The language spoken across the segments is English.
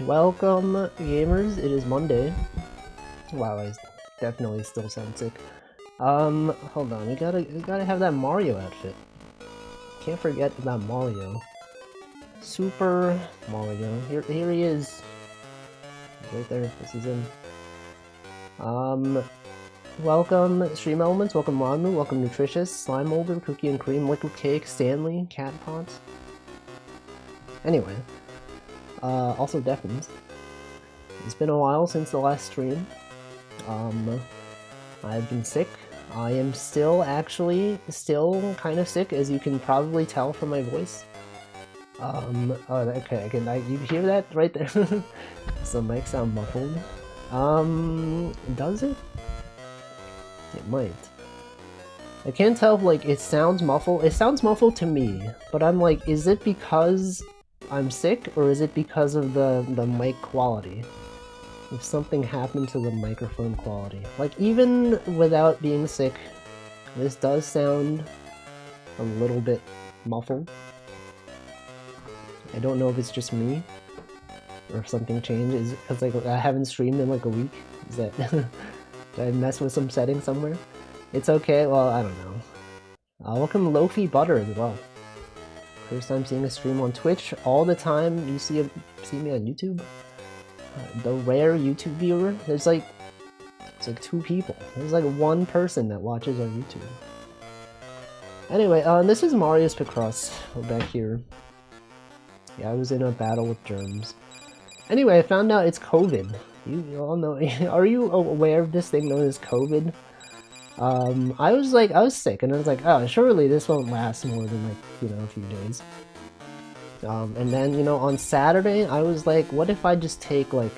Welcome, gamers. It is Monday. Wow, I definitely still sound sick. Hold on. We gotta have that Mario outfit. Can't forget about Mario. Super Mario. Here he is. Right there. This is him. Welcome, Stream Elements. Welcome, Ranmu. Welcome, Nutritious, Slime Molder, Cookie and Cream, Liquid Cake, Stanley, Cat Pot. Anyway. Also Deafens. It's been a while since the last stream. I've been sick. I am still still kind of sick, as you can probably tell from my voice. Oh, okay, you hear that right there? Does the mic sound muffled? Does it? It might. I can't tell if, like, it sounds muffled. It sounds muffled to me, but I'm like, is it because I'm sick, or is it because of the mic quality? If something happened to the microphone quality. Like, even without being sick, this does sound a little bit muffled. I don't know if it's just me, or if something changed. Is it because, like, I haven't streamed in like a week? Is that... did I mess with some setting somewhere? It's okay, well, I don't know. Welcome Lofi Butter as well. First time seeing a stream on Twitch. All the time you see me on YouTube. The rare YouTube viewer. It's like 2 people. There's like 1 person that watches our YouTube. Anyway, this is Mario's Picross. We're back here. Yeah, I was in a battle with germs. Anyway, I found out it's COVID. You all know. Are you aware of this thing known as COVID? I was sick, and I was like, oh, surely this won't last more than, like, a few days. And then, on Saturday, I was like, what if I just take, like,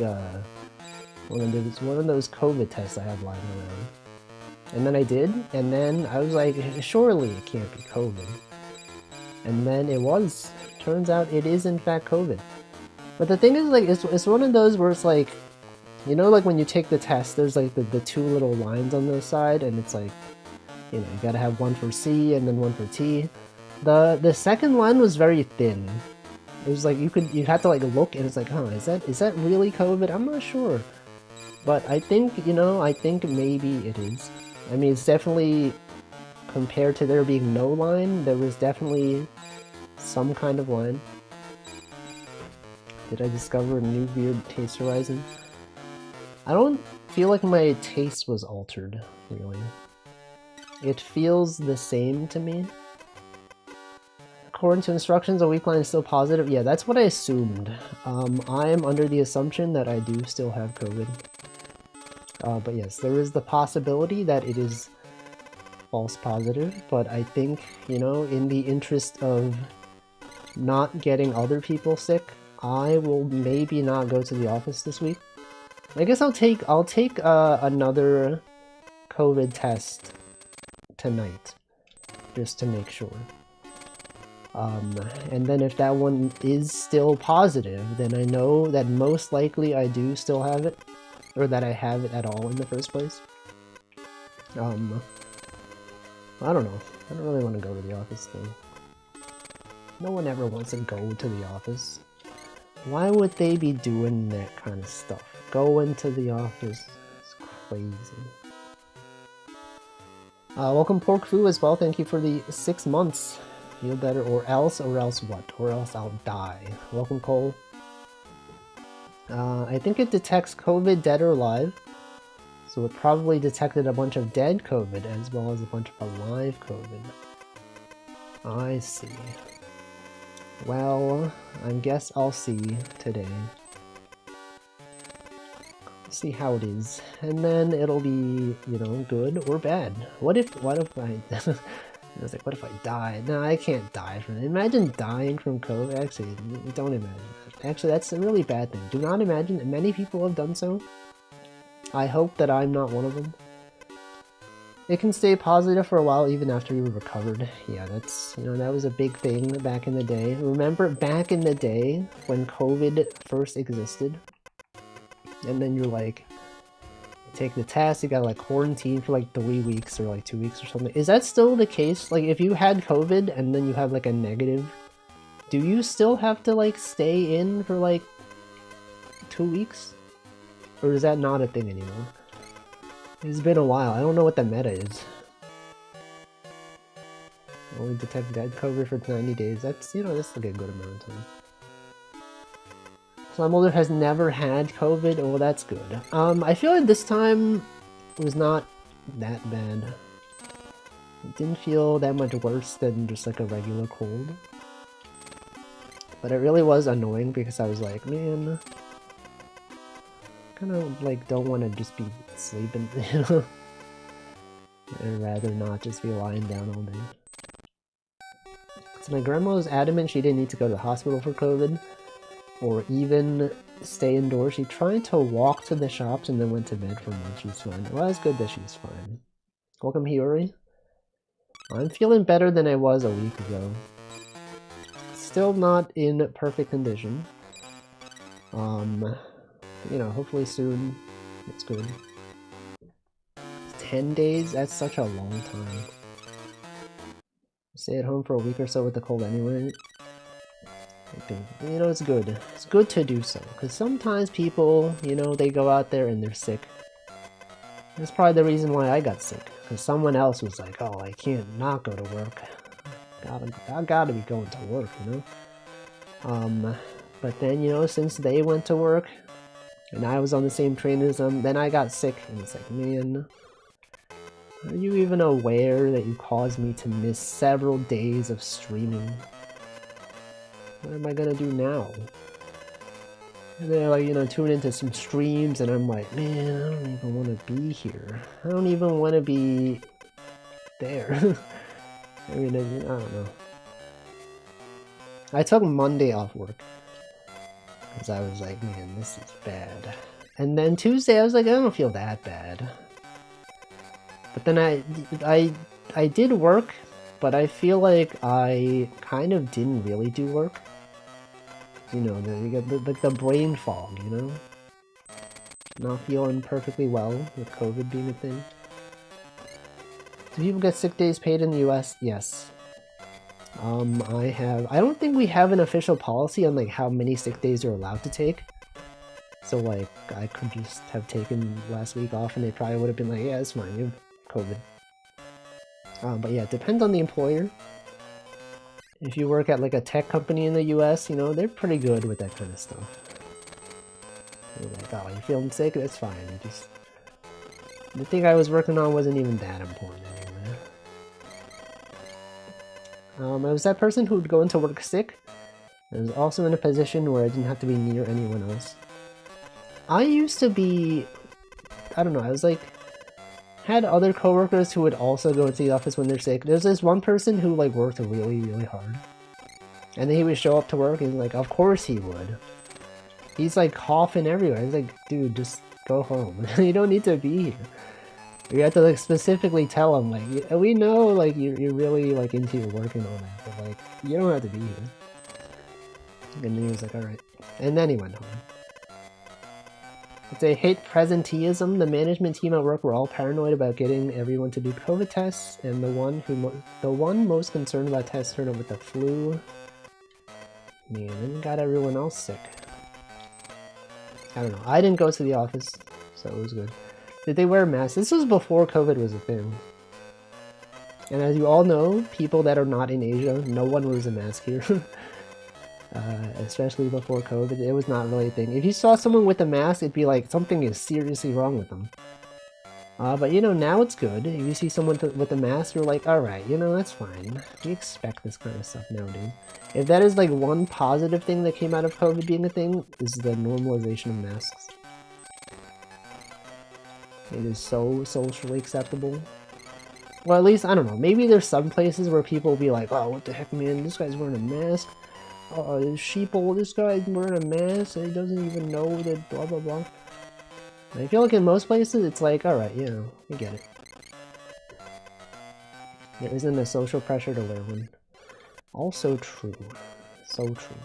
one of those COVID tests I have lying around? And then I did, and then I was like, surely it can't be COVID. And then it was. Turns out it is, in fact, COVID. But the thing is, like, it's one of those where it's like, like when you take the test, there's like the 2 little lines on the side, and it's like, you gotta have one for C and then one for T. The second line was very thin. It was like you had to like look, and it's like, huh, is that really COVID? I'm not sure, but I think I think maybe it is. I mean, it's definitely, compared to there being no line, there was definitely some kind of line. Did I discover a new weird taste horizon? I don't feel like my taste was altered, really. It feels the same to me. According to instructions, a weak line is still positive. Yeah, that's what I assumed. I am under the assumption that I do still have COVID. But yes, there is the possibility that it is false positive, but I think, in the interest of not getting other people sick, I will maybe not go to the office this week. I guess I'll take another COVID test tonight, just to make sure. And then if that one is still positive, then I know that most likely I do still have it, or that I have it at all in the first place. I don't know. I don't really want to go to the office though. No one ever wants to go to the office. Why would they be doing that kind of stuff? Going to the office. It's crazy. Welcome Pork Foo as well. Thank you for the 6 months. Feel better, or else what? Or else I'll die. Welcome Cole. I think it detects COVID dead or alive. So it probably detected a bunch of dead COVID as well as a bunch of alive COVID. I see. Well, I guess I'll see today. See how it is, and then it'll be, good or bad. What if I... I was like, what if I die? No, I can't die from it. Imagine dying from COVID. Actually, don't imagine that. Actually, that's a really bad thing. Do not imagine. Many people have done so. I hope that I'm not one of them. It can stay positive for a while even after you've recovered. Yeah, that's, that was a big thing back in the day. Remember back in the day when COVID first existed? And then you're like, take the test, you gotta like quarantine for like 3 weeks or like 2 weeks or something. Is that still the case? Like, if you had COVID and then you have like a negative, do you still have to like stay in for like 2 weeks? Or is that not a thing anymore? It's been a while. I don't know what the meta is. Only detect dead COVID for 90 days. That's, you know, that's like a good amount of time. Slime Molder has never had COVID. Oh, well, that's good. I feel like this time was not that bad. It didn't feel that much worse than just like a regular cold. But it really was annoying because I was like, man, kind of like don't want to just be sleeping, you know? I'd rather not just be lying down all day. So my grandma was adamant she didn't need to go to the hospital for COVID or even stay indoors. She tried to walk to the shops and then went to bed for a month. She's fine. Well, it's good that she's fine. Welcome, Hiyori. I'm feeling better than I was a week ago. Still not in perfect condition. You know, hopefully soon it's good. 10 days? That's such a long time. Stay at home for a week or so with the cold anyway. You know, it's good. It's good to do so. Because sometimes people, you know, they go out there and they're sick. That's probably the reason why I got sick. Because someone else was like, oh, I can't not go to work. I gotta be going to work, you know? But then, you know, since they went to work, and I was on the same train as them, then I got sick, and it's like, man, are you even aware that you caused me to miss several days of streaming? What am I gonna do now? And they're like, you know, tune into some streams, and I'm like, man, I don't even want to be here. I don't even want to be there. I mean, I don't know. I took Monday off work because I was like, man, this is bad. And then Tuesday, I was like, I don't feel that bad. But then I did work, but I feel like I kind of didn't really do work. You know, you get the brain fog, you know? Not feeling perfectly well with COVID being a thing. Do people get sick days paid in the US? Yes. I don't think we have an official policy on like how many sick days you're allowed to take. So like, I could just have taken last week off and they probably would have been like, yeah, it's fine, you have COVID. But yeah, it depends on the employer. If you work at like a tech company in the US, you know, they're pretty good with that kind of stuff. They're like, oh, you're feeling sick? That's fine. The thing I was working on wasn't even that important anyway. I was that person who would go into work sick. I was also in a position where I didn't have to be near anyone else. I used to be, I don't know, I was like, had other coworkers who would also go into the office when they're sick. There's this one person who like worked really, really hard. And then he would show up to work and like, of course he would. He's like coughing everywhere. He's like, dude, just go home. You don't need to be here. You have to like specifically tell him like, we know like you're really like into your work and all that, but like you don't have to be here. And then he was like, alright. And then he went home. They hate presenteeism. The management team at work were all paranoid about getting everyone to do COVID tests, and the one most concerned about tests turned up with the flu. Man, and got everyone else sick. I don't know. I didn't go to the office, so it was good. Did they wear masks? This was before COVID was a thing. And as you all know, people that are not in Asia, no one wears a mask here. Especially before COVID, it was not really a thing. If you saw someone with a mask, it'd be like something is seriously wrong with them. But you know, now it's good. If you see someone with a mask, you're like, alright, you know, that's fine. We expect this kind of stuff nowadays. If that is like one positive thing that came out of COVID being a thing, is the normalization of masks. It is so socially acceptable. Well, at least, I don't know, maybe there's some places where people will be like, oh, what the heck, man, this guy's wearing a mask. Oh, this sheeple, this guy's wearing a mask, and he doesn't even know that blah blah blah. I feel like in most places, it's like, alright, you know, we get it. There isn't a social pressure to wear one. Also true. So true.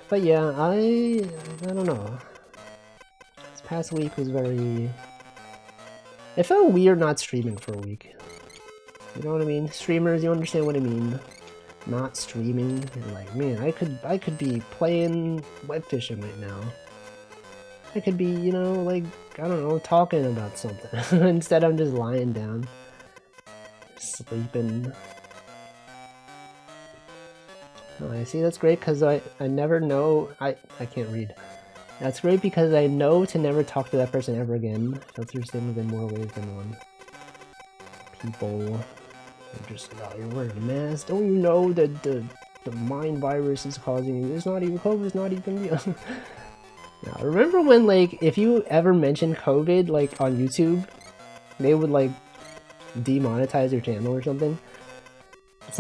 But yeah, I don't know. This past week was very... It felt weird not streaming for a week. You know what I mean? Streamers, you understand what I mean. not streaming. And like, man, I could be playing web fishing right now. I could be, you know, like, I don't know, talking about something. Instead I'm just lying down, sleeping. Oh, I see, that's great because I never know, I can't read. That's great because I know to never talk to that person ever again. Filters things in more ways than one. People are just like, oh, you're wearing a mask. Don't you know that the mind virus is causing you? It's not even COVID, it's not even real. Now, remember when, like, if you ever mentioned COVID, like, on YouTube, they would, like, demonetize your channel or something?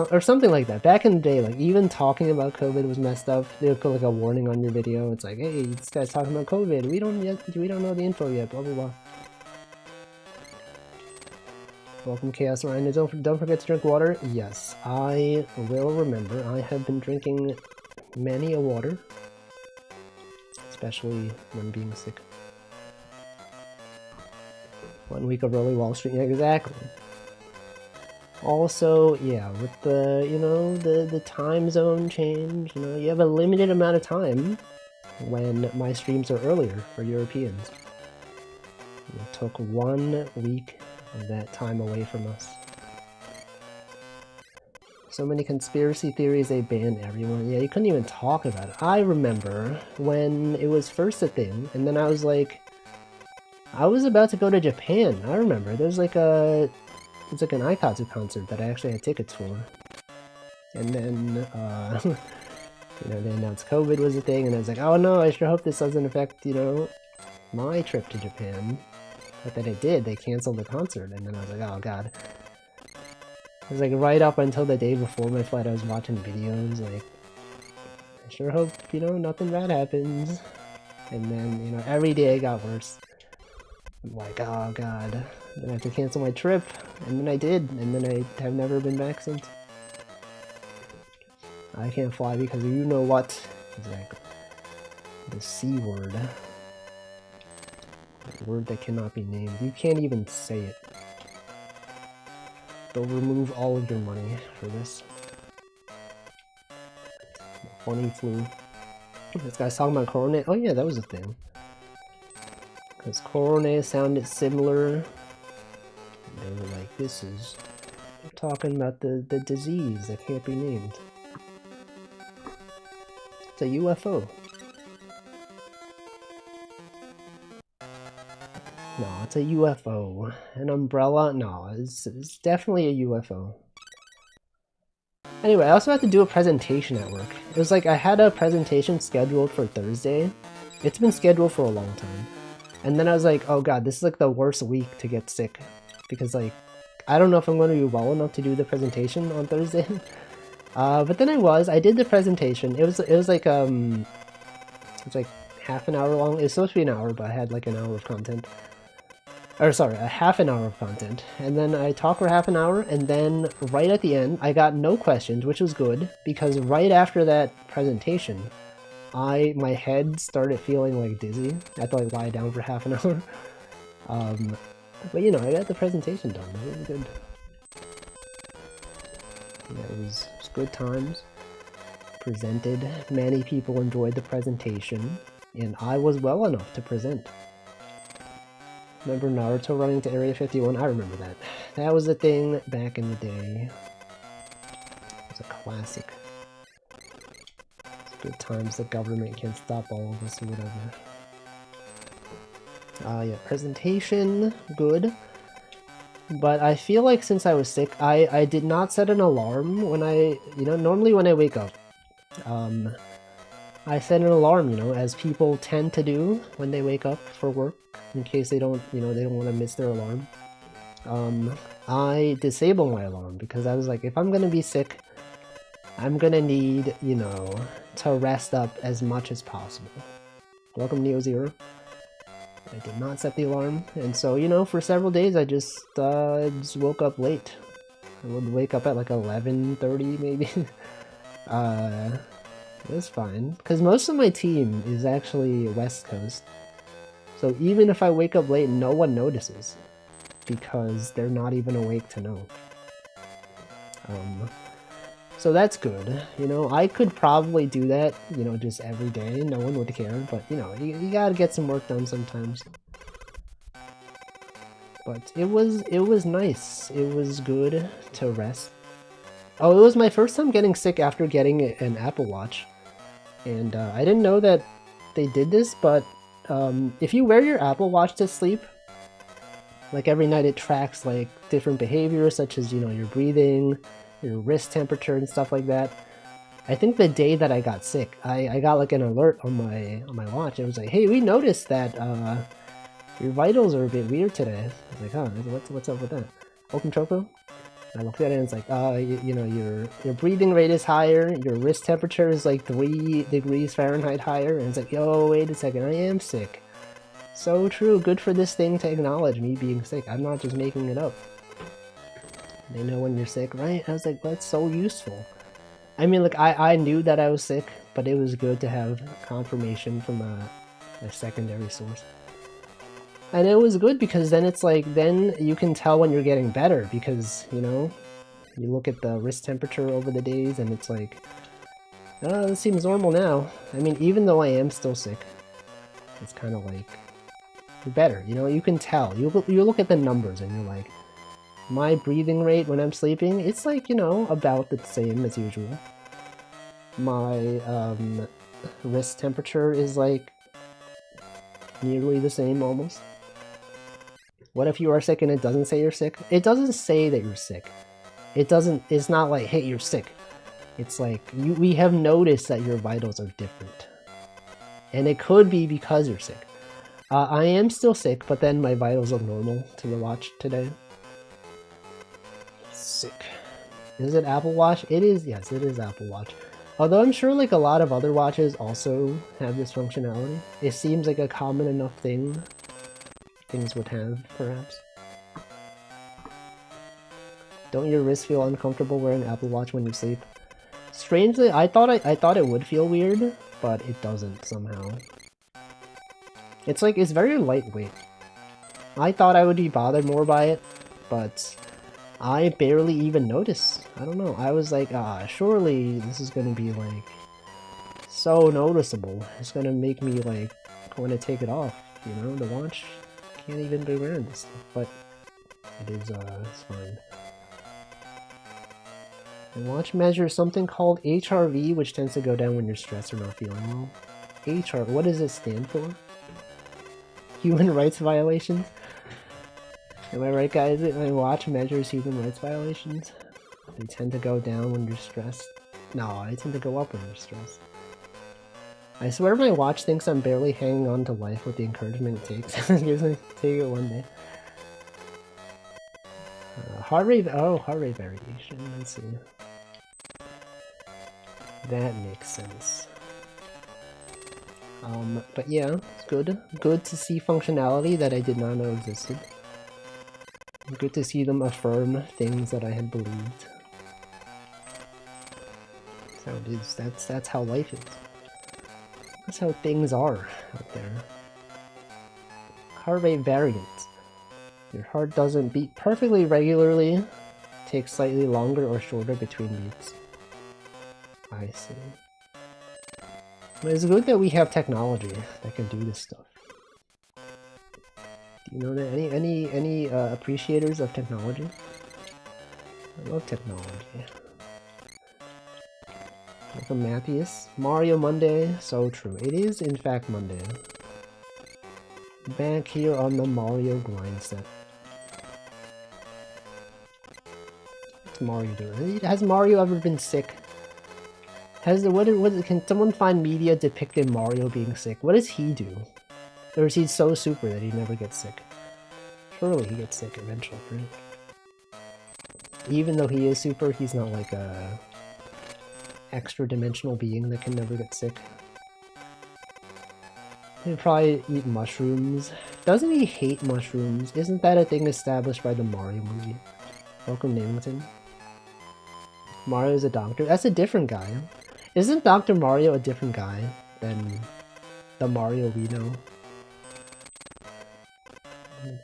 Or something like that. Back in the day, like, even talking about COVID was messed up. They would put, like, a warning on your video. It's like, hey, this guy's talking about COVID. We don't know the info yet, blah, blah, blah. Welcome, Chaos Ryan. Don't forget to drink water. Yes, I will remember. I have been drinking many a water. Especially when being sick. 1 week of early Wall Street, yeah, exactly. Also, yeah, with the, you know, the time zone change, you know, you have a limited amount of time when my streams are earlier for Europeans. It took 1 week of that time away from us. So many conspiracy theories, they banned everyone. Yeah, you couldn't even talk about it. I remember when it was first a thing, and then I was like, I was about to go to Japan. I remember there's like it's like an Aikatsu concert that I actually had tickets for. And then, you know, they announced COVID was a thing, and I was like, oh no, I sure hope this doesn't affect, you know, my trip to Japan. But then it did. They canceled the concert, and then I was like, oh god. It was like right up until the day before my flight, I was watching videos, like, I sure hope, you know, nothing bad happens. And then, you know, every day it got worse. I'm like, oh god, I'm gonna have to cancel my trip. And then I did, and then I have never been back since. I can't fly because you know what? Exactly. The C word. The word that cannot be named. You can't even say it. They'll remove all of your money for this. Funny flu. This guy's talking about Corona. Oh yeah, that was a thing. Because Corona sounded similar. They were like, this is... They're talking about the disease that can't be named. It's a UFO. No, it's a UFO. An umbrella? No, it's definitely a UFO. Anyway, I also had to do a presentation at work. It was like I had a presentation scheduled for Thursday. It's been scheduled for a long time. And then I was like, oh god, this is like the worst week to get sick. Because like, I don't know if I'm going to be well enough to do the presentation on Thursday. But then I did the presentation. It was like half an hour long. It was supposed to be an hour, but I had like an hour of content. Or sorry, a half an hour of content. And then I talked for half an hour, and then right at the end, I got no questions, which was good, because right after that presentation, my head started feeling like dizzy. I had to like lie down for half an hour. But you know, I got the presentation done. It was good. Yeah, it was good times. Presented. Many people enjoyed the presentation, and I was well enough to present. Remember Naruto running to Area 51? I remember that. That was a thing back in the day. It was a classic. It's good times. The government can't stop all of us or whatever. Yeah, presentation, good. But I feel like since I was sick, I did not set an alarm when normally when I wake up. I set an alarm, you know, as people tend to do when they wake up for work, in case they don't want to miss their alarm. I disable my alarm because I was like, if I'm gonna be sick, I'm gonna need, you know, to rest up as much as possible. Welcome, Neo Zero. I did not set the alarm, and so, you know, for several days I just woke up late. I would wake up at like 11:30 maybe. That's fine, because most of my team is actually West Coast. So even if I wake up late, no one notices, because they're not even awake to know. So that's good. You know, I could probably do that, you know, just every day. No one would care, but you know, you gotta get some work done sometimes. But it was nice. It was good to rest. Oh, it was my first time getting sick after getting an Apple Watch. And I didn't know that they did this, but if you wear your Apple Watch to sleep, like every night it tracks like different behaviors such as, you know, your breathing, your wrist temperature and stuff like that. I think the day that I got sick, I got like an alert on my watch. It was like, hey, we noticed that your vitals are a bit weird today. I was like, huh, what's up with that? Open Choco? I looked at it and it's like, you know, your breathing rate is higher, your wrist temperature is like 3 degrees Fahrenheit higher, and it's like, yo, wait a second, I am sick. So true, good for this thing to acknowledge me being sick. I'm not just making it up. They know when you're sick, right? I was like, that's so useful. I mean, like, I knew that I was sick, but it was good to have confirmation from a secondary source. And it was good because then it's like, then you can tell when you're getting better because, you know, you look at the wrist temperature over the days and it's like, oh, this seems normal now. I mean, even though I am still sick, it's kind of like, better, you know, you can tell. You look at the numbers and you're like, my breathing rate when I'm sleeping, it's like, you know, about the same as usual. My wrist temperature is like nearly the same almost. What if you are sick and it doesn't say you're sick? It doesn't say that you're sick. It's not like, hey, you're sick. It's like, we have noticed that your vitals are different. And it could be because you're sick. I am still sick, but then my vitals look normal to the watch today. Sick. Is it Apple Watch? It is, yes, it is Apple Watch. Although I'm sure like a lot of other watches also have this functionality. It seems like a common enough thing things would have, perhaps. Don't your wrists feel uncomfortable wearing Apple Watch when you sleep? Strangely, I thought it would feel weird, but it doesn't somehow. It's like, it's very lightweight. I thought I would be bothered more by it, but I barely even notice. I don't know. I was like, surely this is gonna be like so noticeable. It's gonna make me like want to take it off, you know? The watch can't even be wearing this stuff, but it is, it's fine. The watch measures something called HRV, which tends to go down when you're stressed or not feeling well. HR, what does it stand for? Human rights violations? Am I right, guys? My watch measures human rights violations. They tend to go down when you're stressed. No, they tend to go up when you're stressed. I swear my watch thinks I'm barely hanging on to life with the encouragement it takes. It gives me take it one day. Heart rate, oh, heart rate variation, let's see. That makes sense. But yeah, it's good. Good to see functionality that I did not know existed. Good to see them affirm things that I had believed. That's how it is. That's how life is. That's how things are out there. Heart rate variant. Your heart doesn't beat perfectly regularly. Takes slightly longer or shorter between beats. I see. But it's good that we have technology that can do this stuff. Do you know that any appreciators of technology? I love technology. Welcome, Matthias. Mario Monday, so true. It is in fact Monday. Back here on the Mario grind set. What's Mario doing? Has Mario ever been sick? Can someone find media depicting Mario being sick? What does he do? Or is he so super that he never gets sick? Surely he gets sick eventually, right? Even though he is super, he's not like a extra dimensional being that can never get sick. He'd probably eat mushrooms. Doesn't he hate mushrooms? Isn't that a thing established by the Mario movie? Welcome, Namington. Mario's a doctor? That's a different guy. Isn't Dr. Mario a different guy than the Mario we know?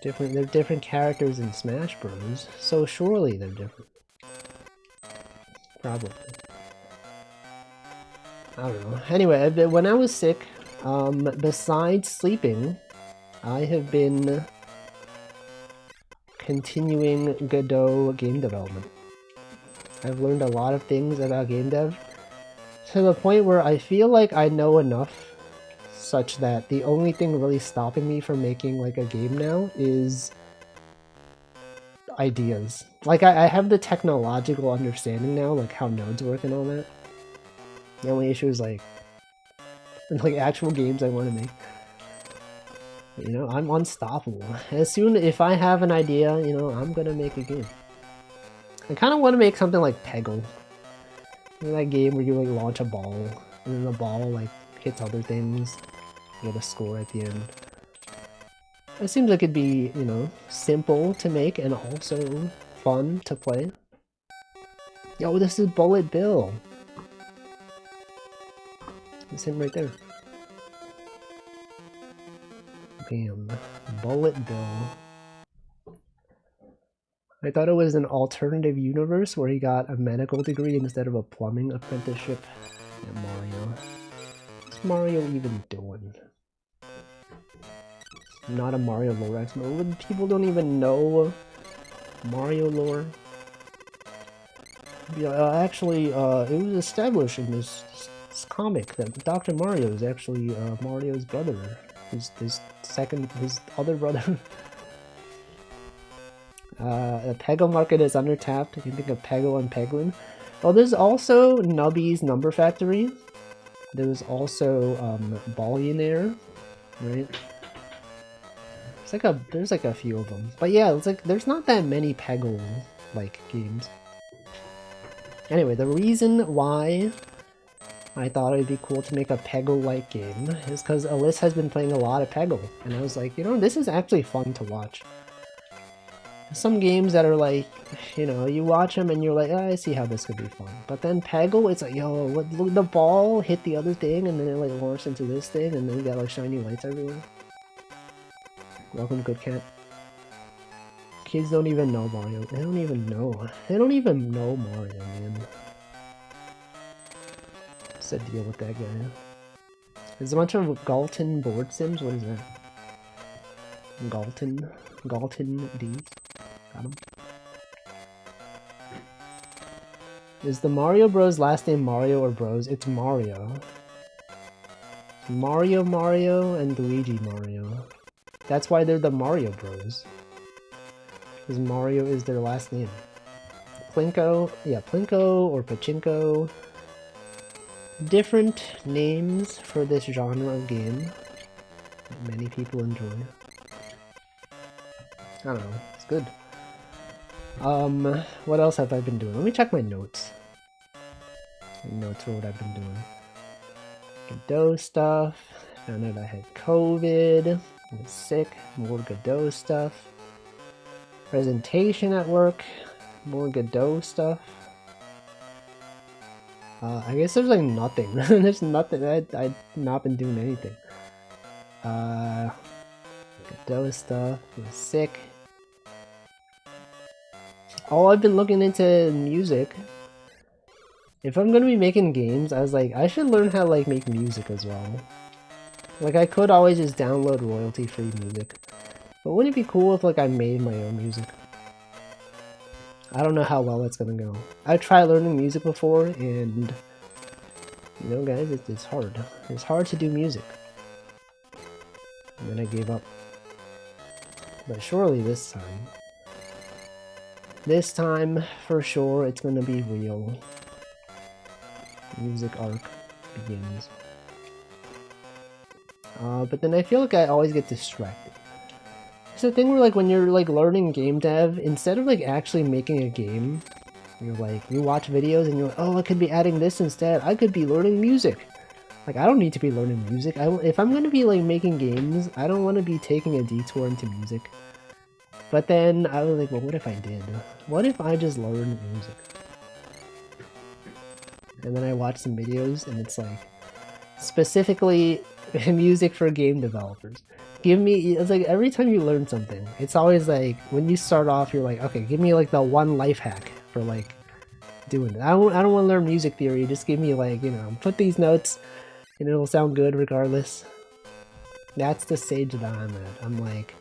They're different characters in Smash Bros. So surely they're different. Probably. I don't know. Anyway, when I was sick, besides sleeping, I have been continuing Godot game development. I've learned a lot of things about game dev, to the point where I feel like I know enough such that the only thing really stopping me from making like a game now is ideas. Like I have the technological understanding now, like how nodes work and all that. The only issue is like actual games I want to make. You know, I'm unstoppable. As soon if I have an idea, you know, I'm gonna make a game. I kind of want to make something like Peggle. You know, that game where you like launch a ball and then the ball like hits other things. You get a score at the end. It seems like it'd be, you know, simple to make and also fun to play. Yo, this is Bullet Bill. It's him right there. Bam. Bullet Bill. I thought it was an alternative universe where he got a medical degree instead of a plumbing apprenticeship. Yeah, Mario. What's Mario even doing? Not a Mario lore expert. People don't even know Mario lore. Yeah, actually, it was established in this comic that Dr. Mario is actually Mario's brother. His other brother. The Peggle market is undertapped. You can think of Peggle and Peglin. Oh, there's also Nubby's Number Factory. There's also Ballionaire, right? There's like a few of them, but yeah, it's like there's not that many Peggle like games. Anyway, the reason why I thought it'd be cool to make a Peggle like game is because Alyssa has been playing a lot of Peggle, and I was like, you know, this is actually fun to watch. Some games that are like, you know, you watch them and you're like, oh, I see how this could be fun. But then Peggle, it's like, yo, the ball hit the other thing and then it like launched into this thing and then you got like shiny lights everywhere. Welcome, Good Cat. Kids don't even know Mario. They don't even know. They don't even know Mario, man. What's the deal with that guy? There's a bunch of Galton board sims? What is that? Galton D? Got him. Is the Mario Bros last name Mario or Bros? It's Mario. Mario and Luigi Mario. That's why they're the Mario Bros. Because Mario is their last name. Plinko, yeah, Plinko or Pachinko. Different names for this genre of game that many people enjoy. I don't know, it's good. What else have I been doing? Let me check my notes. Notes for what I've been doing. Godot stuff. Found out I had COVID. I was sick. More Godot stuff. Presentation at work. More Godot stuff. I guess there's like nothing. There's nothing. I've not been doing anything. Godot stuff. I was sick. Oh, I've been looking into music. If I'm gonna be making games, I was like, I should learn how to like make music as well. Like I could always just download royalty-free music. But wouldn't it be cool if like I made my own music? I don't know how well it's gonna go. I've tried learning music before and you know guys, it's hard. It's hard to do music. And then I gave up. But surely this time, for sure, it's gonna be real. Music arc begins. But then I feel like I always get distracted. It's the thing where like when you're like learning game dev, instead of like actually making a game, you're like, you watch videos and you're like, oh, I could be adding this instead. I could be learning music. Like I don't need to be learning music. If I'm gonna be like making games, I don't want to be taking a detour into music. But then I was like, well, what if I did? What if I just learned music? And then I watched some videos and it's like, specifically music for game developers. It's like every time you learn something, it's always like, when you start off, you're like, okay, give me like the one life hack for like doing it. I don't want to learn music theory. Just give me like, you know, put these notes and it'll sound good regardless. That's the stage that I'm at. I'm like,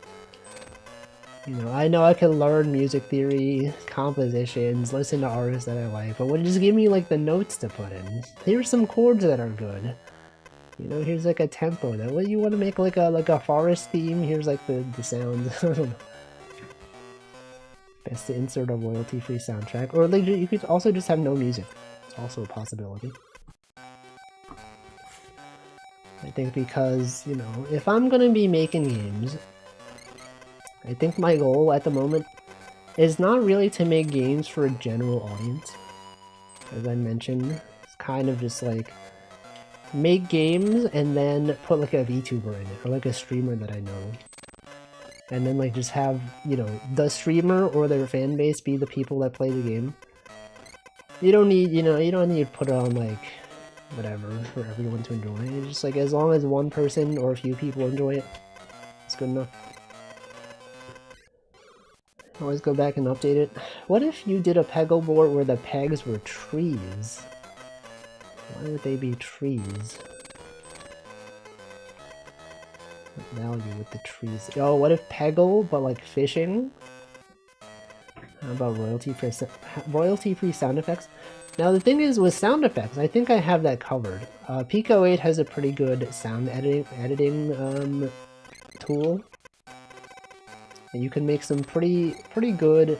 you know I can learn music theory, compositions, listen to artists that I like, but just give me like the notes to put in. Here's some chords that are good. You know, here's like a tempo. That what you want to make like a forest theme. Here's like the sounds. I don't know. Best to insert a royalty-free soundtrack, or like you could also just have no music. It's also a possibility. I think because, you know, if I'm gonna be making games, I think my goal at the moment is not really to make games for a general audience. As I mentioned, it's kind of just like make games and then put like a VTuber in it, or like a streamer that I know. And then like just have, you know, the streamer or their fan base be the people that play the game. You don't need, you know, you don't need to put it on like whatever for everyone to enjoy. It's just like as long as one person or a few people enjoy it, it's good enough. Always go back and update it. What if you did a Peggle board where the pegs were trees? Why would they be trees? What value with the trees? Oh, what if Peggle, but like fishing? How about royalty-free sound effects? Now the thing is with sound effects, I think I have that covered. Pico 8 has a pretty good sound editing tool. And you can make some pretty good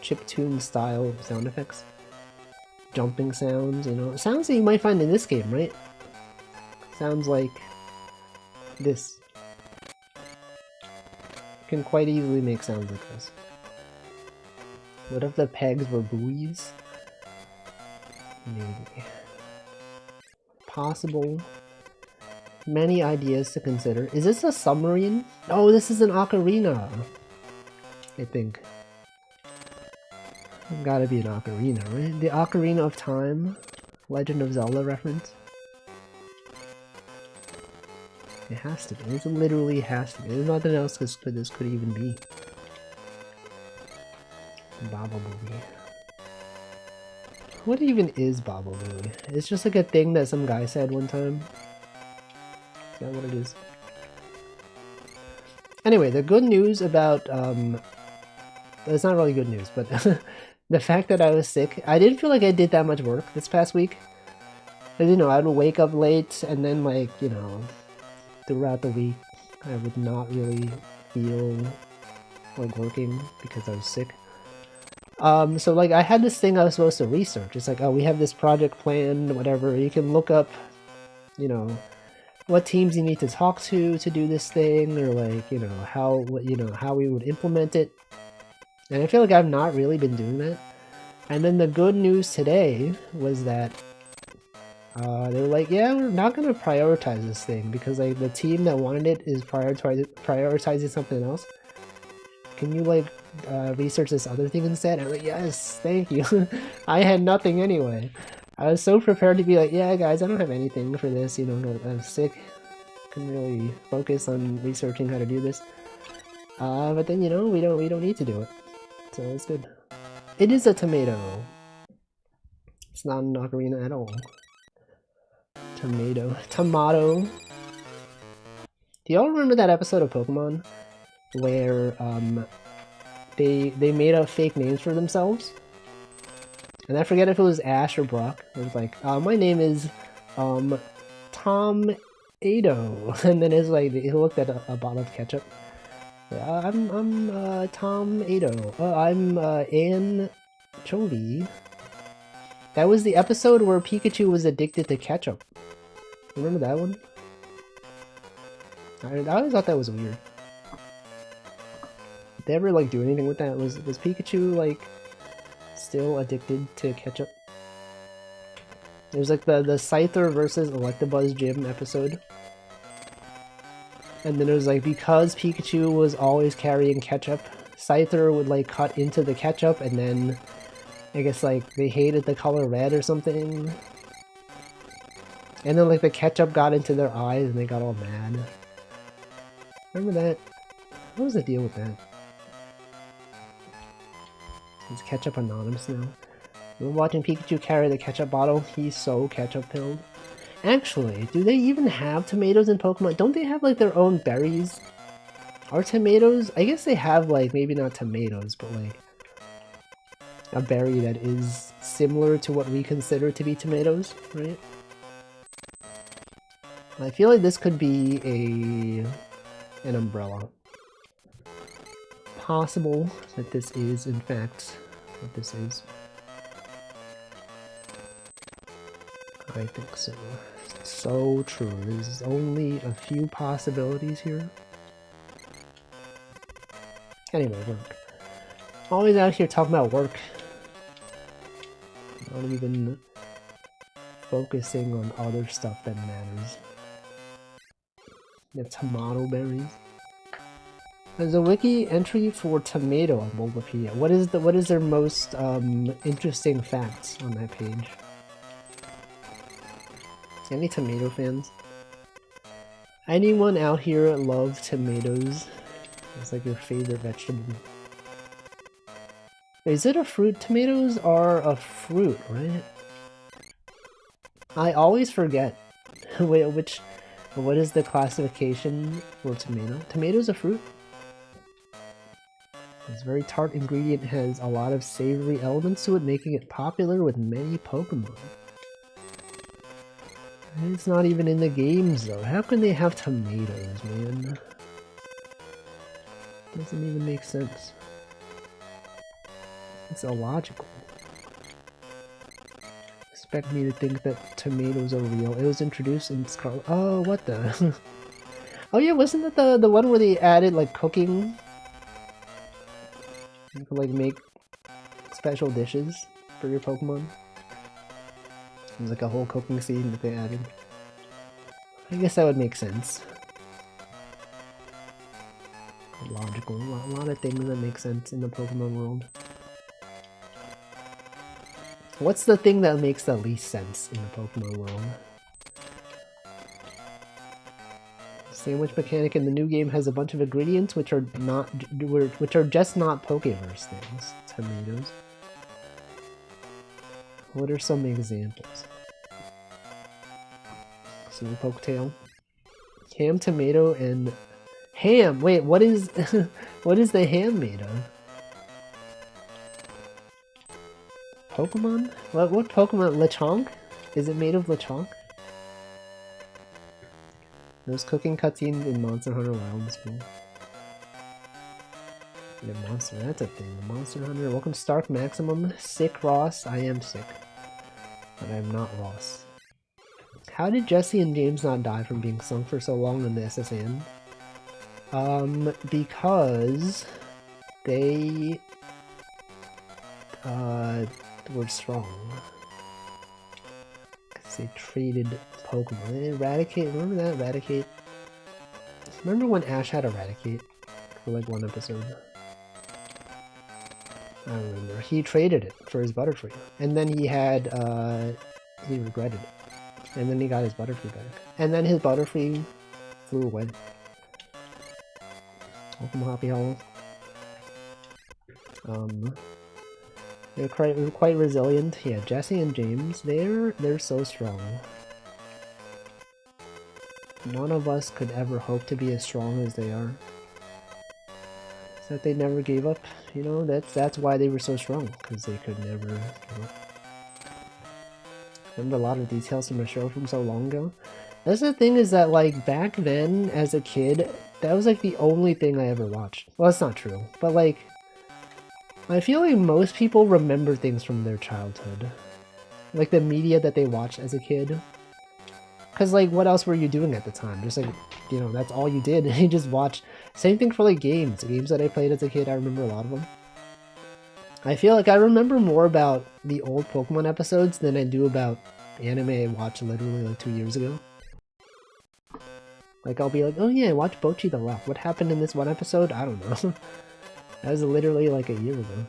chiptune style sound effects. Jumping sounds, you know, sounds that you might find in this game, right? Sounds like this. You can quite easily make sounds like this. What if the pegs were buoys? Maybe. Possible. Many ideas to consider. Is this a submarine? Oh, this is an ocarina. I think. Gotta be an ocarina, right? The Ocarina of Time. Legend of Zelda reference. It has to be. It literally has to be. There's nothing else this could even be. Baba Booey. What even is Baba Booey? It's just like a thing that some guy said one time. Is that what it is? Anyway, the good news about, it's not really good news, but the fact that I was sick, I didn't feel like I did that much work this past week. Because, you know, I would wake up late and then, like, you know, throughout the week, I would not really feel like working because I was sick. So like I had this thing I was supposed to research. It's like, oh, we have this project planned, whatever. You can look up, you know, what teams you need to talk to do this thing, or like, you know, how we would implement it. And I feel like I've not really been doing that. And then the good news today was that they were like, yeah, we're not gonna prioritize this thing because like the team that wanted it is prioritizing something else. Can you like research this other thing instead? And I'm like, yes, thank you. I had nothing anyway. I was so prepared to be like, yeah guys, I don't have anything for this, you know, I'm sick. Couldn't really focus on researching how to do this. But then, you know, we don't need to do it. So it's good. It is a tomato. It's not an ocarina at all. Tomato. Tomato. Do y'all remember that episode of Pokemon where they made up fake names for themselves? And I forget if it was Ash or Brock. It was like, my name is Tom Ado, and then it's like he looked at a bottle of ketchup. I'm Tom Ado. I'm Anne Chovy. That was the episode where Pikachu was addicted to ketchup. Remember that one? I always thought that was weird. Did they ever like do anything with that? Was Pikachu like still addicted to ketchup? There's like the Scyther versus Electabuzz gym episode. And then it was like, because Pikachu was always carrying ketchup, Scyther would like cut into the ketchup, and then I guess like they hated the color red or something. And then like the ketchup got into their eyes and they got all mad. Remember that? What was the deal with that? Is ketchup anonymous now? We're watching Pikachu carry the ketchup bottle. He's so ketchup-filled. Actually, do they even have tomatoes in Pokemon? Don't they have like their own berries? Are tomatoes? I guess they have like, maybe not tomatoes, but like a berry that is similar to what we consider to be tomatoes, right? I feel like this could be an umbrella. Possible that this is, in fact, what this is. I think so. So true. There's only a few possibilities here. Anyway, work. Always out here talking about work. Not even focusing on other stuff that matters. The tomato berries. There's a wiki entry for tomato on Bulbapedia. What is their most interesting facts on that page? Any tomato fans? Anyone out here love tomatoes? It's like your favorite vegetable. Is it a fruit? Tomatoes are a fruit, right? I always forget. Wait, what is the classification for tomato? Tomato's a fruit? This very tart ingredient has a lot of savory elements to it, making it popular with many Pokemon. It's not even in the games though. How can they have tomatoes, man? Doesn't even make sense. It's illogical. Expect me to think that tomatoes are real. It was introduced in Scarlet. Oh, what the? Oh yeah, wasn't that the one where they added like cooking? You could like make special dishes for your Pokemon. There's like a whole cooking scene that they added. I guess that would make sense. Logical. A lot of things that make sense in the Pokemon world. What's the thing that makes the least sense in the Pokemon world? Sandwich mechanic in the new game has a bunch of ingredients which are just not Pokeverse things. Tomatoes. What are some examples? Super Poketail. Ham, tomato, and ham. Wait, what is what is the ham made of? Pokemon? What Pokemon? Lechonk? Is it made of Lechonk? Those cooking cutscenes in Monster Hunter Wild School. Yeah, Monster, that's a thing. Monster Hunter, welcome Stark Maximum. Sick Ross, I am sick. But I'm not Ross. How did Jesse and James not die from being sunk for so long in the SSN? Because they were strong. Because they traded Pokemon. They Eradicate, remember that? Eradicate? Remember when Ash had Eradicate? For like one episode. I remember. He traded it for his Butterfree. And then he had, he regretted it. And then he got his Butterfree back. And then his Butterfree flew away. Welcome, Hoppy Hollow. They're quite resilient. Yeah, Jesse and James, they're so strong. None of us could ever hope to be as strong as they are. It's that they never gave up. You know, that's why they were so strong, because they could never give up. Remember a lot of details from a show from so long ago? That's the thing, is that like back then as a kid, that was like the only thing I ever watched. Well, that's not true, but like I feel like most people remember things from their childhood. Like the media that they watched as a kid. Cause like what else were you doing at the time? Just like, you know, that's all you did. You just watched. Same thing for like games. The games that I played as a kid, I remember a lot of them. I feel like I remember more about the old Pokemon episodes than I do about anime I watched literally like 2 years ago. Like I'll be like, oh yeah, watch Bocchi the Rock. What happened in this one episode? I don't know. That was literally like a year ago.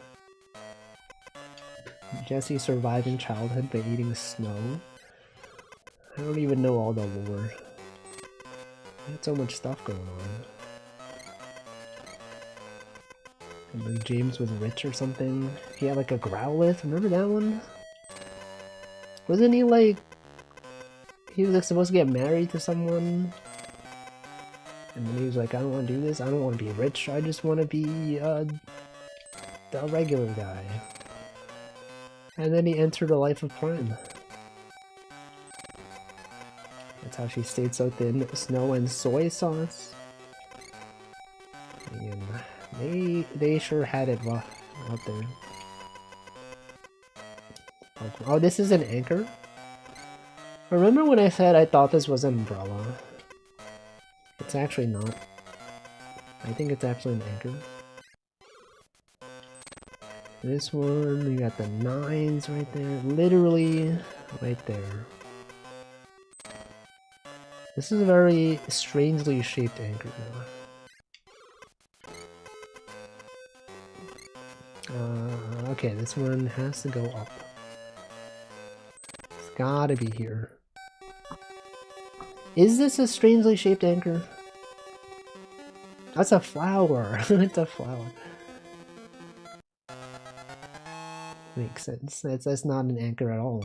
Jesse surviving childhood by eating snow. I don't even know all the lore. I had so much stuff going on. And like James was rich or something. He had like a Growlithe, remember that one? Wasn't he like... He was like supposed to get married to someone? And then he was like, I don't want to do this, I don't want to be rich, I just want to be a regular guy. And then he entered a life of crime. That's how she stayed so thin. Snow and soy sauce. And they sure had it rough out there. Oh, this is an anchor? Remember when I said I thought this was an umbrella? It's actually not. I think it's actually an anchor. This one, we got the 9s right there. Literally right there. This is a very strangely shaped anchor now. Okay, this one has to go up. It's gotta be here. Is this a strangely shaped anchor? That's a flower. It's a flower. Makes sense. That's not an anchor at all.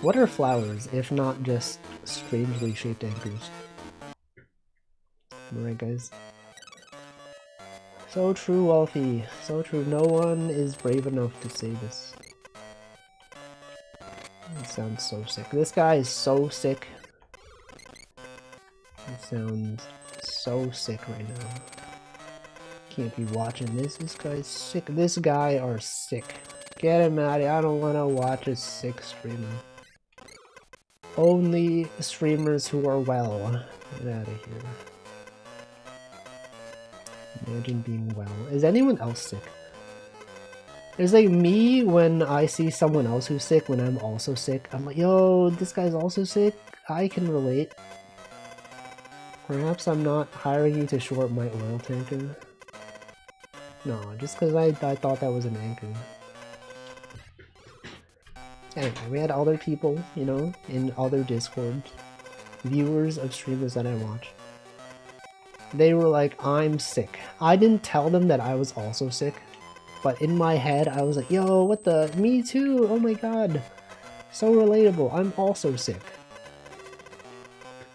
What are flowers, if not just strangely shaped anchors? Alright, guys. So true, Wolfie. So true. No one is brave enough to say this. It sounds so sick. This guy is so sick. It sounds so sick right now. Can't be watching this. This guy's sick. This guy are sick. Get him out of here. I don't want to watch a sick streamer. Only streamers who are well. Get out of here. Imagine being well. Is anyone else sick? It's like me when I see someone else who's sick when I'm also sick. I'm like, yo, this guy's also sick? I can relate. Perhaps I'm not hiring you to short my oil tanker. No, just because I thought that was an anchor. Anyway, we had other people, you know, in other Discord, viewers of streamers that I watch. They were like, I'm sick. I didn't tell them that I was also sick, but in my head, I was like, yo, what the? Me too! Oh my god! So relatable, I'm also sick.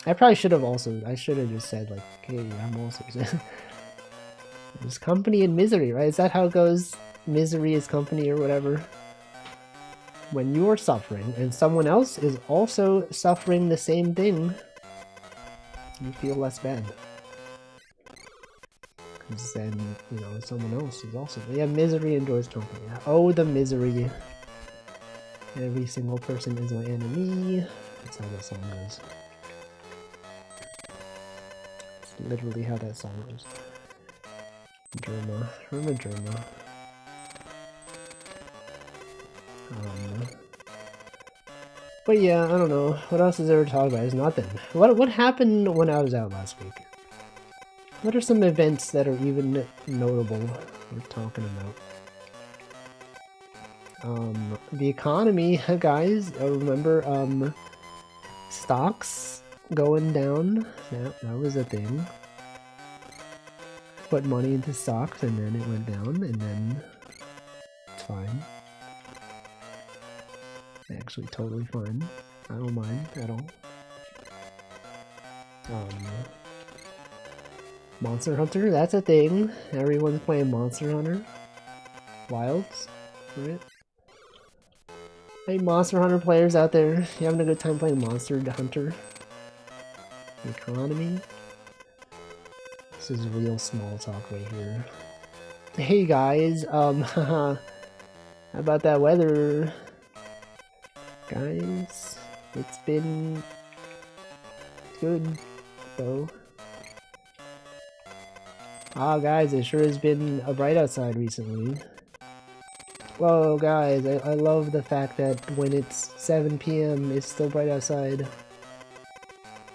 I probably should have I should have just said, like, hey, I'm also sick. There's company in misery, right? Is that how it goes? Misery is company or whatever? When you are suffering and someone else is also suffering the same thing, you feel less bad. Because then, you know, someone else is also... Yeah, misery endures company. Oh, the misery. Every single person is my enemy. That's how that song goes. It's literally how that song goes. Germa. Remember Germa. But yeah, I don't know. What else is there to talk about? It's nothing. What happened when I was out last week? What are some events that are even notable worth talking about? The economy, guys. Remember, stocks going down. That was a thing. Put money into stocks and then it went down and then it's fine. Actually, totally fine. I don't mind at all. Monster Hunter, that's a thing. Everyone's playing Monster Hunter. Wilds, right? Hey, Monster Hunter players out there, you having a good time playing Monster Hunter? Economy? This is real small talk right here. Hey guys, how about that weather? Guys, it's been good, though. Ah, guys, it sure has been bright outside recently. Whoa, guys, I love the fact that when it's 7 PM, it's still bright outside.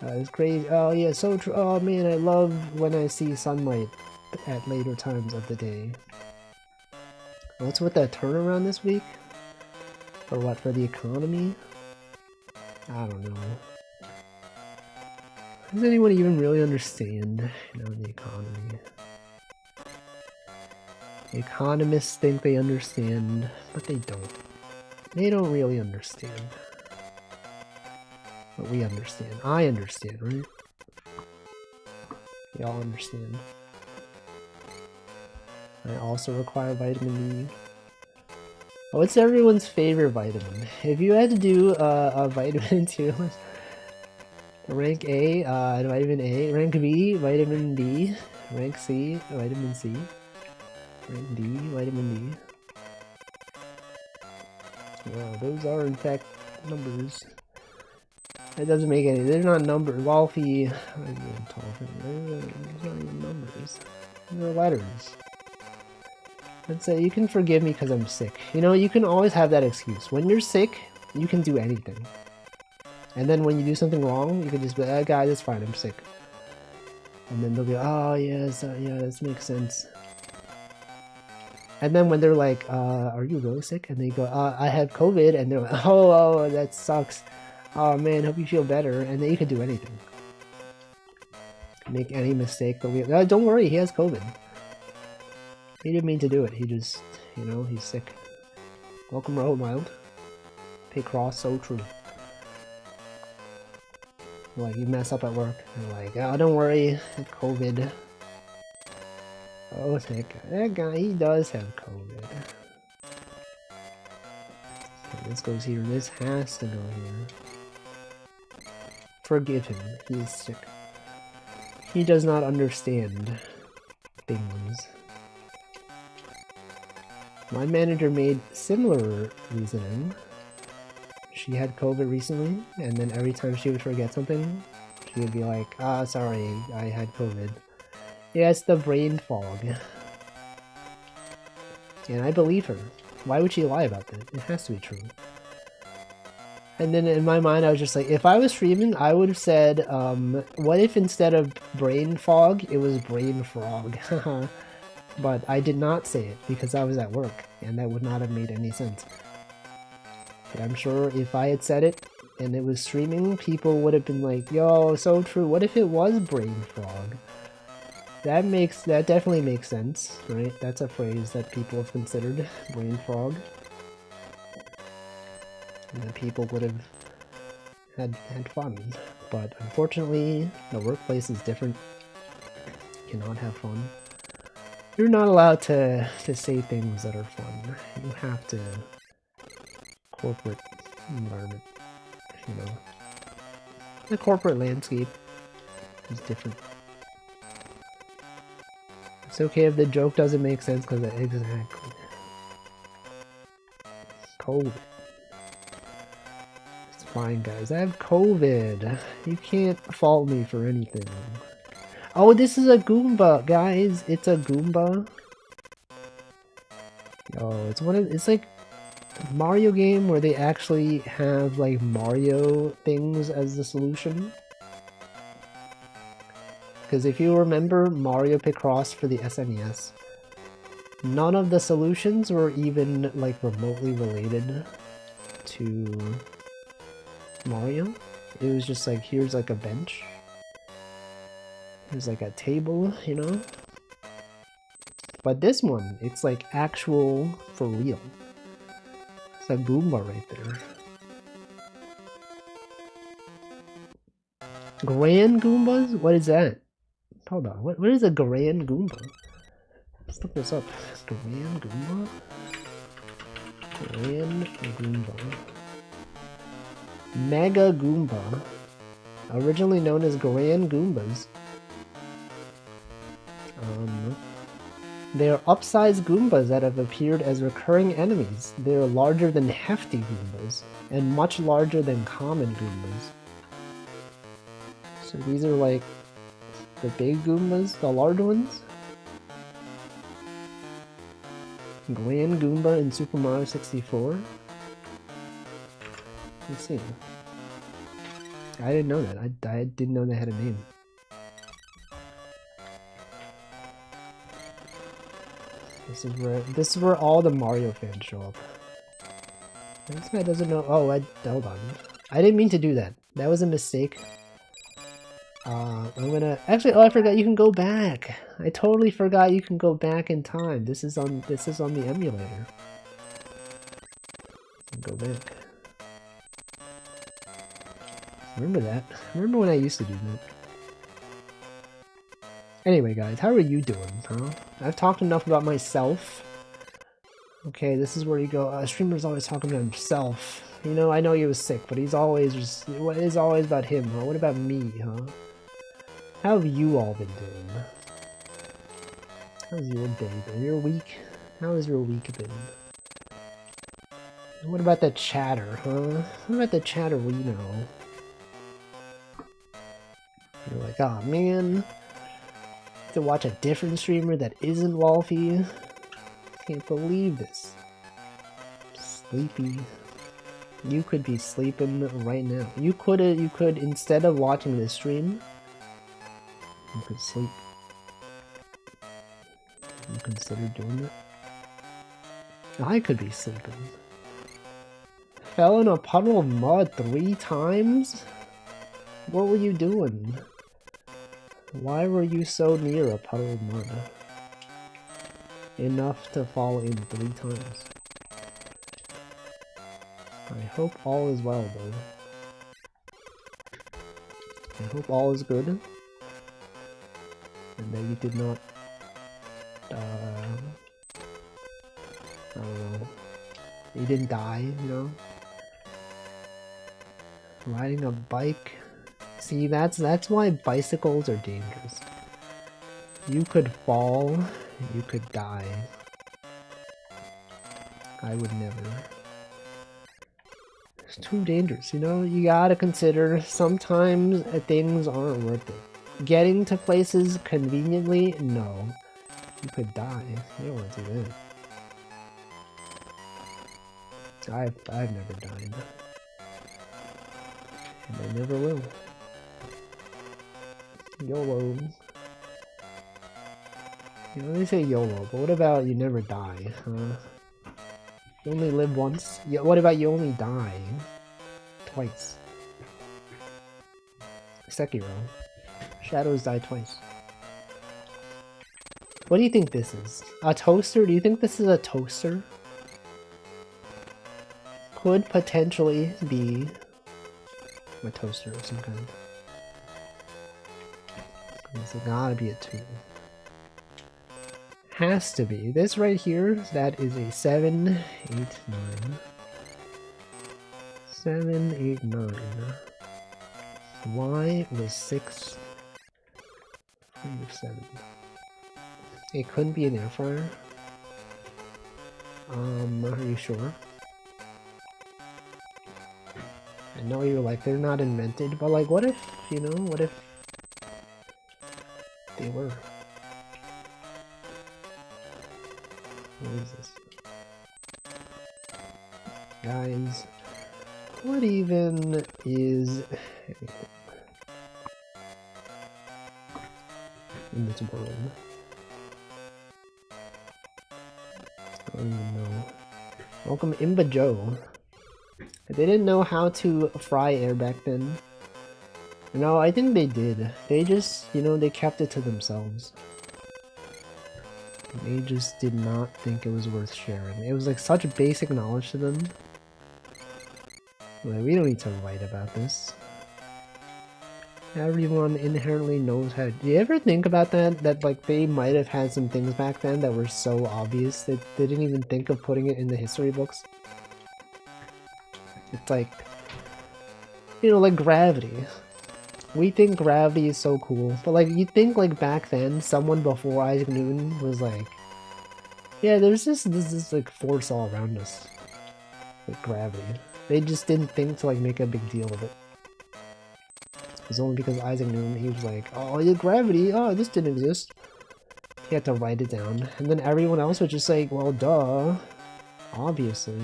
It's crazy. Oh, yeah, so true. Oh, man, I love when I see sunlight at later times of the day. What's with that turnaround this week? For what, for the economy? I don't know. Does anyone even really understand, you know, the economy? Economists think they understand, but they don't. They don't really understand. But we understand. I understand, right? We all understand. I also require vitamin D. Oh, what's everyone's favorite vitamin? If you had to do a vitamin tier list, rank A, vitamin A, rank B, vitamin D, rank C, vitamin C, rank D, vitamin D. Wow, those are in fact numbers. It doesn't make any. They're not numbers. Wolfie. They're not even numbers. They're letters. Let's say you can forgive me because I'm sick. You know, you can always have that excuse. When you're sick, you can do anything. And then when you do something wrong, you can just be like, guys, it's fine, I'm sick. And then they'll be, oh, yes, yeah, this makes sense. And then when they're like, are you really sick? And they go, I have COVID. And they're like, oh, that sucks. Oh, man, hope you feel better. And then you can do anything. Make any mistake. But don't worry, he has COVID. He didn't mean to do it. He just, you know, he's sick. Welcome, Road Mild. Picross, so true. Like, you mess up at work. And like, oh, don't worry, I have COVID. Oh, that guy, he does have COVID. Okay, this goes here. This has to go here. Forgive him. He is sick. He does not understand things. My manager made similar reasoning. She had COVID recently, and then every time she would forget something, she would be like, ah, sorry, I had COVID. Yeah, it's the brain fog. And I believe her. Why would she lie about that? It has to be true. And then in my mind, I was just like, if I was streaming, I would have said, what if instead of brain fog, it was brain frog? But I did not say it because I was at work, and that would not have made any sense. But I'm sure if I had said it, and it was streaming, people would have been like, yo, so true, what if it was brain frog? That definitely makes sense, right? That's a phrase that people have considered, brain frog. And that people would have had fun. But unfortunately, the workplace is different. You cannot have fun. You're not allowed to say things that are fun. You have to... corporate environment, you know. The corporate landscape is different. It's okay if the joke doesn't make sense because it exactly. COVID. It's fine, guys. I have COVID. You can't fault me for anything. Oh, this is a Goomba, guys. It's a Goomba. Oh, it's like a Mario game where they actually have like Mario things as the solution. Because if you remember Mario Picross for the SNES, none of the solutions were even like remotely related to Mario. It was just like, here's like a bench. There's like a table, you know? But this one, it's like actual for real. It's a Goomba right there. Grand Goombas? What is that? Hold on, what is a Grand Goomba? Let's look this up. Grand Goomba? Grand Goomba. Mega Goomba. Originally known as Grand Goombas. They are upsized Goombas that have appeared as recurring enemies. They are larger than hefty Goombas, and much larger than common Goombas. So these are like the big Goombas, the large ones? Grand Goomba in Super Mario 64? Let's see. I didn't know that. I didn't know they had a name. This is where all the Mario fans show up. This guy doesn't know. Oh, hold on. I didn't mean to do that. That was a mistake. I'm gonna actually. Oh, I forgot you can go back. I totally forgot you can go back in time. This is on the emulator. Go back. Remember that? Remember when I used to do that? Anyway, guys, how are you doing, huh? I've talked enough about myself. Okay, this is where you go. A streamer's always talking about himself. You know, I know he was sick, but he's always just... It is always about him, huh? What about me, huh? How have you all been doing? How's your day been? Your week? How has your week been? What about the chatter, huh? What about the chatter we know? You're like, oh man, to watch a different streamer that isn't Wolfie. Can't believe this. Sleepy. You could be sleeping right now. You could instead of watching this stream, you could sleep. You consider doing it? I could be sleeping. Fell in a puddle of mud 3 times? What were you doing? Why were you so near a puddle of mud? Enough to fall in 3 times. I hope all is well, though. I hope all is good. And that you did not... I don't know. You didn't die, you know? Riding a bike... See, that's why bicycles are dangerous. You could fall, you could die. I would never. It's too dangerous, you know? You gotta consider, sometimes things aren't worth it. Getting to places conveniently, no. You could die. You don't want to do that. I've never died. And I never will. YOLO. You know, they say YOLO, but what about you never die, huh? You only live once? Yeah, what about you only die? Twice. Sekiro. Shadows die twice. What do you think this is? A toaster? Do you think this is a toaster? Could potentially be a toaster of some kind. It's gotta be a 2. Has to be. This right here, that is a 7, 8, 9. 7, 8, 9. Y was 6, 5, 7. It couldn't be an air fryer. Are you sure? I know you're like, they're not invented, but like, what if, you know, what if they were? What is this? Guys, what even is in this world? I don't even know. Welcome Imba Joe. They didn't know how to fry air back then. No, I think they did. They just, you know, they kept it to themselves. They just did not think it was worth sharing. It was like such basic knowledge to them. Like, we don't need to write about this. Everyone inherently knows how to... Do you ever think about that? That like they might have had some things back then that were so obvious that they didn't even think of putting it in the history books? It's like, you know, like gravity. We think gravity is so cool, but like you think like back then, someone before Isaac Newton was like, yeah, there's this like force all around us, like gravity. They just didn't think to like make a big deal of it. It was only because Isaac Newton, he was like, oh yeah, gravity, oh this didn't exist. He had to write it down, and then everyone else was just like, well duh, obviously.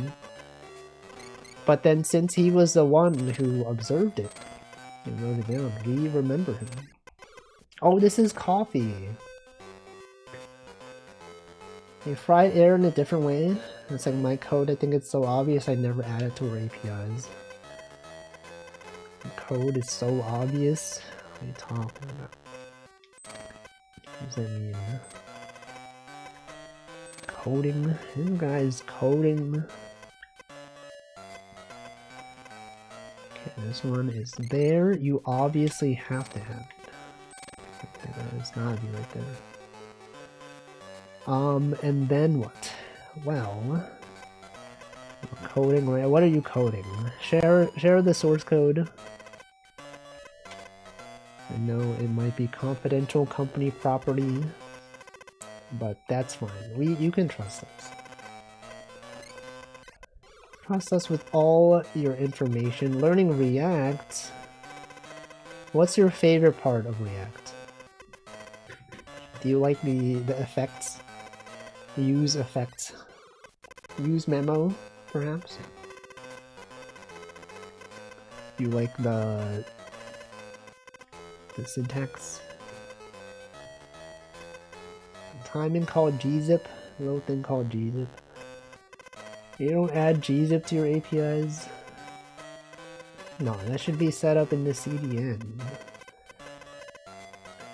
But then since he was the one who observed it and wrote it down, we remember him. Oh, this is coffee. They fried air in a different way. It's like my code, I think it's so obvious I never add it to our APIs. The code is so obvious. What are you talking about? What does that mean? Coding? You guys coding? This one is there. You obviously have to have it. It's gotta be right there. And then what? Well, coding. What are you coding? Share the source code. I know it might be confidential company property, but that's fine. You can trust us. Trust us with all your information. Learning React. What's your favorite part of React? Do you like the effects? Use effects. Use memo, perhaps? You like the syntax? Timing called gzip. A little thing called gzip. You don't add gzip to your APIs? No, that should be set up in the CDN.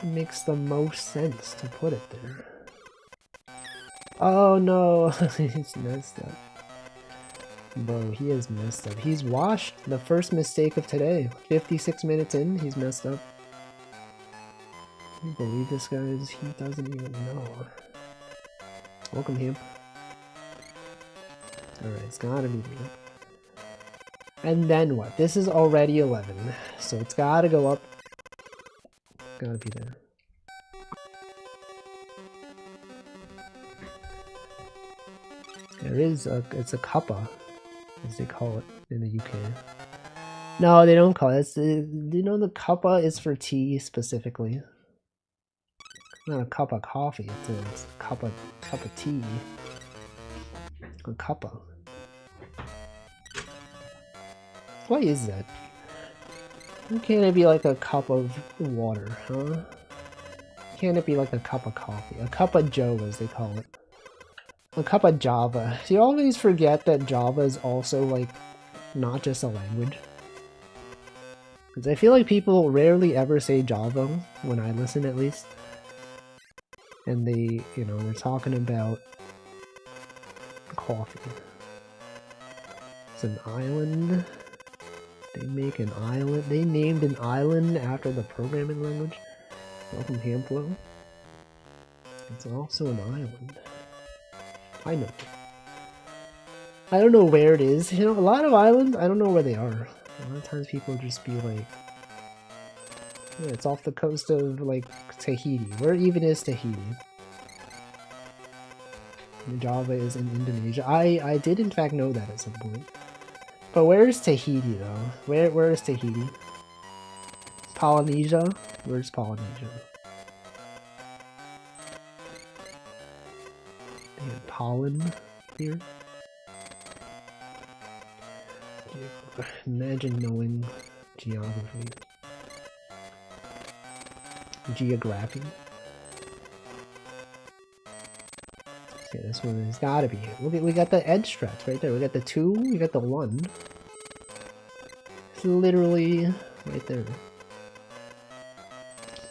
It makes the most sense to put it there. Oh no, he's messed up. Bro, he is messed up. He's washed the first mistake of today. 56 minutes in, he's messed up. Can you believe this guy is? He doesn't even know. Welcome, Hemp. Alright, it's gotta be there. And then what? This is already 11, so it's gotta go up. Gotta be there. There is it's a cuppa, as they call it in the UK. No, they don't call it. You know, the cuppa is for tea specifically. It's not a cup of coffee. It's a cup of tea. A cuppa. What is that? Why can't it be like a cup of water, huh? Can't it be like a cup of coffee? A cup of joe, as they call it. A cup of Java. You always forget that Java is also, like, not just a language. Because I feel like people rarely ever say Java, when I listen at least. And they, you know, they're talking about coffee. It's an island. They make an island. They named an island after the programming language. Welcome, Hamflow. It's also an island. I know. I don't know where it is. You know, a lot of islands, I don't know where they are. A lot of times people just be like, yeah, it's off the coast of, like, Tahiti. Where even is Tahiti? Java is in Indonesia. I did in fact know that at some point. But where is Tahiti though? Where is Tahiti? Polynesia? Where's Polynesia? They have pollen here. Imagine knowing geography. Geography. Okay, this one has gotta be it. Look at, we got the edge stretch right there. We got the 2, we got the 1. It's literally right there.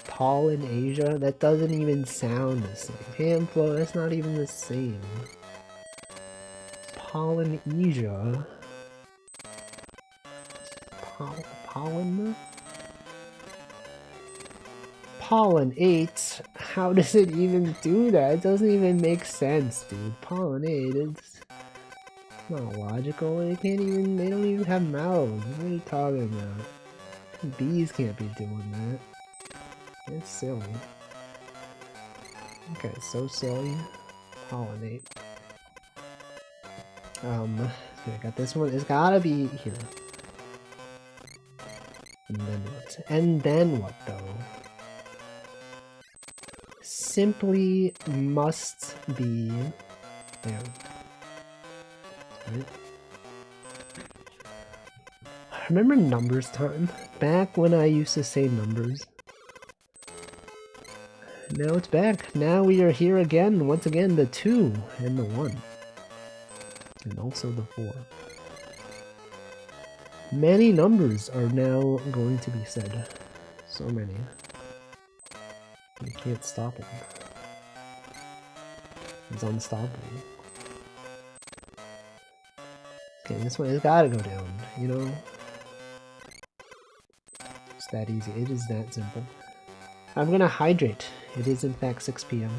Polynesia? That doesn't even sound the same. Hamflow, that's not even the same. Polynesia. Pollen? Pollinate? How does it even do that? It doesn't even make sense, dude. Pollinate, it's not logical. They can't even, they don't even have mouths. What are you talking about? Bees can't be doing that. It's silly. Okay, so silly. Pollinate. Okay, I got this one. It's gotta be here. And then what? And then what, though? Simply must be there. Right? Remember numbers time? Back when I used to say numbers. Now it's back. Now we are here again. Once again, the 2 and the 1. And also the 4. Many numbers are now going to be said. So many. You can't stop it. It's unstoppable. Okay, this one has gotta go down, you know? that easy. It is that simple. I'm gonna hydrate. It is in fact 6 p.m.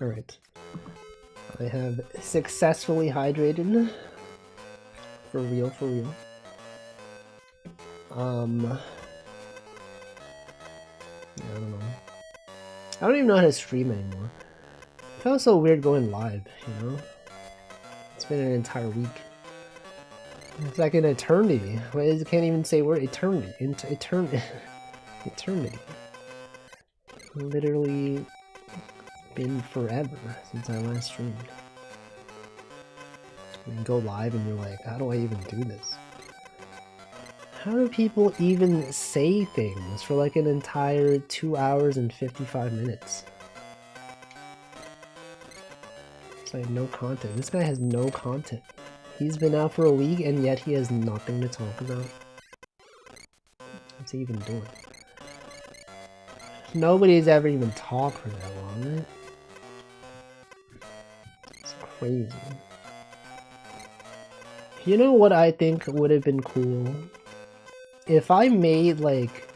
Alright. I have successfully hydrated. For real, for real. Yeah, I don't know. I don't even know how to stream anymore. It feels so weird going live, you know? It's been an entire week. It's like an eternity. I can't even say word. Eternity. Eternity. Literally been forever since I last streamed. You go live and you're like, how do I even do this? How do people even say things for like an entire 2 hours and 55 minutes? It's like no content. This guy has no content. He's been out for a week and yet he has nothing to talk about. What's he even doing? Nobody's ever even talked for that long, right? It's crazy. You know what I think would have been cool? If I made like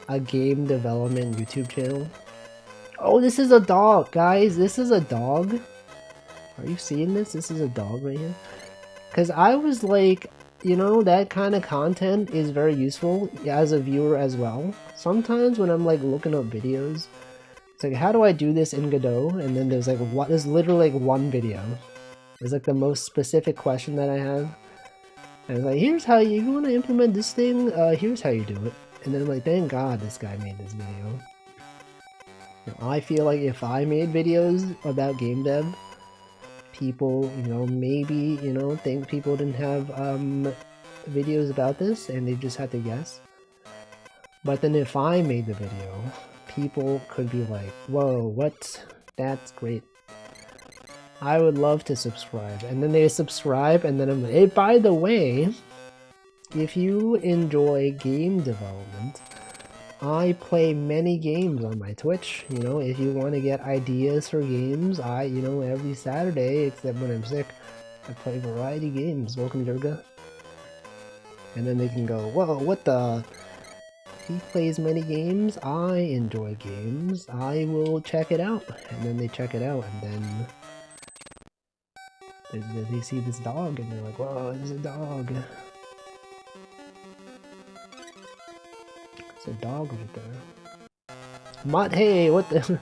a game development YouTube channel. Oh, this is a dog, guys. This is a dog. Are you seeing this? This is a dog right here. Because I was like, you know, that kind of content is very useful as a viewer as well. Sometimes when I'm like looking up videos, it's like, how do I do this in Godot? And then there's like, what? There's literally like one video. It's like the most specific question that I have. And it's like, here's how you want to implement this thing, here's how you do it. And then I'm like, thank God this guy made this video. You know, I feel like if I made videos about game dev, people, you know, maybe, you know, think people didn't have videos about this and they just had to guess. But then if I made the video, people could be like, whoa, what? That's great. I would love to subscribe. And then they subscribe and then I'm like, hey, by the way, if you enjoy game development, I play many games on my Twitch. You know, if you want to get ideas for games, you know, every Saturday, except when I'm sick, I play variety games. Welcome, Durga. And then they can go, whoa, what the? He plays many games. I enjoy games. I will check it out. And then they check it out, and then they see this dog, and they're like, whoa, there's a dog. It's a dog right there. Mutt, hey, what the?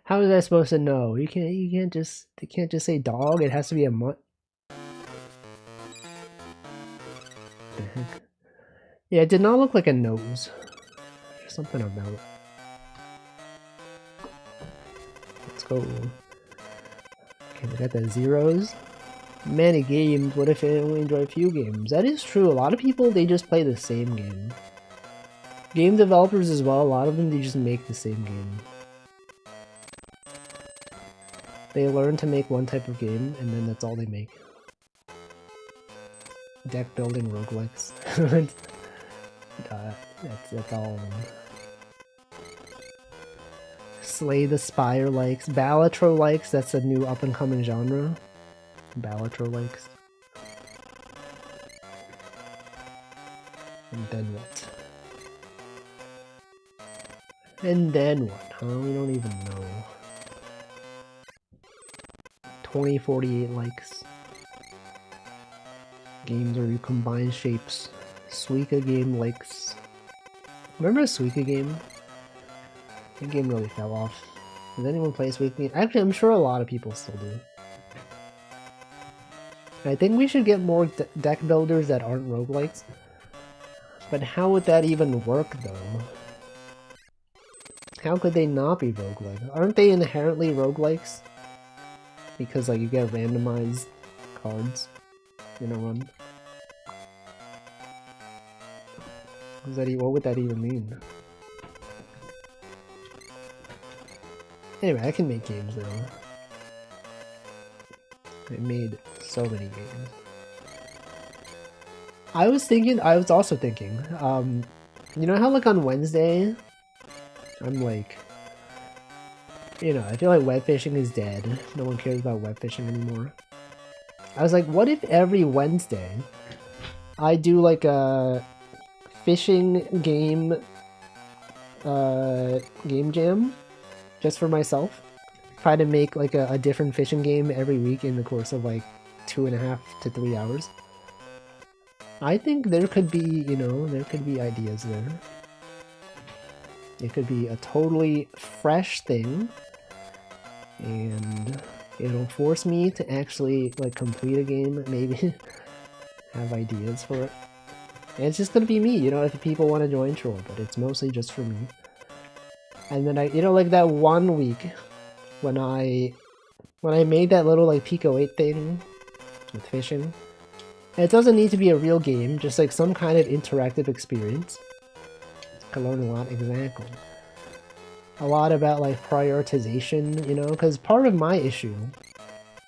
How is I supposed to know? You can't just say dog. It has to be a mutt. The heck? Yeah, it did not look like a nose. There's something about it. Let's go. Okay, we got the zeros. Many games. What if I only enjoy a few games? That is true. A lot of people, they just play the same game. Game developers as well, a lot of them, they just make the same game. They learn to make one type of game, and then that's all they make. Deck building roguelikes. That's all of them. Slay the Spire likes. Balatro likes, that's a new up-and-coming genre. Balatro likes. And then what? And then what, huh? We don't even know. 2048 likes. Games where you combine shapes. Suika game likes. Remember a Suika game? That game really fell off. Does anyone play Suika game? Actually, I'm sure a lot of people still do. I think we should get more deck builders that aren't roguelikes. But how would that even work, though? How could they not be roguelikes? Aren't they inherently roguelikes? Because, like, you get randomized cards in a run. What would that even mean? Anyway, I can make games though. I made so many games. I was also thinking, you know how like on Wednesday, I'm like, you know, I feel like web fishing is dead. No one cares about web fishing anymore. I was like, what if every Wednesday I do like a fishing game jam just for myself? Try to make like a different fishing game every week in the course of like 2.5 to 3 hours. I think there could be, you know, there could be ideas there. It could be a totally fresh thing, and it'll force me to actually like complete a game, maybe have ideas for it. And it's just gonna be me, you know, if people want to join, sure, but it's mostly just for me. And then you know, like that one week when I made that little like Pico 8 thing with fishing, and it doesn't need to be a real game, just like some kind of interactive experience. I learned a lot, exactly. A lot about like prioritization, you know, because part of my issue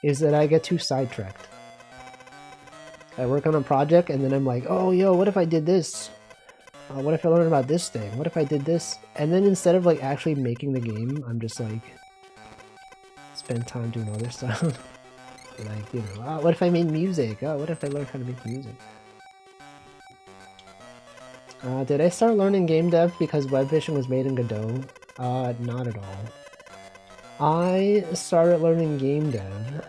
is that I get too sidetracked. I work on a project and then I'm like, oh yo, what if I did this? What if I learned about this thing? What if I did this? And then instead of like actually making the game, I'm just like spend time doing other stuff. Like, you know, oh, what if I made music? Oh, what if I learned how to make music? Did I start learning game dev because web fishing was made in Godot? Not at all. I started learning game dev.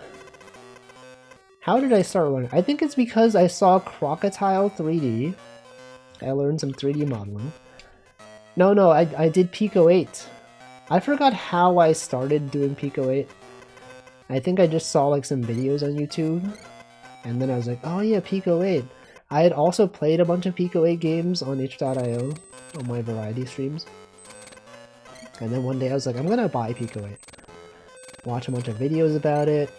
How did I start learning? I think it's because I saw Crocodile 3D. I learned some 3D modeling. No, I did Pico 8. I forgot how I started doing Pico 8. I think I just saw like some videos on YouTube, and then I was like, oh yeah, Pico 8. I had also played a bunch of Pico 8 games on itch.io on my variety streams. And then one day I was like, I'm gonna buy Pico 8. Watch a bunch of videos about it.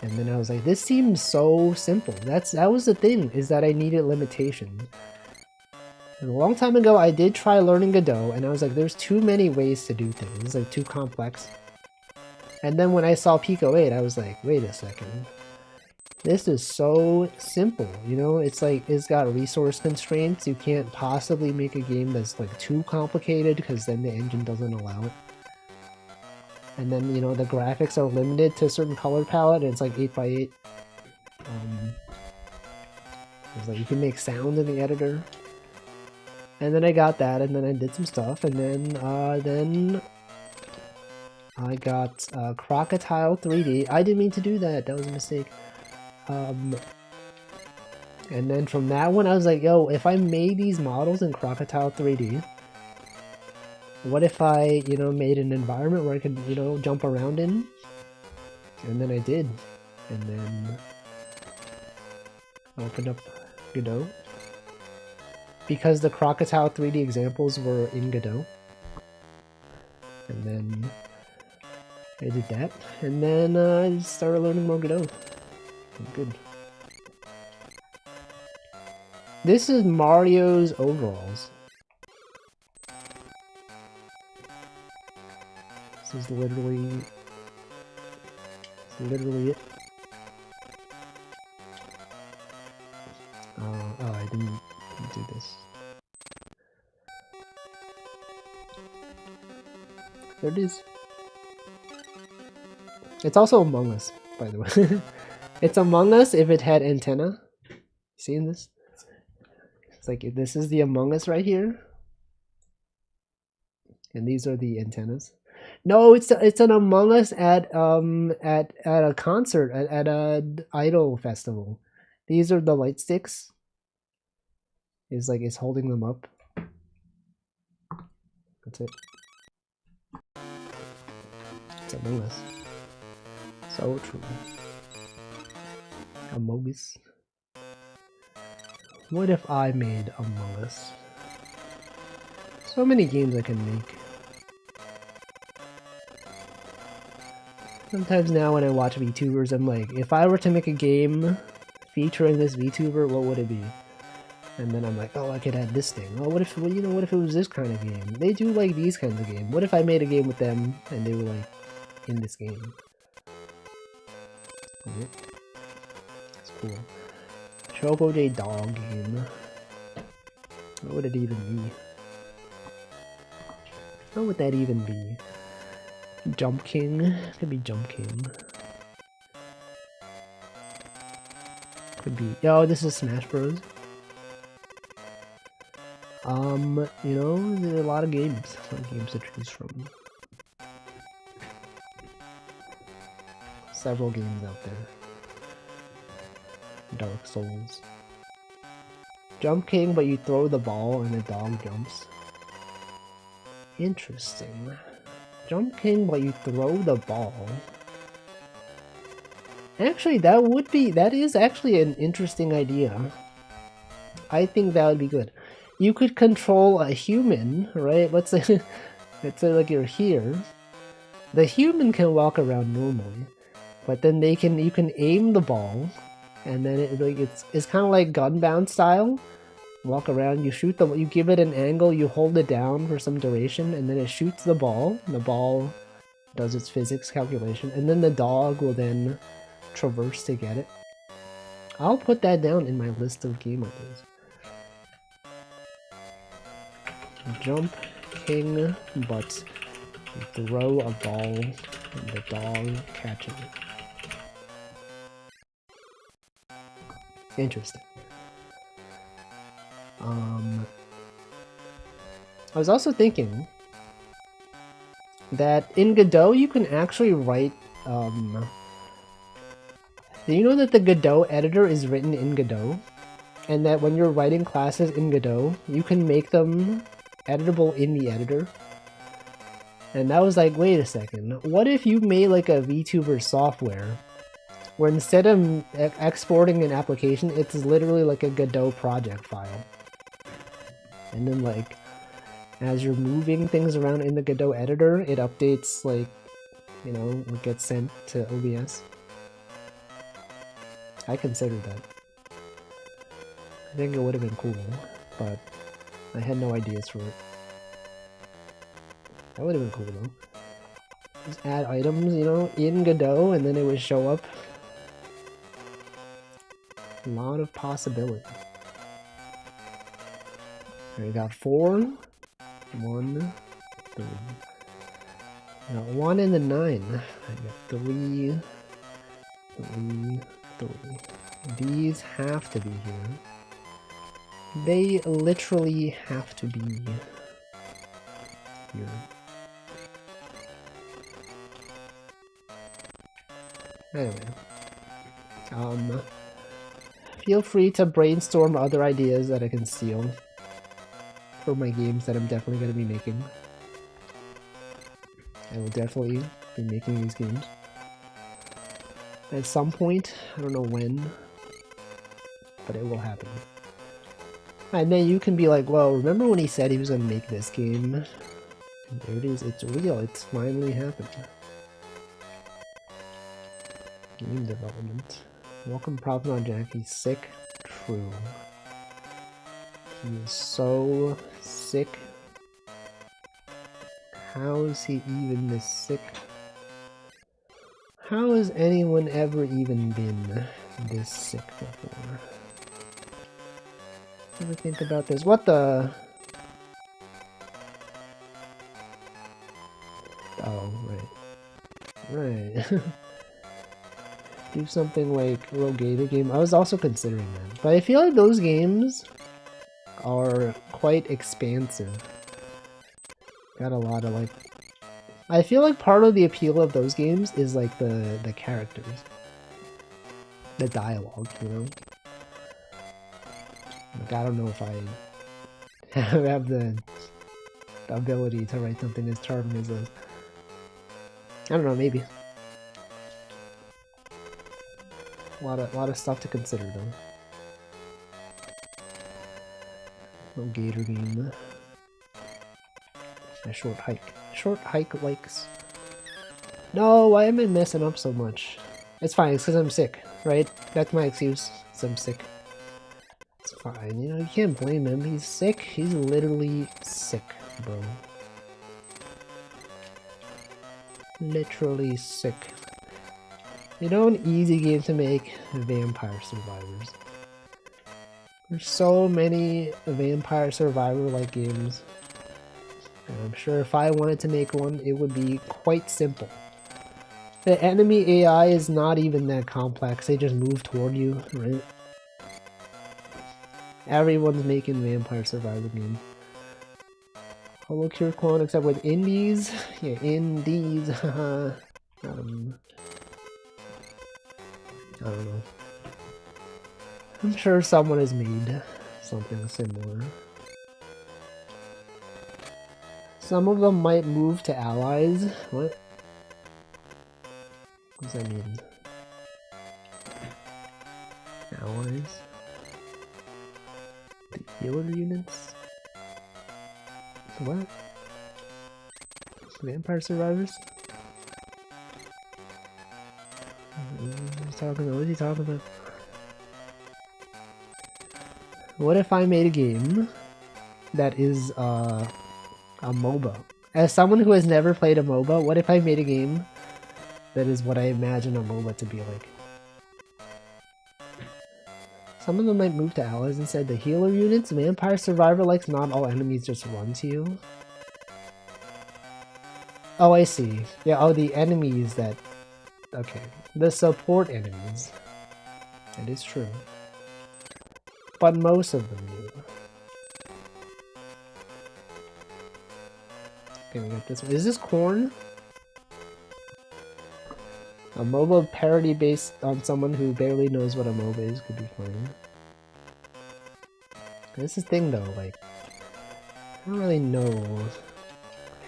And then I was like, this seems so simple. That was the thing, is that I needed limitations. And a long time ago, I did try learning Godot, and I was like, there's too many ways to do things. It's like too complex. And then when I saw Pico 8, I was like, wait a second. This is so simple, you know? It's like, it's got resource constraints. You can't possibly make a game that's like too complicated, because then the engine doesn't allow it. And then, you know, the graphics are limited to a certain color palette, and it's like 8x8. It's like you can make sound in the editor. And then I got that, and then I did some stuff, and then I got Crocodile 3D. I didn't mean to do that. That was a mistake. And then from that one, I was like, yo, if I made these models in Crocodile 3D, what if I, you know, made an environment where I could, you know, jump around in? And then I did. And then I opened up Godot. Because the Crocodile 3D examples were in Godot. And then I did that. And then I started learning more Godot. Good. This is Mario's overalls. This is literally it. Oh, I didn't do this. There it is. It's also Among Us, by the way. It's Among Us if it had antenna. Seeing this? It's like, this is the Among Us right here. And these are the antennas. No, it's an Among Us at a concert at a idol festival. These are the light sticks. It's holding them up. That's it. It's Among Us. So true. Among Us. What if I made Among Us? So many games I can make. Sometimes now when I watch VTubers, I'm like, if I were to make a game featuring this VTuber, what would it be? And then I'm like, oh, I could add this thing. Oh, what if, well, you know, what if it was this kind of game? They do like these kinds of games. What if I made a game with them and they were like in this game? That's cool. Choco Day dog game. What would it even be? What would that even be? Jump King? Could be Jump King. Could be. Oh, this is Smash Bros. You know, there are a lot of games. A lot of games to choose from. Several games out there. Dark Souls. Jump King, but you throw the ball and the dog jumps. Interesting. Jump King, but you throw the ball. Actually, that is actually an interesting idea. I think that would be good. You could control a human, right? Let's say like you're here. The human can walk around normally, but then you can aim the ball, and then it's kind of like Gunbound style. Walk around, you shoot you give it an angle, you hold it down for some duration, and then it shoots the ball. The ball does its physics calculation, and then the dog will then traverse to get it. I'll put that down in my list of game ideas. Jump King, but you throw a ball and the dog catches it. Interesting. I was also thinking that in Godot you can actually write, do you know that the Godot editor is written in Godot? And that when you're writing classes in Godot, you can make them editable in the editor? And that was like, wait a second, what if you made like a VTuber software where instead of exporting an application, it's literally like a Godot project file? And then like, as you're moving things around in the Godot editor, it updates, like, you know, it gets sent to OBS. I considered that. I think it would have been cool, but I had no ideas for it. That would have been cool though. Just add items, you know, in Godot, and then it would show up. A lot of possibility. We got 4. 1, 3. I got 1 and the 9. I got 3, 3, 3. These have to be here. They literally have to be here. Anyway. Feel free to brainstorm other ideas that I can steal for my games that I'm definitely going to be making. I will definitely be making these games. At some point, I don't know when, but it will happen. And then you can be like, well, remember when he said he was going to make this game? And there it is, it's real, it's finally happened. Game development. Welcome Problem on Jack, he's sick. True. He is so sick. How is he even this sick? How has anyone ever even been this sick before? Ever think about this? What the? Oh, right. Right. Do something like Rogator game. I was also considering that. But I feel like those games are quite expansive. Got a lot of like... I feel like part of the appeal of those games is like the characters. The dialogue, you know? Like, I don't know if I have the ability to write something as charming as this. I don't know, maybe. A lot of stuff to consider though. Little gator game. A short hike. Short hike likes. No, why am I messing up so much? It's fine, it's because I'm sick, right? That's my excuse. 'Cause I'm sick. It's fine. You know, you can't blame him. He's sick. He's literally sick, bro. Literally sick. You know, an easy game to make, Vampire Survivors. There's so many Vampire Survivor-like games. And I'm sure if I wanted to make one, it would be quite simple. The enemy AI is not even that complex, they just move toward you, right? Everyone's making Vampire Survivor game. Holocure clone except with indies? Yeah, indies, haha. I don't know. I'm sure someone has made something similar. Some of them might move to allies. What? What does that mean? Allies? The healer units? What? Vampire Survivors? What is he talking about? What if I made a game that is a MOBA? As someone who has never played a MOBA, what if I made a game that is what I imagine a MOBA to be like? Some of them might move to allies instead. The healer units? Vampire Survivor likes not all enemies just run to you. Oh, I see. Yeah, oh, the enemies that... Okay. The support enemies. That is true. But most of them do. Okay, we got this one. Is this corn? A MOBA parody based on someone who barely knows what a MOBA is could be fun. This is the thing though, like, I don't really know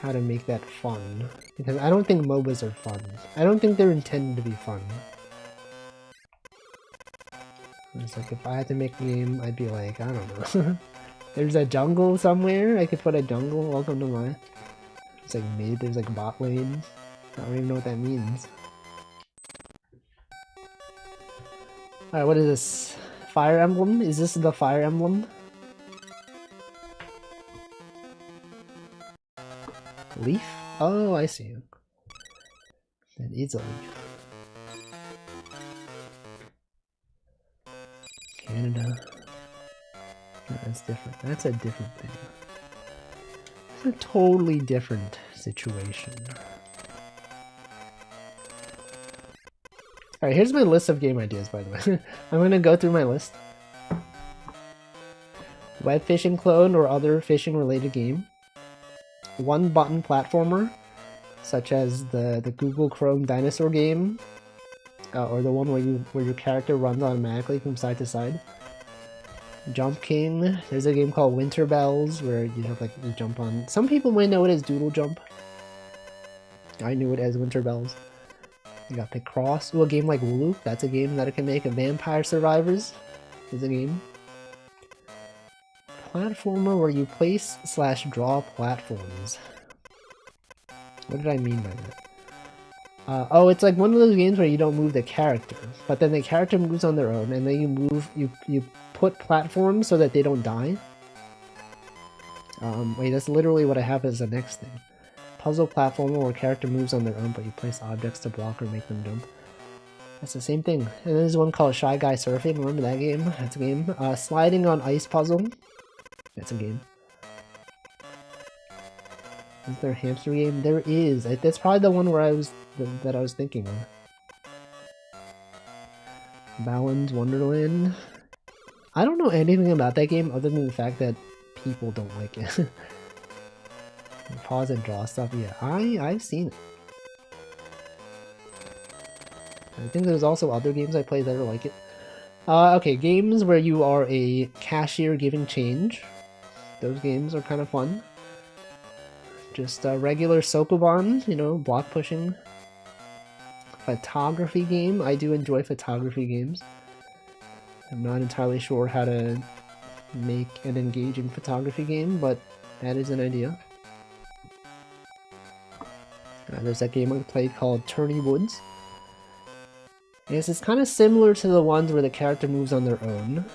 how to make that fun. Because I don't think MOBAs are fun. I don't think they're intended to be fun. It's like if I had to make a game, I'd be like, I don't know. There's a jungle somewhere, I could put a jungle, welcome to my... It's like mid, there's like bot lane. I don't even know what that means. Alright, what is this? Fire Emblem? Is this the Fire Emblem? Leaf? Oh, I see. That is a leaf. Canada. No, that's different. That's a different thing. It's a totally different situation. Alright, here's my list of game ideas, by the way. I'm gonna go through my list. Web fishing clone or other fishing related game. One button platformer, such as the Google Chrome dinosaur game, or the one where your character runs automatically from side to side. Jump King. There's a game called Winter Bells where you have like you jump on. Some people might know it as Doodle Jump. I knew it as Winter Bells. You got Picross. Ooh, a game like Wooloop. That's a game that I can make. A Vampire Survivors is a game. Platformer where you place/draw platforms. What did I mean by that? Oh, it's like one of those games where you don't move the character, but then the character moves on their own, and then you put platforms so that they don't die. Wait, that's literally what I have as the next thing. Puzzle platformer where character moves on their own, but you place objects to block or make them jump. That's the same thing. And there's one called Shy Guy Surfing. Remember that game? That's a game. Sliding on Ice puzzle. That's a game. Is there a hamster game? There is. That's probably the one where that I was thinking of. Balan's Wonderland. I don't know anything about that game other than the fact that people don't like it. Pause and draw stuff. Yeah, I've seen it. I think there's also other games I played that are like it. Okay, games where you are a cashier giving change. Those games are kind of fun. Just a regular Sokoban, you know, block pushing. Photography game. I do enjoy photography games. I'm not entirely sure how to make an engaging photography game, but that is an idea. There's that game I played called Turney Woods. Yes, it's kind of similar to the ones where the character moves on their own.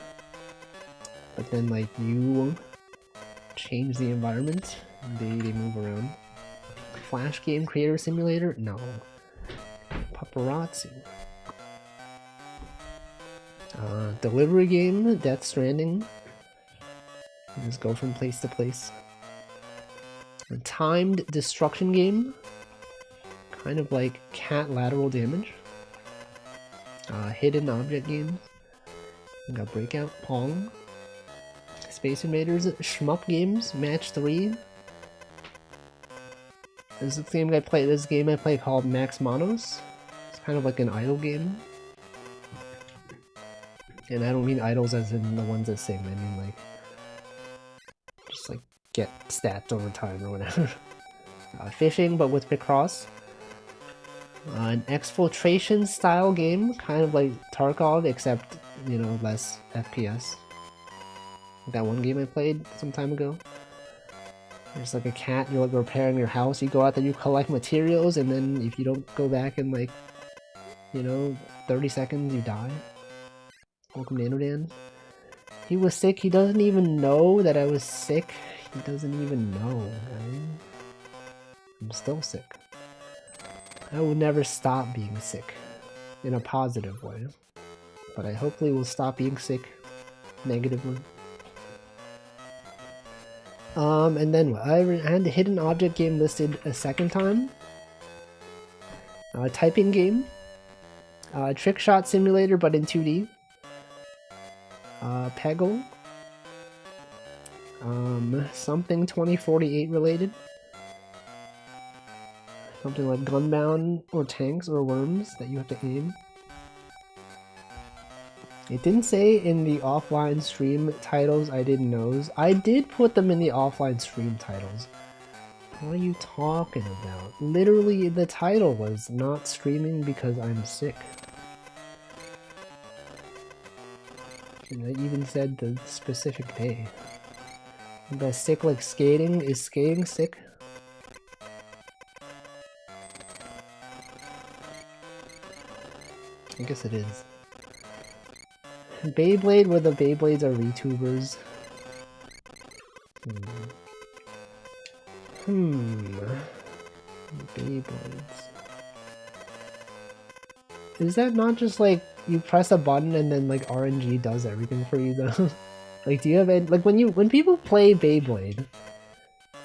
but then like you change the environment and they move around. Flash game creator simulator? No. Paparazzi. Delivery game, Death Stranding. Just go from place to place. A timed destruction game, kind of like cat lateral damage. Hidden object games. We got Breakout, Pong. Space Invaders, shmup games, Match 3. This game I play called Max Monos. It's kind of like an idol game. And I don't mean idols as in the ones that sing, I mean like just like get stats over time or whatever. Fishing, but with picross. An exfiltration style game, kind of like Tarkov, except, you know, less FPS. That one game I played some time ago. There's like a cat, you're like repairing your house, you go out there, you collect materials, and then if you don't go back in like, you know, 30 seconds, you die. Welcome to Anodan. He was sick, he doesn't even know that I was sick. He doesn't even know, right? I'm still sick. I will never stop being sick. In a positive way. But I hopefully will stop being sick negatively. And then what? I had the hidden object game listed a second time. Typing game. Trick shot simulator but in 2D. Peggle. Something 2048 related. Something like Gunbound or tanks or worms that you have to aim. It didn't say in the offline stream titles I didn't know. I did put them in the offline stream titles. What are you talking about? Literally the title was not streaming because I'm sick. And I even said the specific day. The sick like skating? Is skating sick? I guess it is. Beyblade, where the Beyblades are VTubers. Beyblades. Is that not just like you press a button and then like RNG does everything for you though? Like, do you have any, like when people play Beyblade,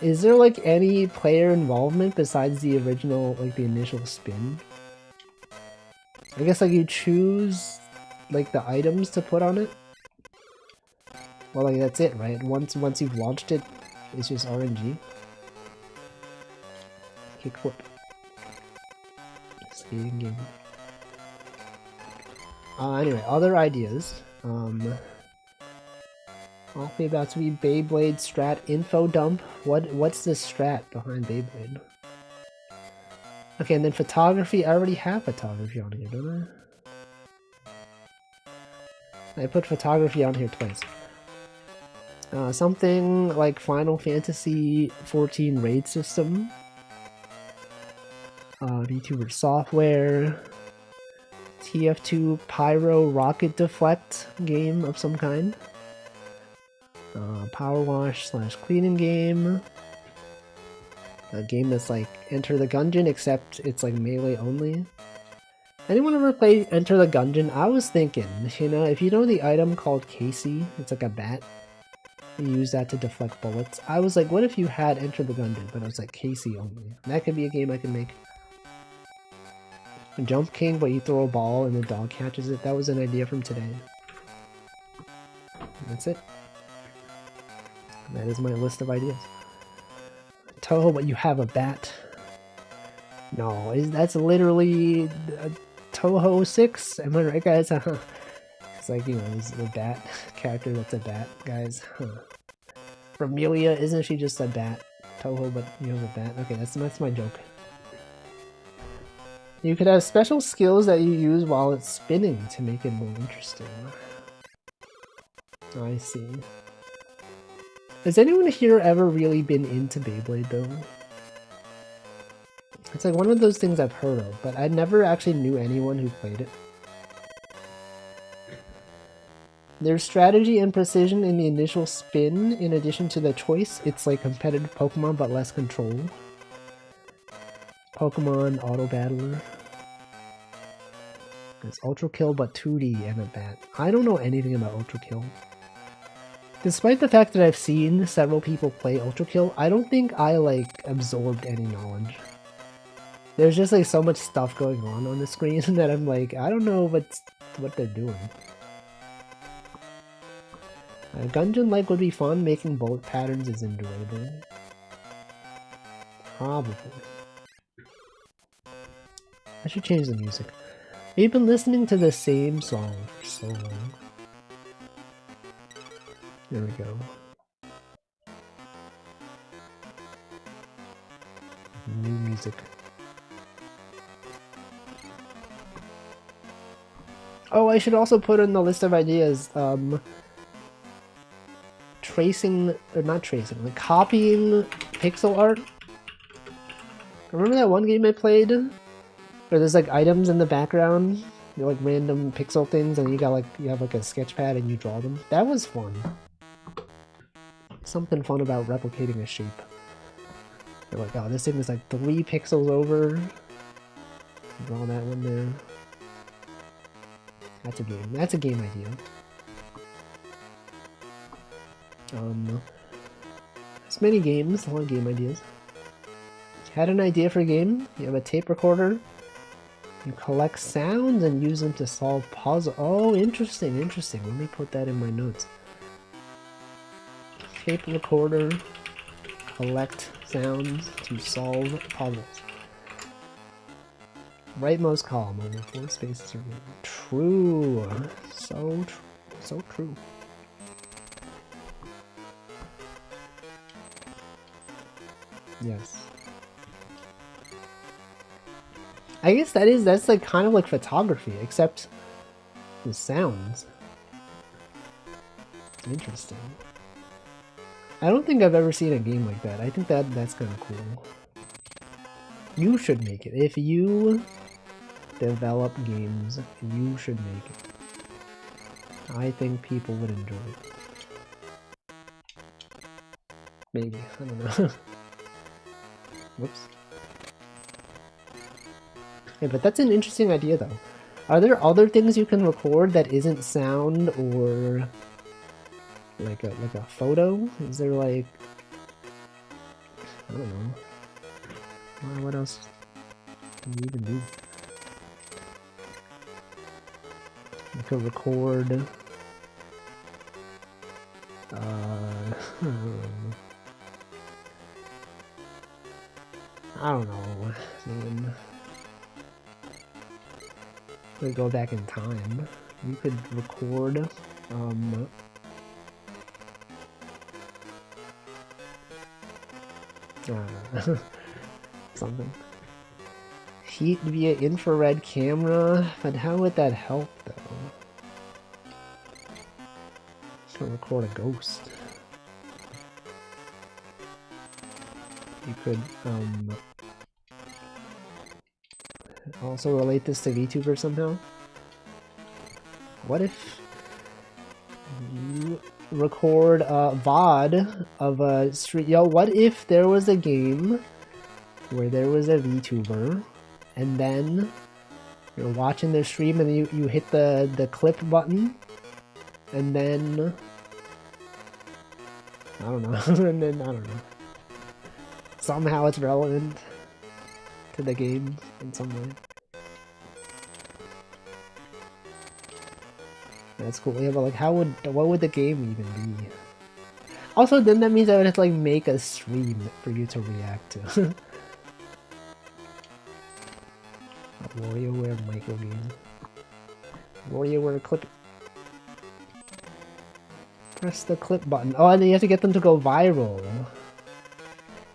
is there like any player involvement besides the original, like the initial spin? I guess like you choose like the items to put on it. Well, like that's it, right? Once you've launched it, it's just RNG. Kickflip. Skating game. Anyway, other ideas. Awfully about to be Beyblade strat info dump. What's the strat behind Beyblade? Okay, and then photography. I already have photography on here, don't I? I put photography on here twice. Something like Final Fantasy 14 raid system. VTuber software. TF2 Pyro Rocket Deflect game of some kind. Power wash / cleaning game. A game that's like Enter the Gungeon, except it's like melee only. Anyone ever play Enter the Gungeon? I was thinking, you know, if you know the item called Casey, it's like a bat. You use that to deflect bullets. I was like, what if you had Enter the Gungeon, but it was like Casey only? That could be a game I could make. A Jump King, but you throw a ball and the dog catches it. That was an idea from today. And that's it. That is my list of ideas. Toho, but you have a bat. No, that's literally Toho 6. Am I right, guys? It's like, you know, this is a bat character that's a bat, guys. Romelia, isn't she just a bat? Toho, but you have a bat. Okay, that's my joke. You could have special skills that you use while it's spinning to make it more interesting. I see. Has anyone here ever really been into Beyblade though? It's like one of those things I've heard of, but I never actually knew anyone who played it. There's strategy and precision in the initial spin. In addition to the choice, it's like competitive Pokemon but less control. Pokemon Auto Battler. It's Ultra Kill but 2D and a bat. I don't know anything about Ultra Kill. Despite the fact that I've seen several people play Ultra Kill, I don't think I like absorbed any knowledge. There's just like so much stuff going on the screen that I'm like, I don't know what they're doing. Gungeon like would be fun, making bullet patterns is enjoyable. Probably. I should change the music. We've been listening to the same song for so long. There we go. New music. Oh, I should also put in the list of ideas, tracing, or not tracing, like copying pixel art. Remember that one game I played? Where there's like items in the background, you know, like random pixel things, and you have like a sketch pad and you draw them? That was fun. Something fun about replicating a shape. You're like, oh, this thing is like 3 pixels over. Draw that one there. That's a game. That's a game idea. There's many games, a lot of game ideas. Had an idea for a game? You have a tape recorder. You collect sounds and use them to solve puzzles. Oh, interesting, interesting. Let me put that in my notes. Tape recorder. Collect sounds to solve puzzles. Rightmost column over 4 spaces are true. So true. So true. Yes. I guess that's like kind of like photography, except the sounds. Interesting. I don't think I've ever seen a game like that. I think that's kind of cool. You should make it. If you develop games, you should make it. I think people would enjoy it. Maybe. I don't know. Whoops. Yeah, but that's an interesting idea, though. Are there other things you can record that isn't sound or like a photo? Is there like, I don't know. What else can you even do? You could record. I don't know. Man. We go back in time. You could record. Something. Heat via infrared camera, but how would that help though? To record a ghost. You could also relate this to VTuber somehow. What if you record a VOD of a street? Yo, what if there was a game where there was a VTuber and then you're watching their stream and you hit the clip button and then I don't know and then I don't know, somehow it's relevant to the game in some way. That's cool. Yeah, but like what would the game even be? Also, then that means I would have to like make a stream for you to react to. WarioWare micro game. WarioWare clip. Press the clip button. Oh, and then you have to get them to go viral.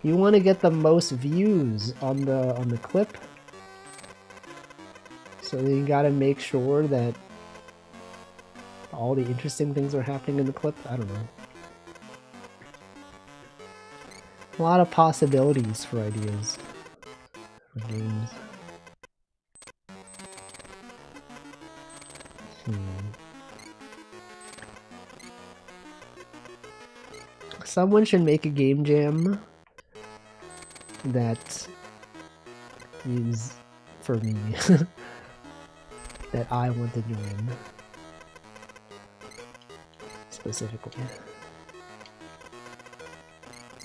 You want to get the most views on the clip, so you gotta make sure that all the interesting things are happening in the clip. I don't know. A lot of possibilities for ideas for games. Someone should make a game jam that is for me. That I want to join. Specifically.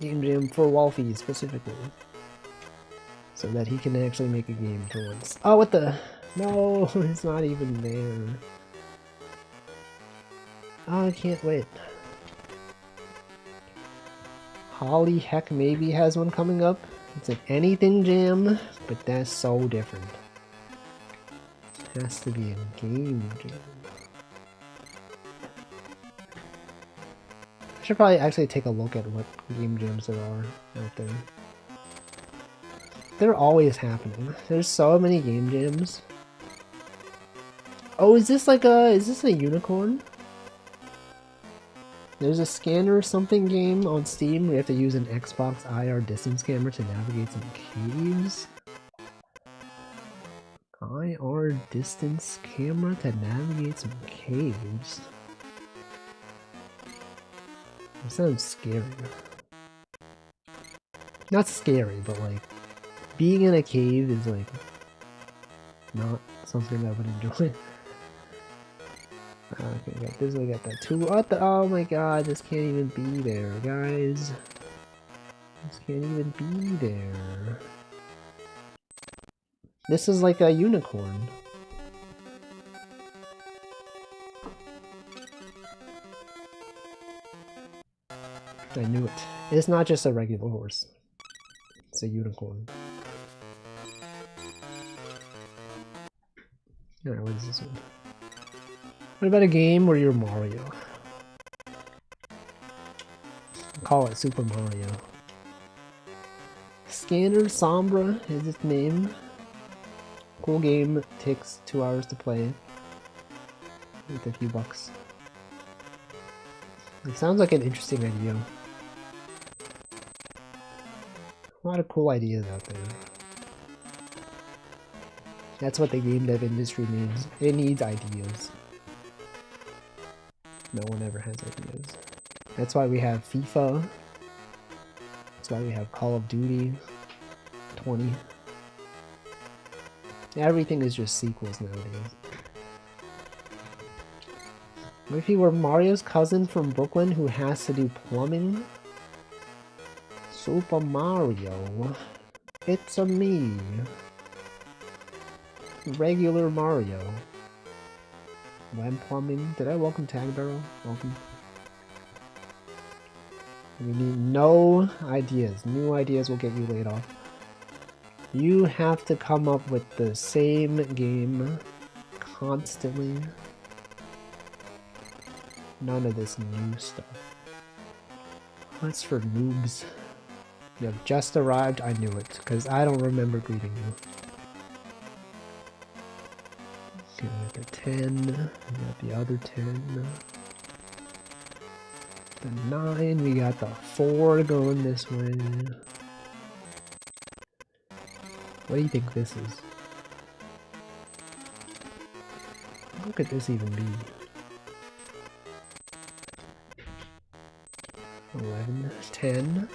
Game jam for Wolfie specifically. So that he can actually make a game for once. Oh, what the? No, it's not even there. Oh, I can't wait. Holly Heck maybe has one coming up. It's an anything jam, but that's so different. It has to be a game jam. I should probably actually take a look at what game jams there are out there. They're always happening. There's so many game jams. Oh, is this a unicorn? There's a scanner or something game on Steam where you have to use an Xbox IR distance camera to navigate some caves. IR distance camera to navigate some caves. That sounds scary. Not scary, but like being in a cave is like not something I would enjoy. Okay, we got this, we got that too. What the? Oh my god, this can't even be there, guys. This can't even be there. This is like a unicorn. I knew it. It's not just a regular horse. It's a unicorn. Alright, what is this one? What about a game where you're Mario? Call it Super Mario. Scanner Sombra is its name. Cool game, takes 2 hours to play. With a few bucks. It sounds like an interesting idea. A lot of cool ideas out there. That's what the game dev industry needs. It needs ideas. No one ever has ideas. That's why we have FIFA. That's why we have Call of Duty 20. Everything is just sequels nowadays. What if you were Mario's cousin from Brooklyn who has to do plumbing? Super Mario. It's a me. Regular Mario. Web plumbing. Did I welcome Tag Barrel? Welcome. We need no ideas. New ideas will get you laid off. You have to come up with the same game constantly. None of this new stuff. That's for noobs. You have just arrived. I knew it, because I don't remember greeting you. Okay, we got the 10. We got the other 10. The 9. We got the 4 going this way. What do you think this is? What could this even be? 11, 10.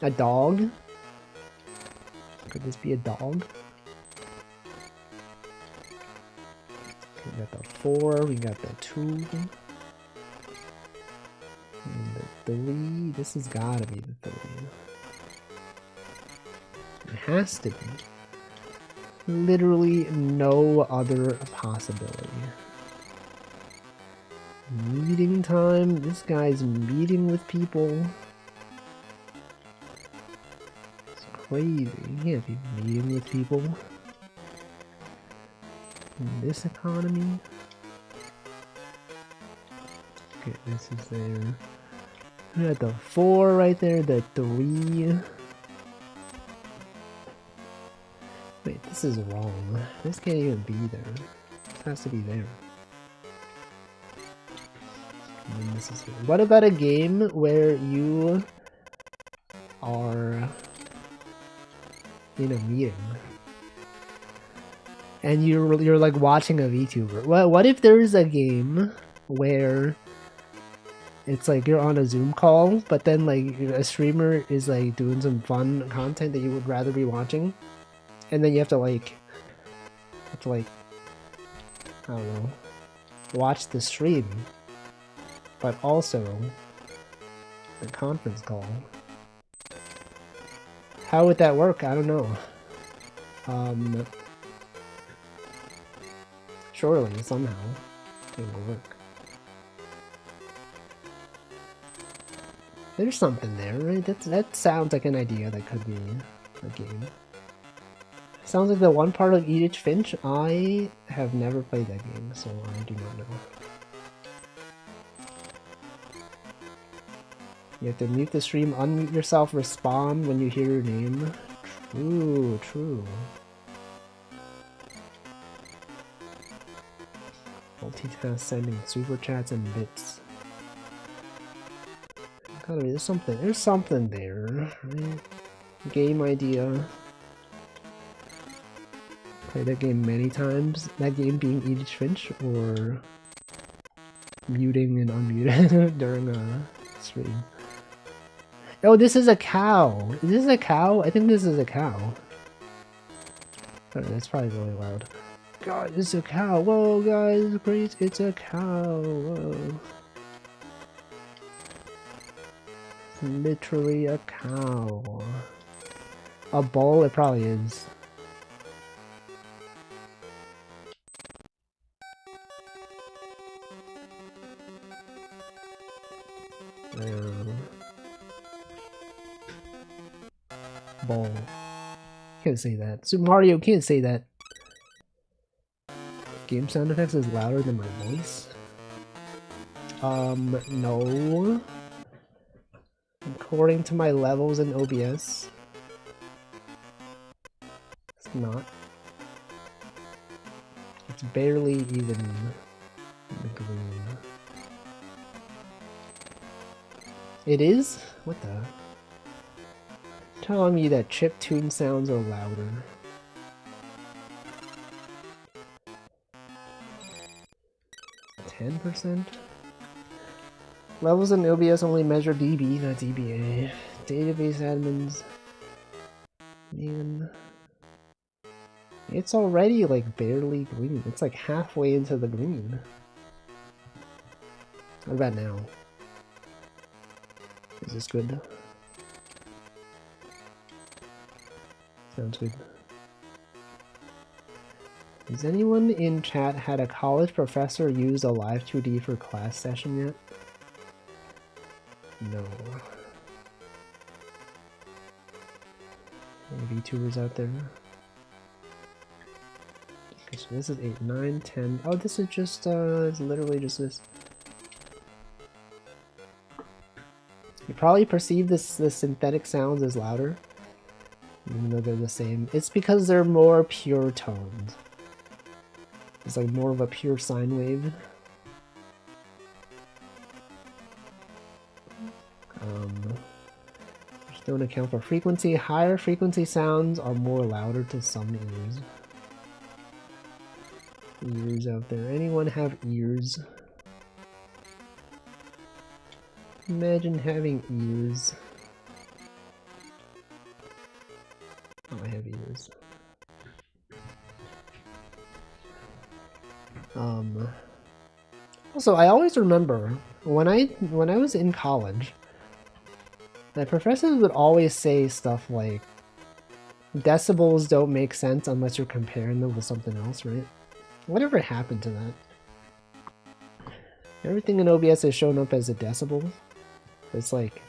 A dog? Could this be a dog? Okay, we got the 4, we got the 2. And the 3. This has gotta be the 3. It has to be. Literally no other possibility. Meeting time. This guy's meeting with people. It's crazy. You can't be meeting with people in this economy. Okay, this is there. We got the 4 right there, the 3. Wait, this is wrong. This can't even be there. This has to be there. And then this is here. What about a game where you are in a meeting and you're like watching a VTuber? What if there is a game where it's like you're on a Zoom call, but then like a streamer is like doing some fun content that you would rather be watching, and then you have to like I don't know, watch the stream, but also the conference call. How would that work? I don't know. Surely somehow it will work. There's something there, right? That sounds like an idea that could be a game. Sounds like the one part of Edith Finch. I have never played that game, so I do not know. You have to mute the stream, unmute yourself, respond when you hear your name. True, true. Multitask sending super chats and bits. Gotta be, there's something there, right? Game idea. Played that game many times. That game being Edith Finch, or muting and unmuting during a stream. Oh, this is a cow. Is this a cow? I think this is a cow. Oh, that's probably really loud. God, it's a cow. Whoa, guys, great, it's a cow. Whoa. It's literally a cow. A bull? It probably is. Bull. Can't say that. Super Mario can't say that. Game sound effects is louder than my voice? No. According to my levels in OBS, it's not. It's barely even the green. It is? What the? Telling me that chiptune sounds are louder. %? Levels in OBS only measure dB, not dBA. Database admins. Man. It's already like barely green. It's like halfway into the green. What about now? Is this good? Sounds good. Has anyone in chat had a college professor use a live 2D for class session yet? No. Any VTubers out there? Okay, so this is 8, 9, 10. Oh, this is just, it's literally just this. You probably perceive the synthetic sounds as louder, even though they're the same. It's because they're more pure tones. It's like more of a pure sine wave. Just don't account for frequency. Higher frequency sounds are more louder to some ears. Ears out there. Anyone have ears? Imagine having ears. Oh, I have ears. Also, I always remember when I was in college, my professors would always say stuff like, decibels don't make sense unless you're comparing them with something else, right? Whatever happened to that? Everything in OBS has shown up as a decibel. It's like,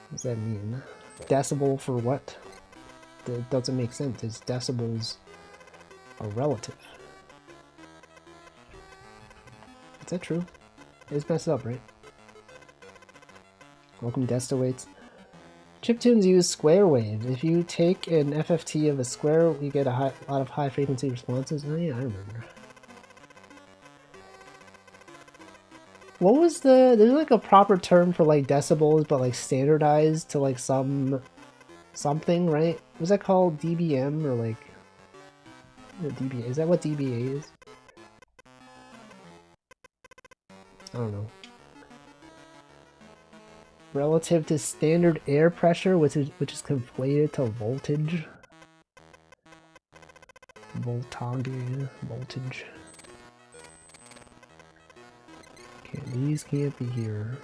what does that mean? Decibel for what? It doesn't make sense. It's decibels are relative. Is that true? It's messed up, right? Welcome, Destowaits. Chiptunes use square wave. If you take an FFT of a square, you get a lot of high frequency responses. Oh yeah, I remember. What was there's like a proper term for like decibels, but like standardized to like something, right? Was that called dBm or like dBA? Is that what dBA is? I don't know. Relative to standard air pressure, which is conflated to voltage. Voltage. Okay, these can't be here.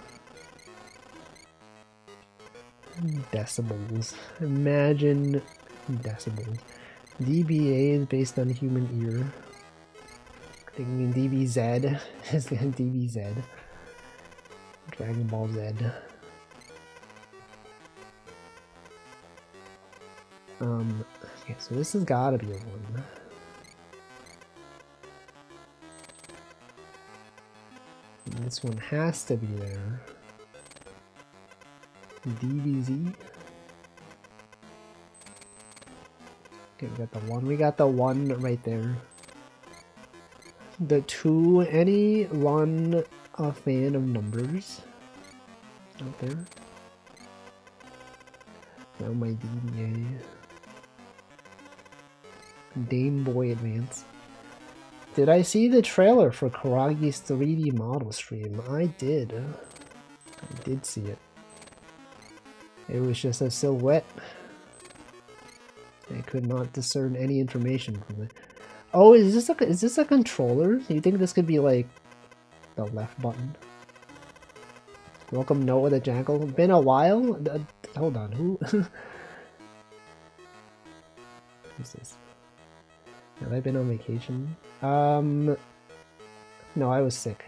Decibels. Imagine decibels. dBA is based on human ear. I think you mean DBZ. It's DBZ. Dragon Ball Z. Okay, so this has gotta be a 1. And this one has to be there. DBZ. Okay, we got the 1. We got the 1 right there. The 2. Anyone a fan of numbers? Out there? Now my DBA. Game Boy Advance. Did I see the trailer for Karagi's 3D model stream? I did. I did see it. It was just a silhouette. I could not discern any information from it. Oh, is this a controller? Do you think this could be like the left button? Welcome Noah the Jackal. Been a while? Hold on, who? Who's this? Have I been on vacation? No, I was sick.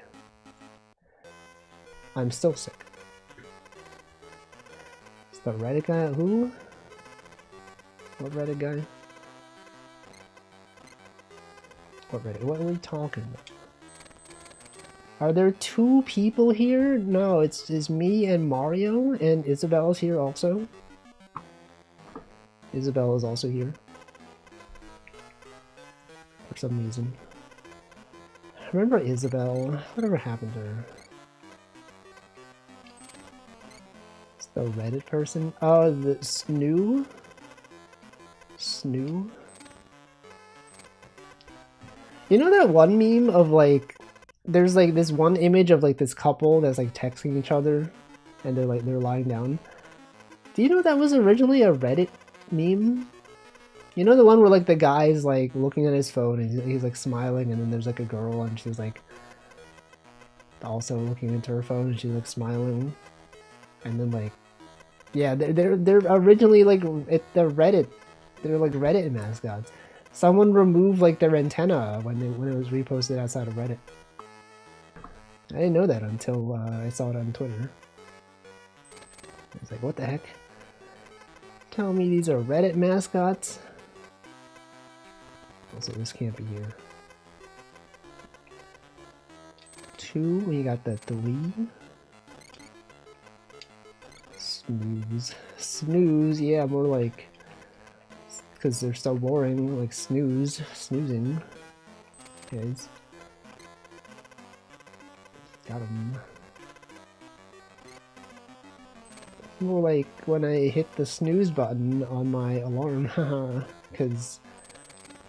I'm still sick. Is the Reddit guy? Who? What Reddit guy? What Reddit? What are we talking about? Are there 2 people here? No, it's me and Mario, and Isabel's here also. Isabel is also here. For some reason. Remember Isabel? Whatever happened to her? It's the Reddit person? Oh, the Snoo? Snoo? You know that one meme of like, there's like this one image of like this couple that's like texting each other and they're lying down. Do you know that was originally a Reddit meme? You know the one where like the guy's like looking at his phone and he's like smiling, and then there's like a girl and she's like also looking into her phone and she's like smiling, and then like, yeah, they're originally like they're like Reddit mascots. Someone removed like their antenna when it was reposted outside of Reddit. I didn't know that until I saw it on Twitter. I was like, what the heck? Tell me these are Reddit mascots? Also, this can't be here. 2, we got the 3. Snooze. Snooze, yeah, more like... Because they're so boring, like snooze. Snoozing. Guys. Got 'em. More like when I hit the snooze button on my alarm, haha, because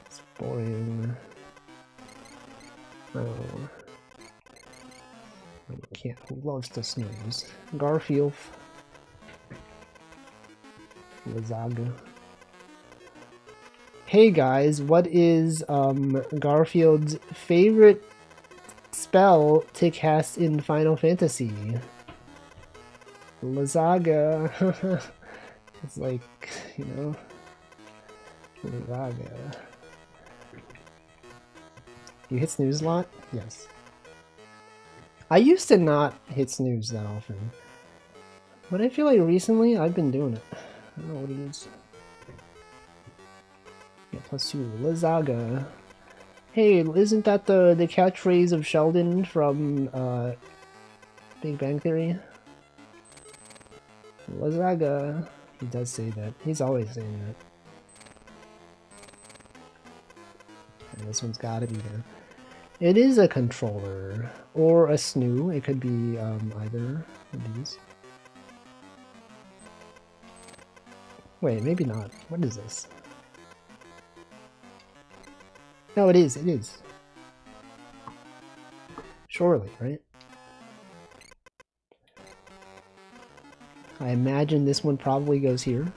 it's boring. Oh. I can't, who loves to snooze? Garfield. Lazaga. Hey guys, what is Garfield's favorite spell to cast in Final Fantasy? Lazaga. It's like, you know, Lazaga. You hit snooze a lot? Yes. I used to not hit snooze that often, but I feel like recently I've been doing it. I don't know what it is. Yeah, +2. Lazaga. Hey, isn't that the catchphrase of Sheldon from Big Bang Theory? Lazaga. He does say that. He's always saying that. And this one's gotta be there. It is a controller. Or a snoo. It could be either of these. Wait, maybe not. What is this? No, it is. It is. Surely, right? I imagine this one probably goes here.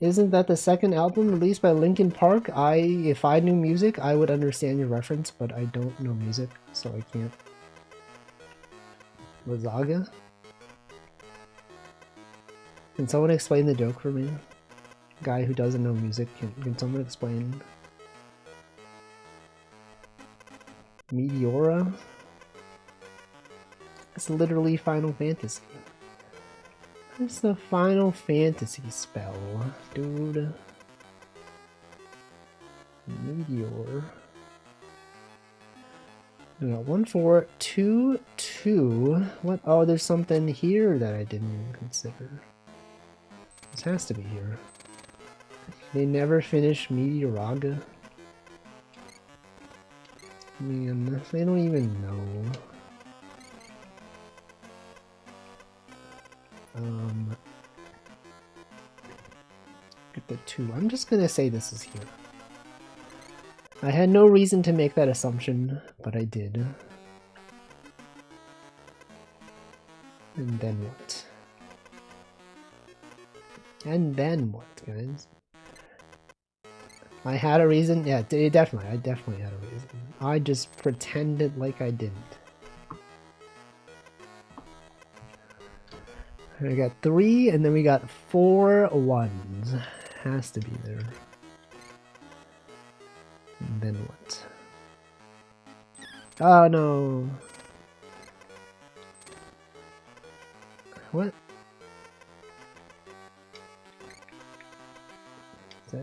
Isn't that the second album released by Linkin Park? If I knew music, I would understand your reference, but I don't know music, so I can't. Lazaga? Can someone explain the joke for me? Guy who doesn't know music, can someone explain? Meteora? It's literally Final Fantasy. It's the Final Fantasy spell, dude. Meteor. We got 1, 4, 2, 2. What? Oh, there's something here that I didn't even consider. This has to be here. They never finished Meteoraga. Man, they don't even know. Get the 2. I'm just gonna say this is here. I had no reason to make that assumption, but I did. And then what? And then what, guys? I had a reason? Yeah, I definitely had a reason. I just pretended like I didn't. I got 3, and then we got 4 1s. Has to be there. And then what? Oh no! What?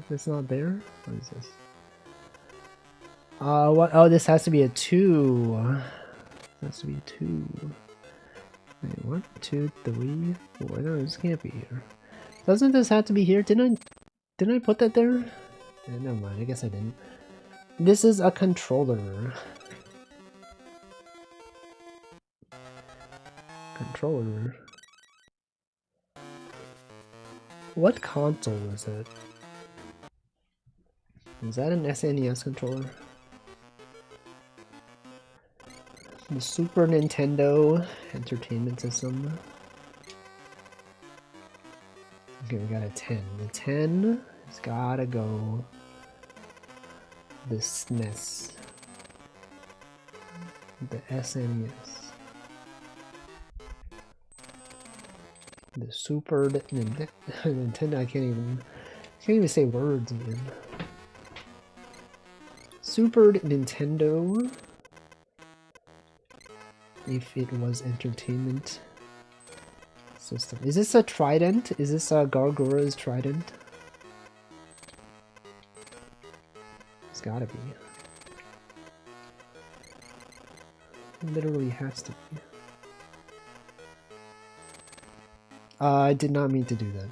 That's not there? What is this? What? Oh, this has to be a 2. This has to be a 2. Wait, 1, 2, 3, 4. No, this can't be here. Doesn't this have to be here? Didn't I put that there? Never mind, I guess I didn't. This is a controller. Controller. What console is it? Is that an SNES controller? The Super Nintendo Entertainment System. Okay, we got a 10. The 10 has gotta go. The SNES. The SNES. The Super Nintendo. I can't even say words again. Super Nintendo. If it was entertainment system. Is this a trident? Is this a Gargora's trident? It's gotta be. It literally has to be. I did not mean to do that.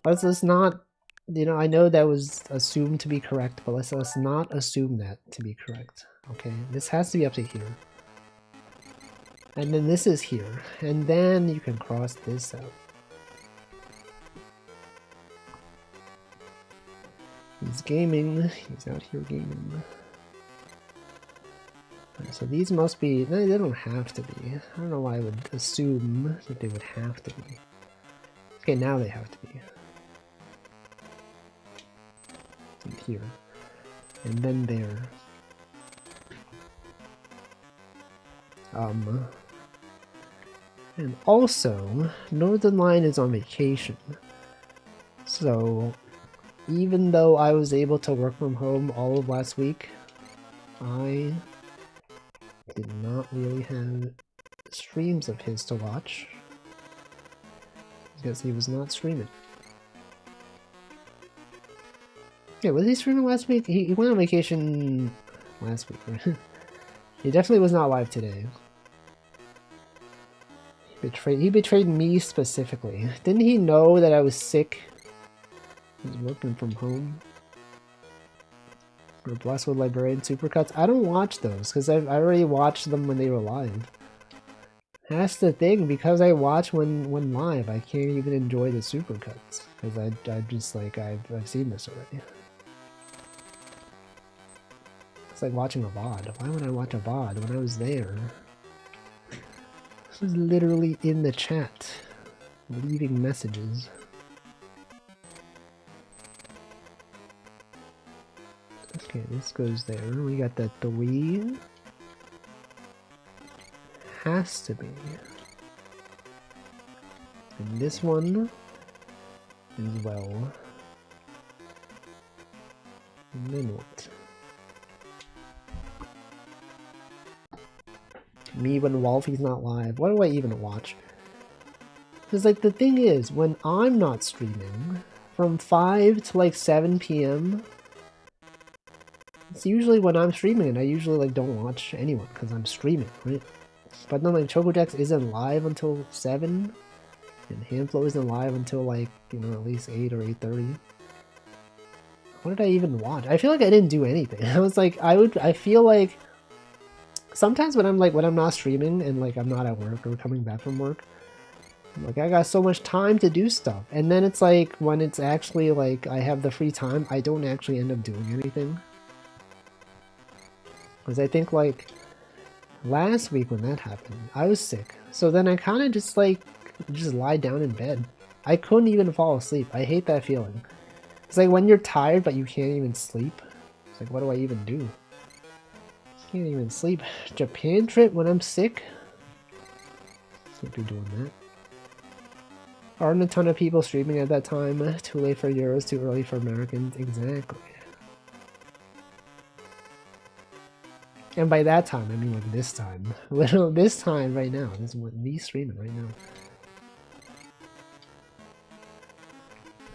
Let's not, you know, I know that was assumed to be correct, but let's not assume that to be correct. Okay, this has to be up to here. And then this is here. And then you can cross this out. He's gaming. He's out here gaming. Right, so these must be... No, they don't have to be. I don't know why I would assume that they would have to be. Okay, now they have to be. And here. And then there. And also, Northern Line is on vacation. So, even though I was able to work from home all of last week, I did not really have streams of his to watch. Because he was not streaming. Yeah, was he streaming last week? He went on vacation last week, right? He definitely was not live today. He betrayed me specifically. Didn't he know that I was sick? He was working from home. Or Blessed with Librarian Supercuts. I don't watch those because I already watched them when they were live. That's the thing, because I watch when live, I can't even enjoy the supercuts because I just like I've seen this already. It's like watching a VOD. Why would I watch a VOD when I was there? This was literally in the chat, leaving messages. Okay, this goes there. We got that 3. Has to be. And this one as well. And then what? Me when Wolfie's not live. What do I even watch? Because like the thing is, when I'm not streaming, from 5 to like 7 p.m. it's usually when I'm streaming, and I usually like don't watch anyone because I'm streaming, right? But then like ChocoJax isn't live until 7, and Handflow isn't live until like, you know, at least 8 or 8:30. What did I even watch? I feel like I didn't do anything. I was like, I feel like sometimes when I'm not streaming and like I'm not at work or coming back from work, like I got so much time to do stuff, and then it's like when it's actually like I have the free time, I don't actually end up doing anything. Because I think like last week when that happened, I was sick, so then I kind of just lie down in bed. I couldn't even fall asleep. I hate that feeling. It's like when you're tired but you can't even sleep. It's like, what do I even do? Can't even sleep. Japan trip when I'm sick? Can't be doing that. Aren't a ton of people streaming at that time? Too late for Euros, too early for Americans. Exactly. And by that time, I mean like this time. Literally this time right now. This is what me streaming right now.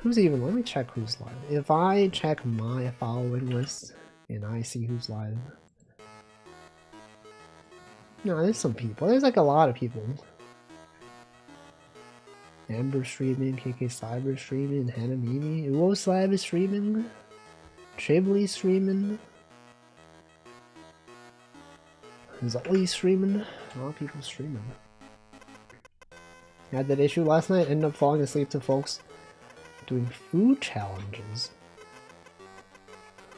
Who's even? Let me check who's live. If I check my following list and I see who's live. No, there's some people. There's like a lot of people. Amber streaming, KK Cyber streaming, Hannah Mimi, Uoslab is streaming, Chibli streaming, Zully streaming, a lot of people streaming. I had that issue last night, ended up falling asleep to folks doing food challenges.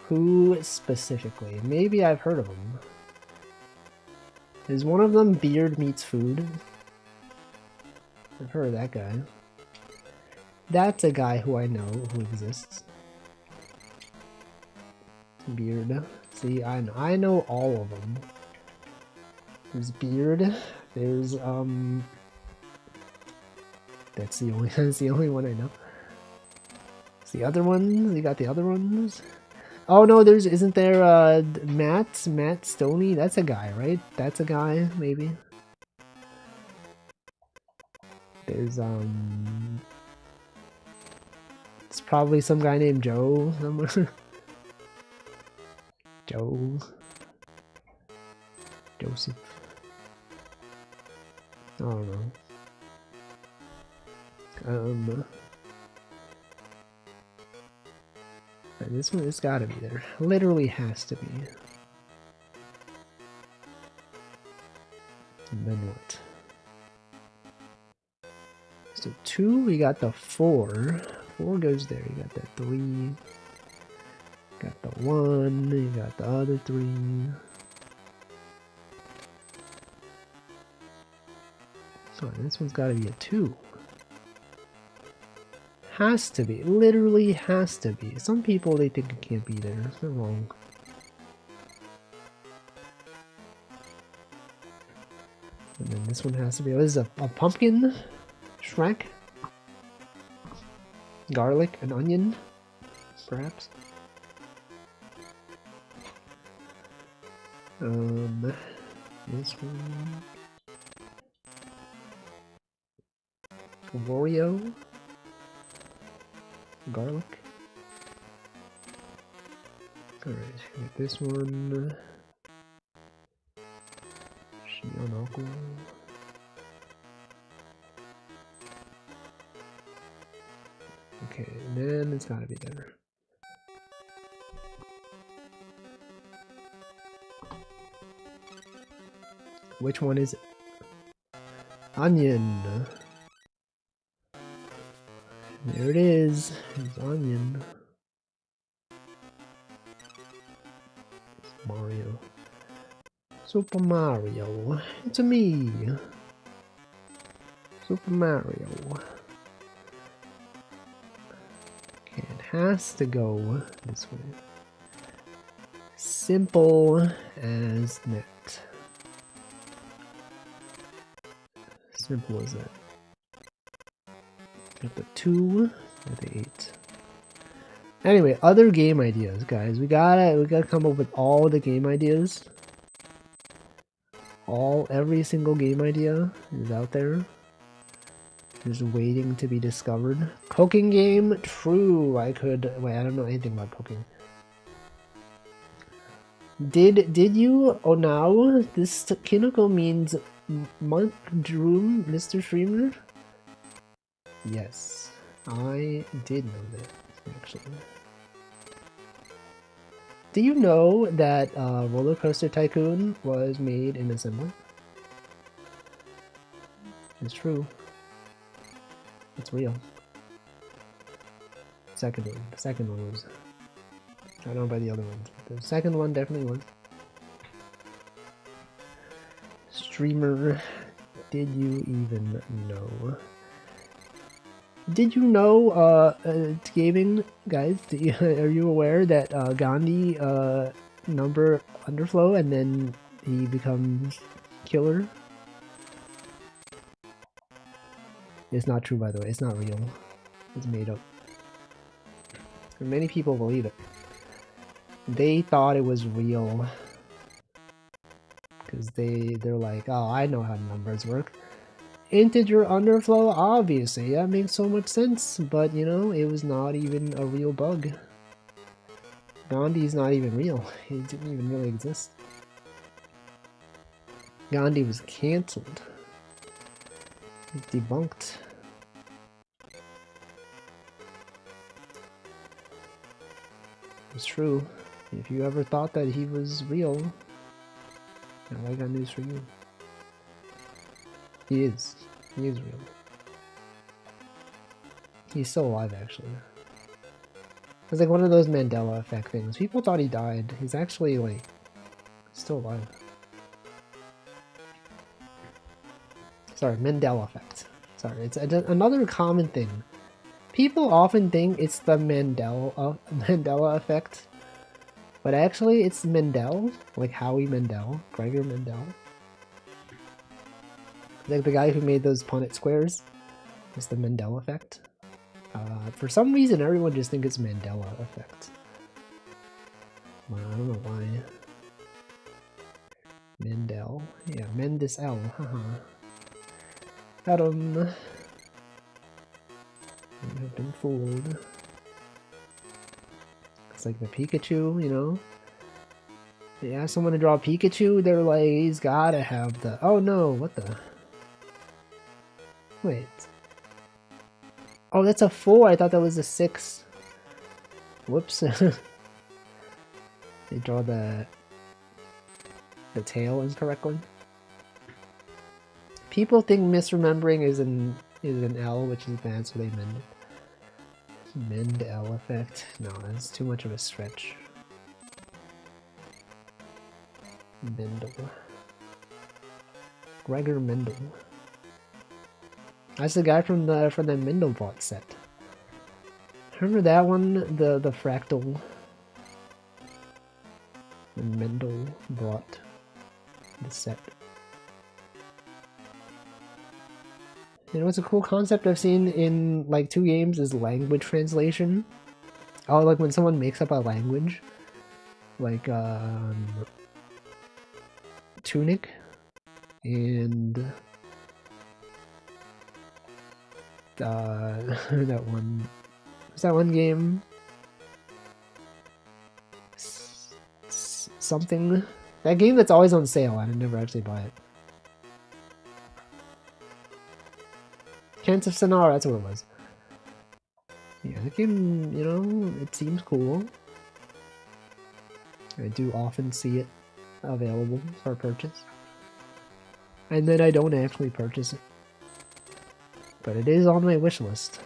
Who specifically? Maybe I've heard of them. Is one of them Beard Meets Food? I've heard of that guy. That's a guy who I know who exists. Beard. See, I know all of them. There's Beard. There's that's the only one I know. It's the other ones. You got the other ones. Oh no, isn't there Matt Stoney? That's a guy, right? That's a guy, maybe. There's it's probably some guy named Joe somewhere. Joe. Joseph. I don't know. This one has gotta be there. Literally has to be. And then what? So 2, we got the 4. 4 goes there. You got that 3. Got the 1. You got the other 3. So this one's gotta be a 2. Has to be. Literally has to be. Some people, they think it can't be there. They're wrong. And then this one has to be. Oh, this is a pumpkin. Shrek. Garlic. An onion. Perhaps. This one. Wario. Garlic. Alright, get this one. Shionoko. Okay, and then it's gotta be there. Which one is it? Onion. There it is. It's onion. Mario. Super Mario. It's me. Super Mario. Okay, it has to go this way. Simple as that. Simple as that. Got the 2 or the 8. Anyway, other game ideas, guys. We gotta come up with all the game ideas. Every single game idea is out there. Just waiting to be discovered. Cooking game? True, I don't know anything about cooking. Did you? Oh, now this Kinoko means monk room, Mr. Streamer? Yes, I did know that, actually. Do you know that Roller Coaster Tycoon was made in assembly? It's true. It's real. The second one was. I don't know about the other ones. The second one definitely was. Streamer, did you even know? Did you know, gaming guys? Are you aware that Gandhi number underflow and then he becomes killer? It's not true, by the way. It's not real. It's made up. And many people believe it. They thought it was real because they're like, oh, I know how numbers work. Integer underflow, obviously, that makes so much sense, but you know, it was not even a real bug. Gandhi's not even real. He didn't even really exist. Gandhi was cancelled. Debunked. It's true. If you ever thought that he was real, now I got news for you. He is. He is real. He's still alive, actually. It's like one of those Mandela effect things. People thought he died. He's actually, like, still alive. Sorry, Mandela effect. Sorry, it's another common thing. People often think it's the Mandela effect. But actually, it's Mendel. Like Howie Mandel. Gregor Mendel. Like the guy who made those Punnett squares. It's the Mandela effect. For some reason, everyone just thinks it's Mandela effect. Well, I don't know why. Mendel. Yeah, Mendes L. Haha. Adam. You have been fooled. It's like the Pikachu, you know? They ask someone to draw Pikachu, they're like, he's gotta have the... Oh no, what the... Wait. Oh, that's a 4. I thought that was a 6. Whoops. They draw the tail incorrectly. People think misremembering is an L, which is bad, so they mend it. Mend L effect. No, that's too much of a stretch. Mendel. Gregor Mendel. That's the guy from the Mendelbot set. Remember that one? The fractal. When Mendel brought the set. You know what's a cool concept I've seen in like 2 games is language translation. Oh, like when someone makes up a language. Like Tunic and that one. What's that one game? Something. That game that's always on sale. I never actually buy it. Cants of Sonara, that's what it was. Yeah, the game, you know, it seems cool. I do often see it available for purchase. And then I don't actually purchase it. But it is on my wish list.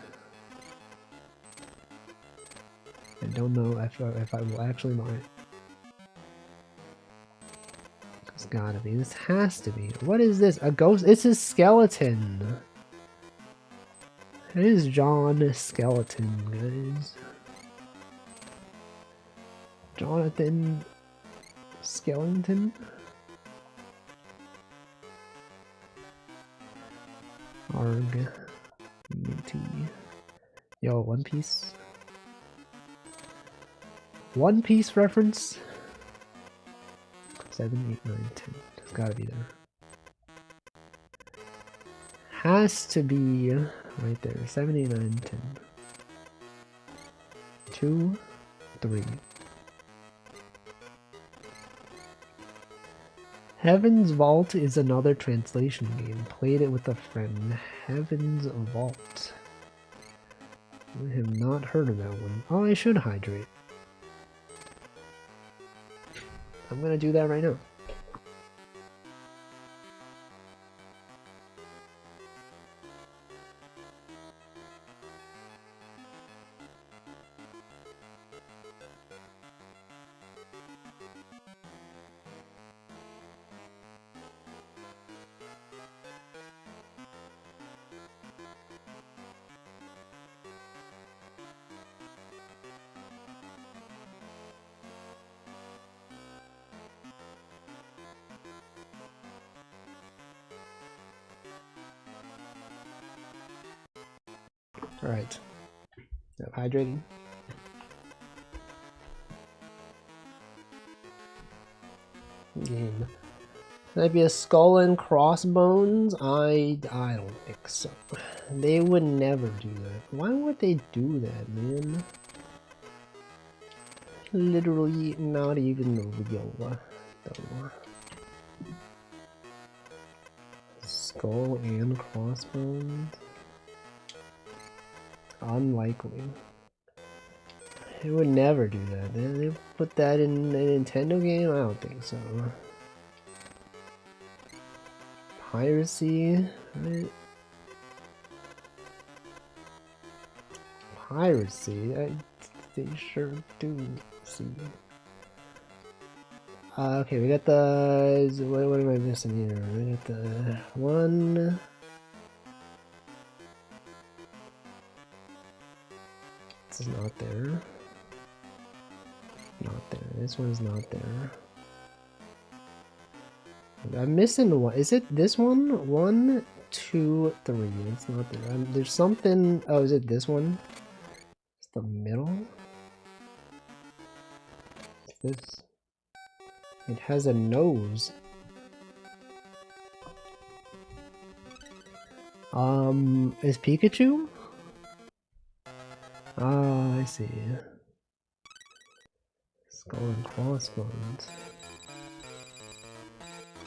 I don't know if I will actually buy it. gotta be. This has to be. What is this? A ghost? It's a skeleton. It is John Skeleton, guys. Jonathan Skeleton? Arg. Minty. Yo, One Piece. One Piece reference? 7, 8, 9, 10. It's gotta be there. Has to be right there. 7, 8, 9, 10. 2, 3. Heaven's Vault is another translation game. Played it with a friend. Heaven's Vault. I have not heard of that one. Oh, I should hydrate. I'm gonna do that right now. Alright. I'm hydrating. Game. That'd be a skull and crossbones? I don't think so. They would never do that. Why would they do that, man? Literally not even real. Though. Skull and crossbones? Unlikely. They would never do that. They put that in a Nintendo game? I don't think so. Piracy? Right? Piracy? They sure do see. Okay, we got the... What am I missing here? We got the one... This is not there. Not there. This one's not there. I'm missing one. Is it this one? 1, 2, 3. It's not there. There's something. Oh, is it this one? It's the middle. What's this? It has a nose. Is Pikachu? Oh, I see. Skull and crossbones.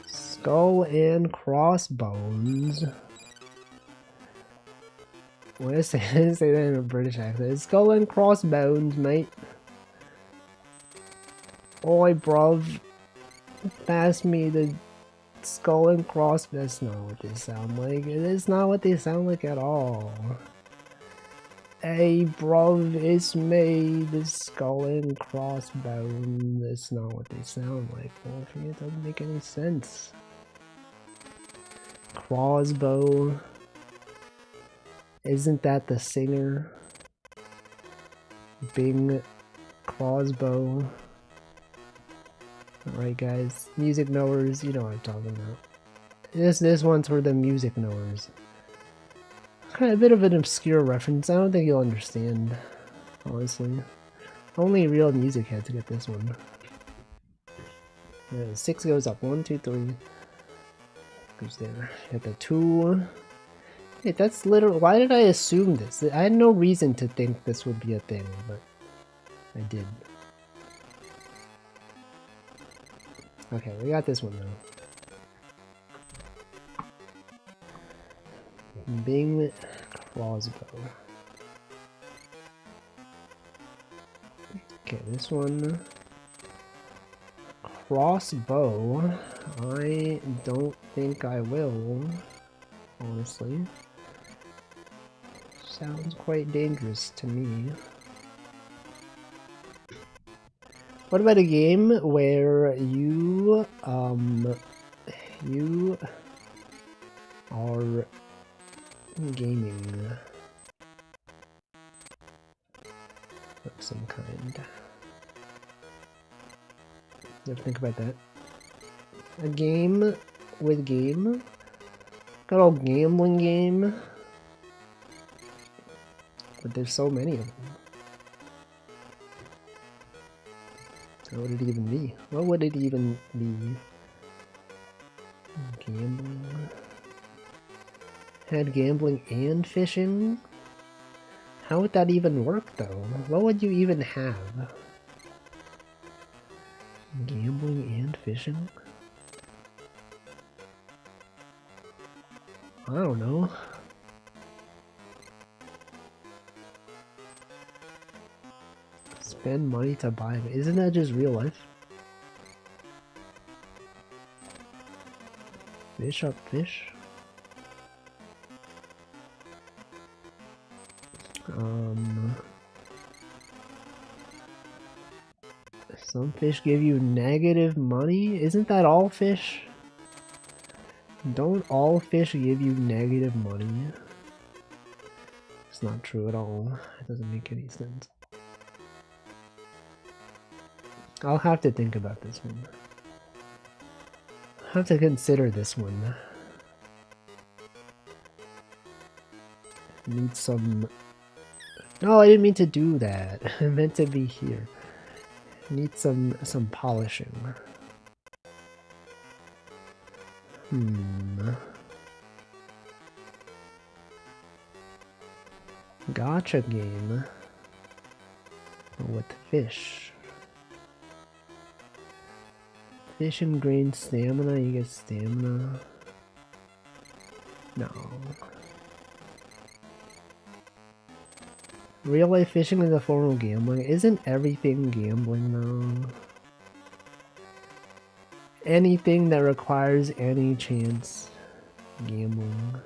Skull and crossbones. What is it? Say that in a British accent. Skull and crossbones, mate. Oi, bruv. Pass me the skull and cross. That's not what they sound like. It's not what they sound like at all. Hey, bruv, it's me, the skull and crossbone. That's not what they sound like, Wolfie. It doesn't make any sense. Crossbow. Isn't that the singer? Bing Crossbow. Alright, guys. Music knowers, you know what I'm talking about. This one's for the music knowers. Kind of a bit of an obscure reference. I don't think you'll understand, honestly. Only real music heads get this one. 6 goes up. 1, 2, 3. Goes there. Hit the 2. Wait, that's literally. Why did I assume this? I had no reason to think this would be a thing, but I did. Okay, we got this one though. Bing crossbow. Okay, this one. Crossbow. I don't think I will, honestly. Sounds quite dangerous to me. What about a game where you You are gaming of some kind. You have to think about that. A game with game? Good old gambling game? But there's so many of them. What would it even be? What would it even be? Gambling? Had gambling and fishing? How would that even work though? What would you even have? Gambling and fishing? I don't know. Spend money to buy it. Isn't that just real life? Fish up fish? Some fish give you negative money? Isn't that all fish? Don't all fish give you negative money? It's not true at all. It doesn't make any sense. I'll have to think about this one. I'll have to consider this one. Need some... No, I didn't mean to do that. I meant to be here. Need some polishing. Gotcha game. With fish. Fish and grain stamina, you get stamina. No. Real life fishing is a form of gambling. Isn't everything gambling though? Anything that requires any chance, gambling.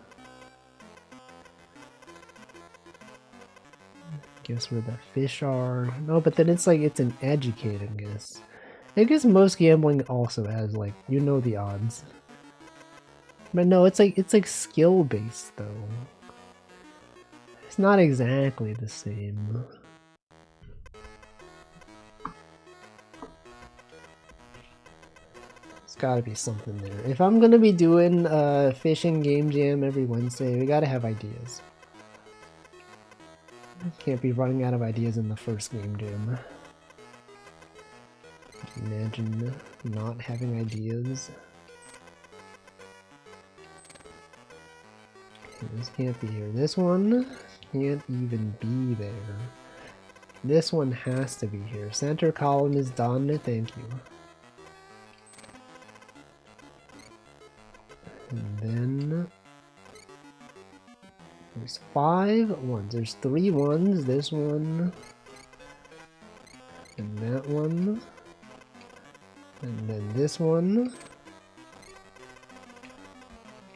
Guess where the fish are. No, but then it's like it's an educated guess. I guess most gambling also has like, you know, the odds. But no, it's like skill based though. It's not exactly the same. There's gotta be something there. If I'm gonna be doing fishing game jam every Wednesday, we gotta have ideas. Can't be running out of ideas in the first game jam. Imagine not having ideas. This can't be here. This one can't even be there. This one has to be here. Center column is done. Thank you. And then there's 5 ones. There's 3 ones. This one. And that one. And then this one.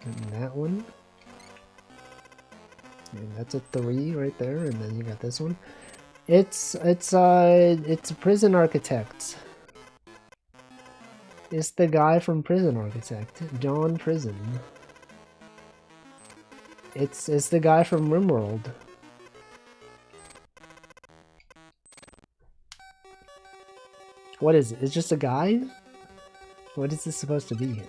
And that one. And that's a 3 right there, and then you got this one. It's Prison Architect. It's the guy from Prison Architect, John Prison. It's the guy from RimWorld. What is it? It's just a guy? What is this supposed to be?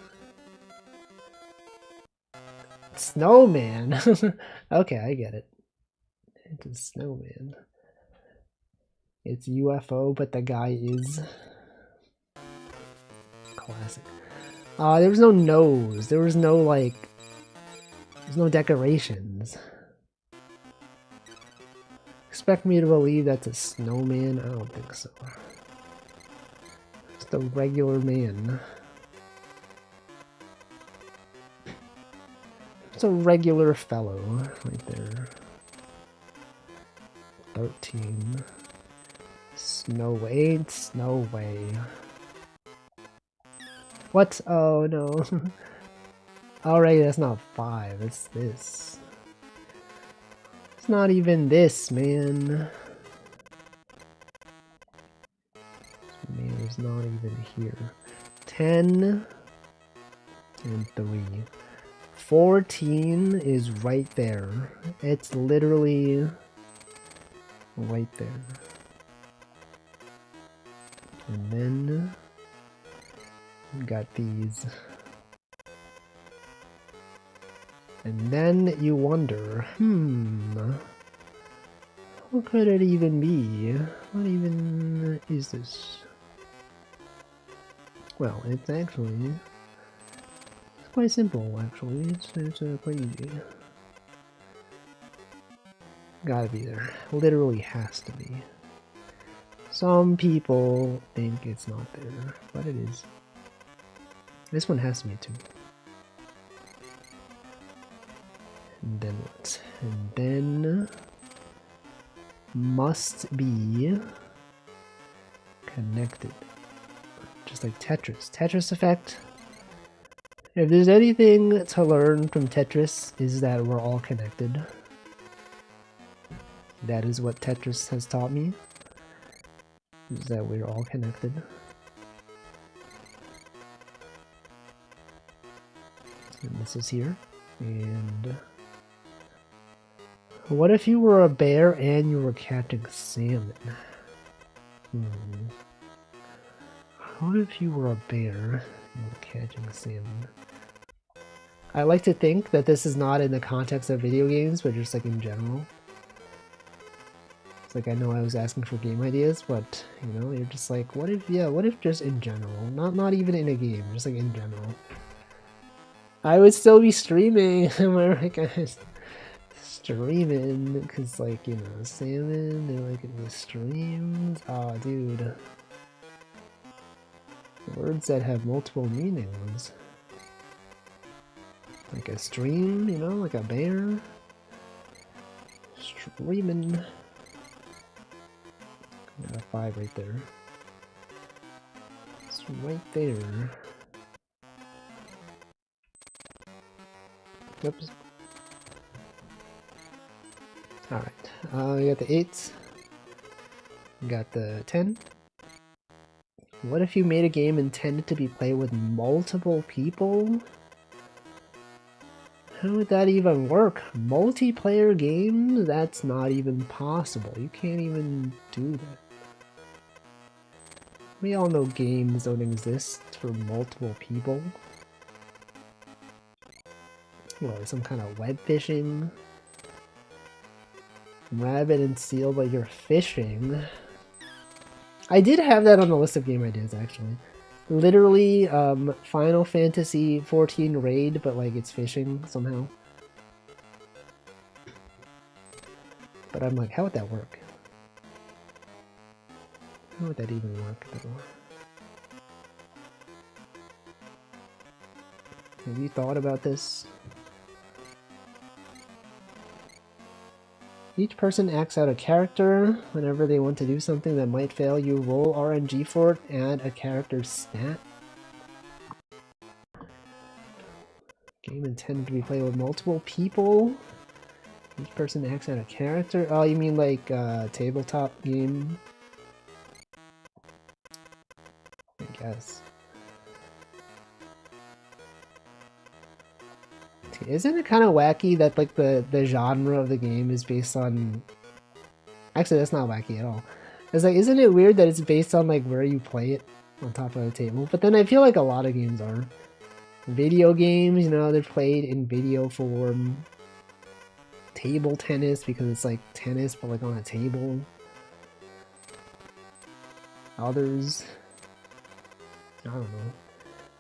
Snowman. Okay, I get it. It's a snowman. It's UFO, but the guy is classic. There was no nose. There was no like. There's no decorations. Expect me to believe that's a snowman? I don't think so. Just a regular man. It's a regular fellow right there. 13. Snow 8. No way. What? Oh no. Alright, that's not 5. It's this. It's not even this, man. Man is not even here. 10. and 3. 14 is right there. It's literally right there. And then we got these. And then you wonder, what could it even be? What even is this? Well, it's actually quite simple, actually. It's quite easy. Gotta be there. Literally has to be. Some people think it's not there, but it is. This one has to be too. And then what? And then must be connected. Just like Tetris. Tetris effect. If there's anything to learn from Tetris, is that we're all connected. That is what Tetris has taught me. Is that we're all connected. And this is here. And what if you were a bear and you were catching salmon? What if you were a bear and you were catching salmon? I like to think that this is not in the context of video games, but just like in general. It's like, I know I was asking for game ideas, but you know, you're just like, what if just in general, not even in a game, just like in general. I would still be streaming. Am I right, guys? Streaming, because like, you know, salmon, they're like in the streams. Oh, dude. Words that have multiple meanings. Like a stream, you know, like a bear. Streaming. Got a 5 right there. It's right there. Whoops. Alright, we got the 8s. We got the 10. What if you made a game intended to be played with multiple people? How would that even work? Multiplayer games? That's not even possible. You can't even do that. We all know games don't exist for multiple people. What, some kind of web fishing? Rabbit and seal, but you're fishing. I did have that on the list of game ideas, actually. Literally, Final Fantasy 14 raid, but like it's fishing somehow. But I'm like, how would that work? How would that even work though? Have you thought about this? Each person acts out a character. Whenever they want to do something that might fail, you roll RNG for it, add a character stat. Game intended to be played with multiple people. Each person acts out a character. Oh, you mean like tabletop game? I guess. Isn't it kind of wacky that like the genre of the game is based on... Actually, that's not wacky at all. It's like, isn't it weird that it's based on like where you play it on top of the table? But then I feel like a lot of games are. Video games, you know, they're played in video form. Table tennis, because it's like tennis but like on a table. Others, I don't know.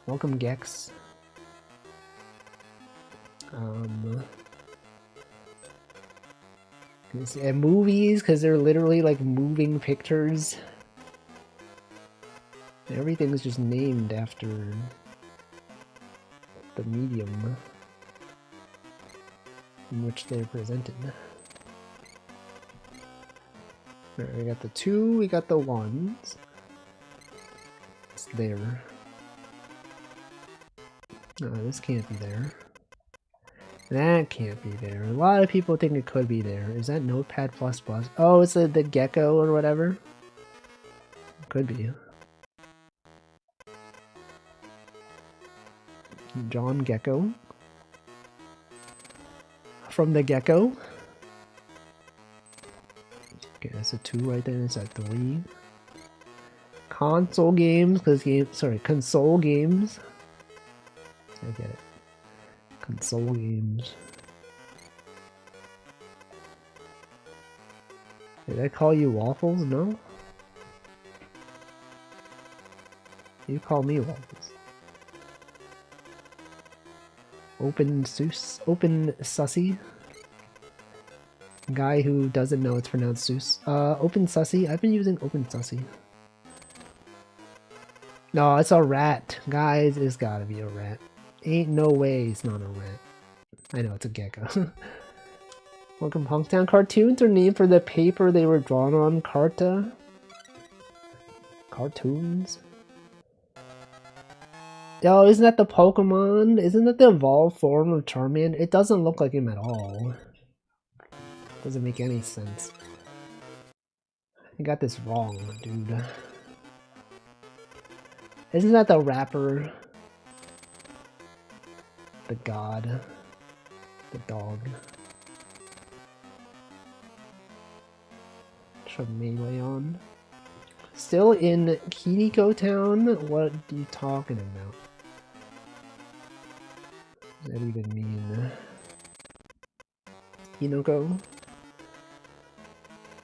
Welcome Gex. And movies, because they're literally like moving pictures. Everything's just named after the medium in which they're presented. Alright, we got the 2, we got the 1s. It's there. This can't be there. That can't be there. A lot of people think it could be there. Is that Notepad++? Oh, it's the gecko or whatever? Could be. John Gecko. From the Gecko. Okay, that's a 2 right there. That's a 3. Console games, console games. I get it. Console games. Did I call you waffles? No? You call me waffles. Open sussy. Guy who doesn't know it's pronounced Seuss. Open sussy. I've been using open sussy. No, it's a rat. Guys, it's gotta be a rat. Ain't no way it's not a rat. I know, it's a gecko. Welcome, Punktown. Cartoons are named for the paper they were drawn on. Carta. Cartoons. Yo, isn't that the Pokemon? Isn't that the evolved form of Charmander? It doesn't look like him at all. Doesn't make any sense. I got this wrong, dude. Isn't that the rapper? The god. The dog. Chameleon. Still in Kiniko Town? What are you talking about? What does that even mean? Kinoko?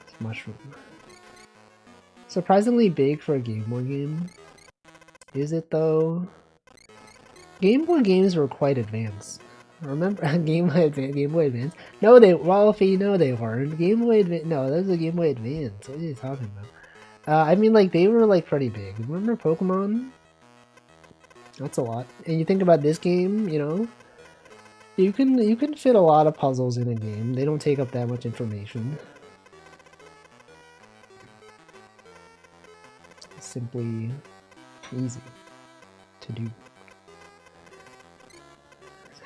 It's mushroom. Surprisingly big for a Game Boy game. Is it though? Game Boy games were quite advanced. Remember Game Boy Advance? No, Rolfie, no they weren't. Game Boy Advance, no, that was a Game Boy Advance. What are you talking about? I mean, like, they were, like, pretty big. Remember Pokemon? That's a lot. And you think about this game, you know? You can fit a lot of puzzles in a game. They don't take up that much information. It's simply easy to do. It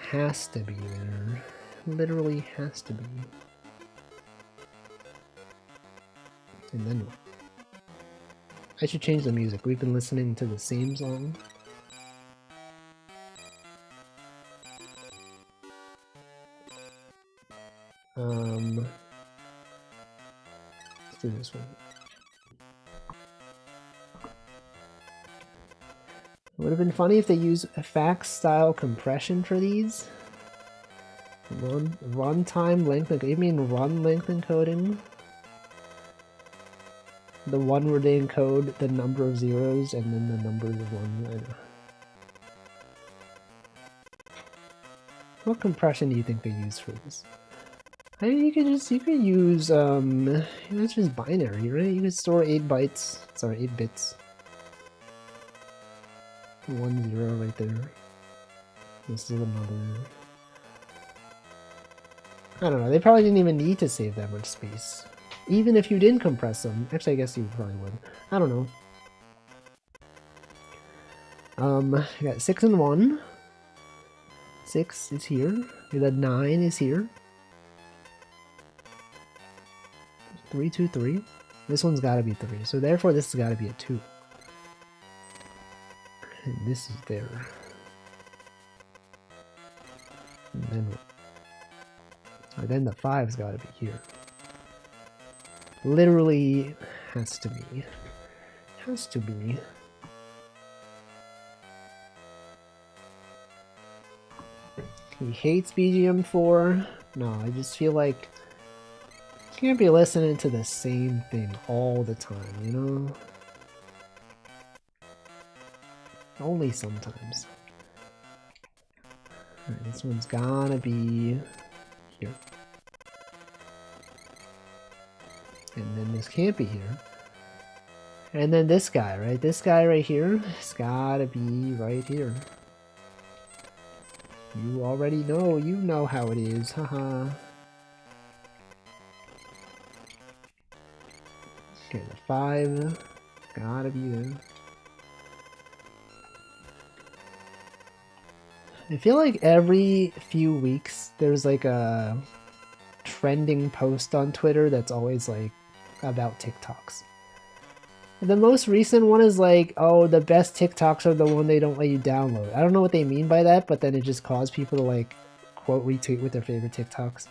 has to be there. Literally has to be. And then what? I should change the music. We've been listening to the same song. Let's do this one. It would have been funny if they use a fax style compression for these. Run time length. You mean run length encoding? The one where they encode the number of zeros and then the numbers of ones. I know. What compression do you think they use for this? I mean, you could use it's just binary, right? You could store 8 bytes. Sorry, 8 bits. 1 0 right there. This is another. I don't know. They probably didn't even need to save that much space. Even if you didn't compress them. Actually, I guess you probably would. I don't know. I got 6 and 1. 6 is here. The 9 is here. 3, 2, 3. This one's gotta be 3. So therefore, this has gotta be a 2. And this is there. And then what? Or then the 5's gotta be here. Literally has to be. Has to be. He hates BGM4. No, I just feel like you can't be listening to the same thing all the time, you know? Only sometimes. Alright, this one's gotta be here. And then this can't be here. And then this guy, right? This guy right here has gotta be right here. You already know. You know how it is. Haha. Okay, the 5. Gotta be there. I feel like every few weeks there's like a trending post on Twitter that's always like about TikToks. The most recent one is like, oh, the best TikToks are the one they don't let you download. I don't know what they mean by that, but then it just caused people to like quote retweet with their favorite TikToks.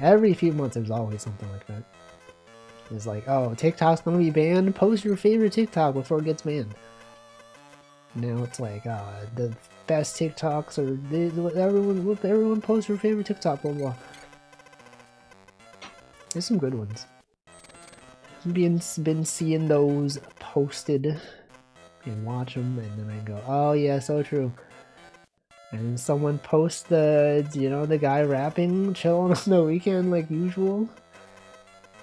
Every few months there's always something like that. It's like, oh, TikTok's gonna be banned, post your favorite TikTok before it gets banned. Now it's like, the best TikToks are everyone post your favorite TikTok, blah blah. There's some good ones. Been seeing those posted and watch them, and then I go, oh yeah, so true. And someone posts the, you know, the guy rapping, chilling on the weekend like usual,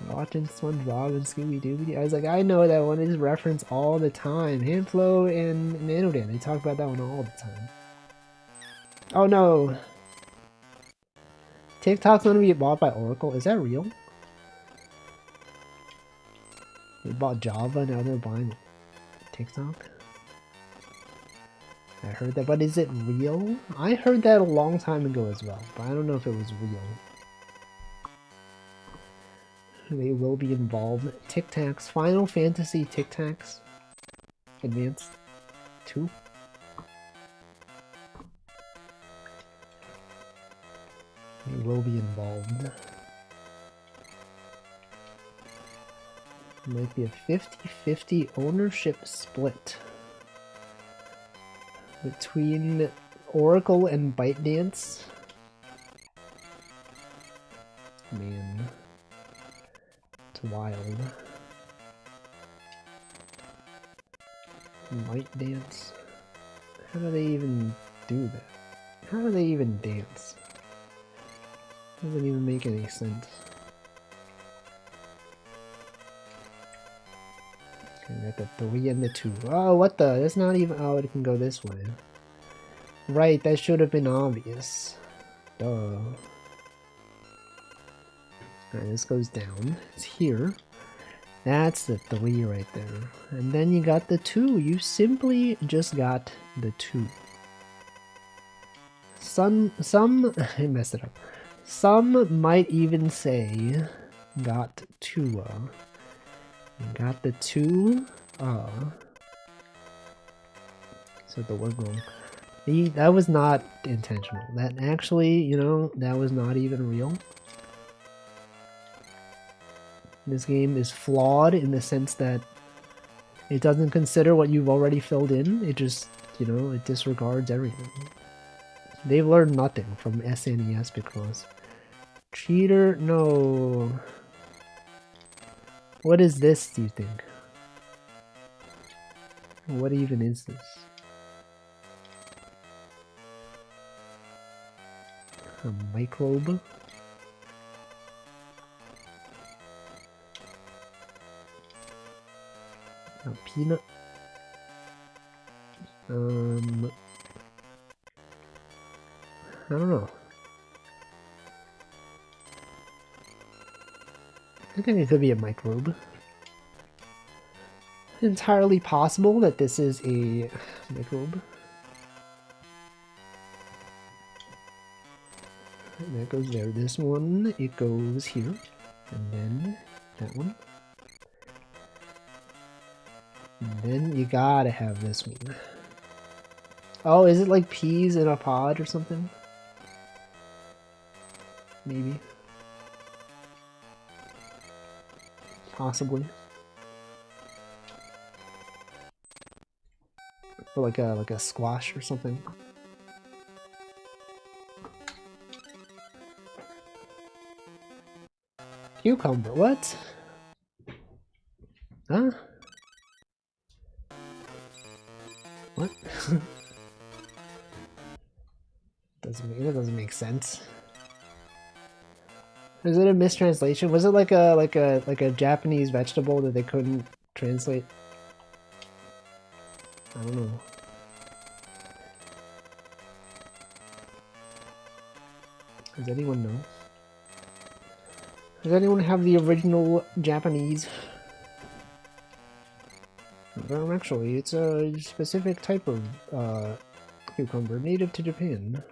watching SpongeBob and Scooby-Doo. I was like, I know that one is referenced all the time. Handflow and Nanodan, they talk about that one all the time. Oh no! TikTok's gonna be bought by Oracle. Is that real? They bought Java, now they're buying TikTok? I heard that, but is it real? I heard that a long time ago as well, but I don't know if it was real. They will be involved. Tic Tacs. Final Fantasy Tic Tacs. Advanced 2. They will be involved. Might be a 50-50 ownership split between Oracle and ByteDance. Man, it's wild. ByteDance. How do they even do that? How do they even dance? Doesn't even make any sense. I got the 3 and the 2. Oh, what the? That's not even. Oh, it can go this way. Right, that should have been obvious. Duh. Alright, this goes down. It's here. That's the 3 right there. And then you got the 2. You simply just got the 2. Some I messed it up. Some might even say got 2. Got the 2. Said the word wrong. That was not intentional. That actually, you know, that was not even real. This game is flawed in the sense that it doesn't consider what you've already filled in. It just, you know, it disregards everything. They've learned nothing from SNES picross. Cheater? No. What is this, do you think? What even is this? A microbe? A peanut? I don't know. I think it could be a microbe. Entirely possible that this is a microbe. That goes there. This one, it goes here. And then that one. And then you gotta have this one. Oh, is it like peas in a pod or something? Maybe. Possibly. Or like a squash or something. Cucumber, what? Huh? What? That doesn't make sense. Is it a mistranslation? Was it like a Japanese vegetable that they couldn't translate? I don't know. Does anyone know? Does anyone have the original Japanese? Well, actually, it's a specific type of cucumber native to Japan.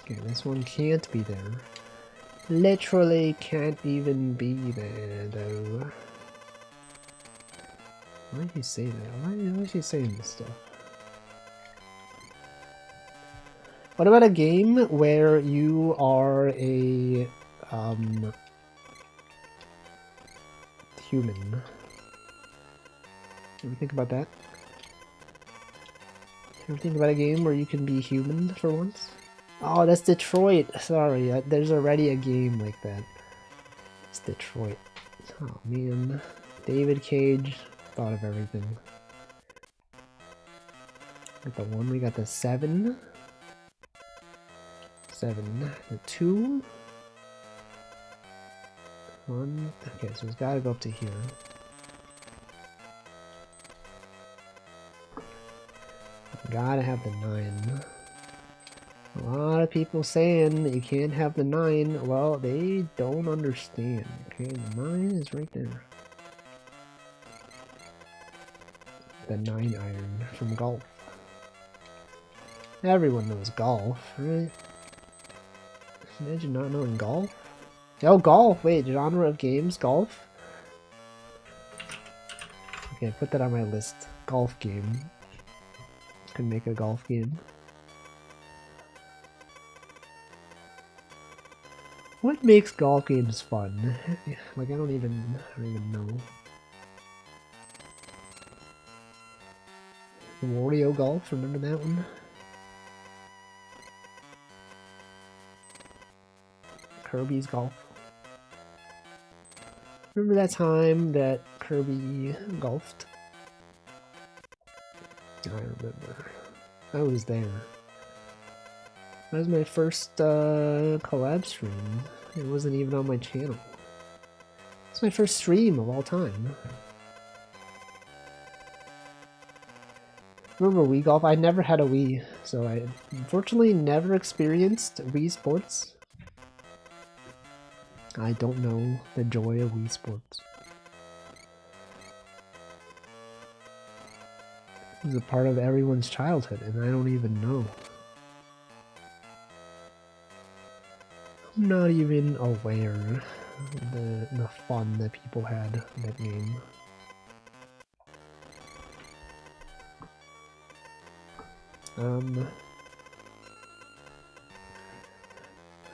Okay, this one can't be there. Literally can't even be there, though. Why did he say that? Why is he saying this stuff? What about a game where you are a human? Ever think about that? Ever think about a game where you can be human for once? Oh, that's Detroit. Sorry, there's already a game like that. It's Detroit. Oh man, David Cage thought of everything. Got the 1. We got the 7. 7. The 2. 1. Okay, so it's gotta go up to here. Gotta have the 9. A lot of people saying that you can't have the 9. Well, they don't understand. Okay, the 9 is right there. The 9 iron from golf. Everyone knows golf, right? Imagine not knowing golf. Oh, golf! Wait, genre of games? Golf? Okay, put that on my list. Golf game. Can make a golf game. What makes golf games fun? Like, I don't even know. Wario Golf, remember that one? Kirby's Golf. Remember that time that Kirby golfed? I remember. I was there. That was my first collab stream. It wasn't even on my channel. It's my first stream of all time. Remember Wii Golf? I never had a Wii, so I unfortunately never experienced Wii Sports. I don't know the joy of Wii Sports. It was a part of everyone's childhood, and I don't even know. I'm not even aware of the fun that people had in that game.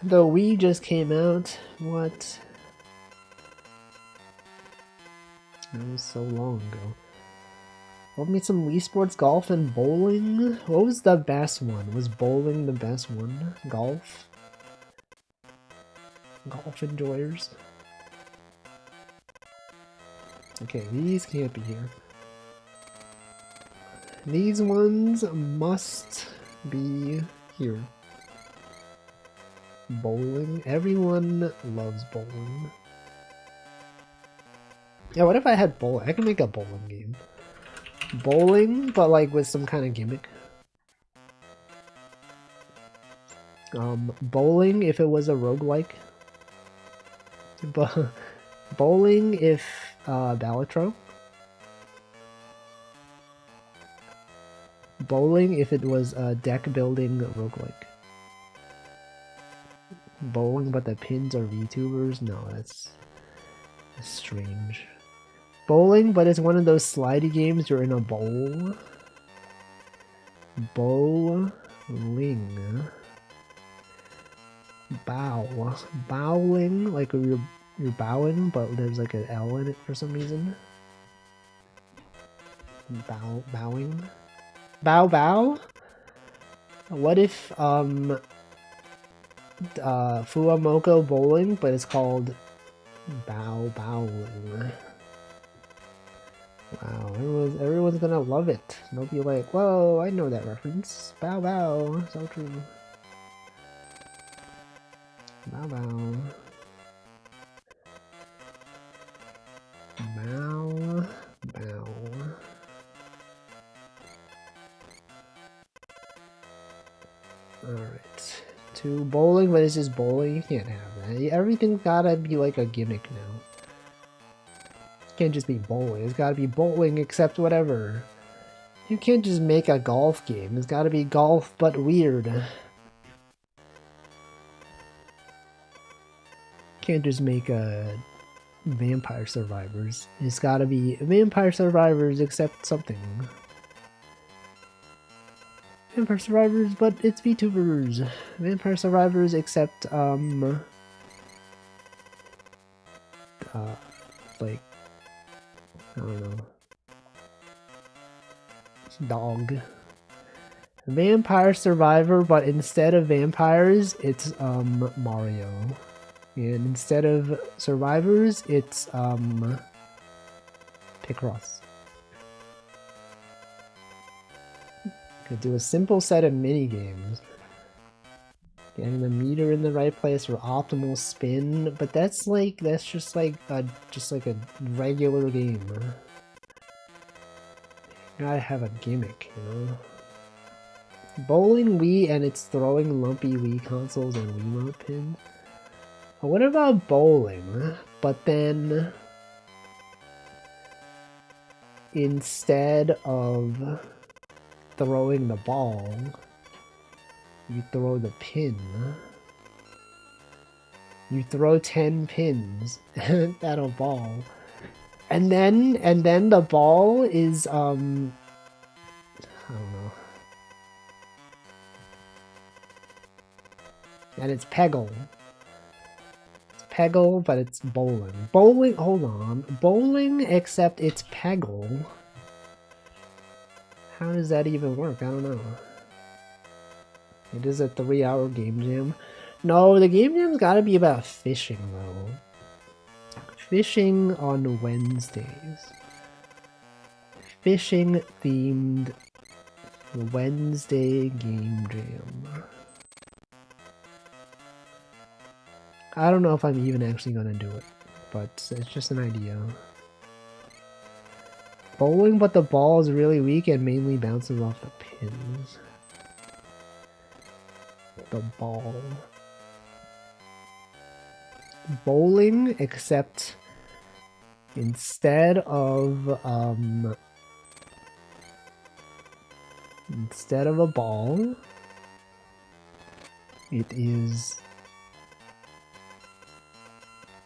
The Wii just came out. What? That was so long ago. Love me some Wii Sports, golf, and bowling. What was the best one? Was bowling the best one? Golf? Golf enjoyers? Okay, these can't be here. These ones must be here. Bowling. Everyone loves bowling. Yeah, what if I had bowling? I can make a bowling game. Bowling, but like with some kind of gimmick. Bowling if it was a roguelike. Bowling if Balatro. Bowling if it was a deck building roguelike. Bowling but the pins are VTubers? No, that's strange. Bowling but it's one of those slidey games you're in a bowl. Bowling. Bow. Bowling, like you're bowing, but there's like an L in it for some reason. Bowing. Bow. What if Fuamoko Bowling, but it's called Bowling. Wow, everyone's gonna love it. They'll be like, whoa, I know that reference. Bow, so true. Bow. Alright. To bowling, but it's just bowling. You can't have that. Everything's gotta be like a gimmick now. It can't just be bowling. It's gotta be bowling except whatever. You can't just make a golf game. It's gotta be golf but weird. Can't just make a Vampire Survivors. It's gotta be Vampire Survivors except something. Vampire Survivors, but it's VTubers. Vampire Survivors except, like, I don't know. Dog. Vampire Survivor, but instead of vampires, it's, Mario. And instead of survivors, it's, picross. Could do a simple set of mini games. Getting the meter in the right place for optimal spin, but that's just like a regular game. You gotta have a gimmick, you know? Bowling Wii and it's throwing lumpy Wii consoles and Wiimote pins. What about bowling? But then instead of throwing the ball, you throw the pin. You throw 10 pins at a ball. And then the ball is I don't know. And it's Peggle. It's Peggle, but it's bowling. Bowling, hold on. Bowling, except it's Peggle. How does that even work? I don't know. It is a 3-hour game jam. No, the game jam's gotta be about fishing, though. Fishing on Wednesdays. Fishing themed Wednesday game jam. I don't know if I'm even actually gonna do it, but it's just an idea. Bowling, but the ball is really weak and mainly bounces off the pins. The ball. Bowling, except instead of a ball, it is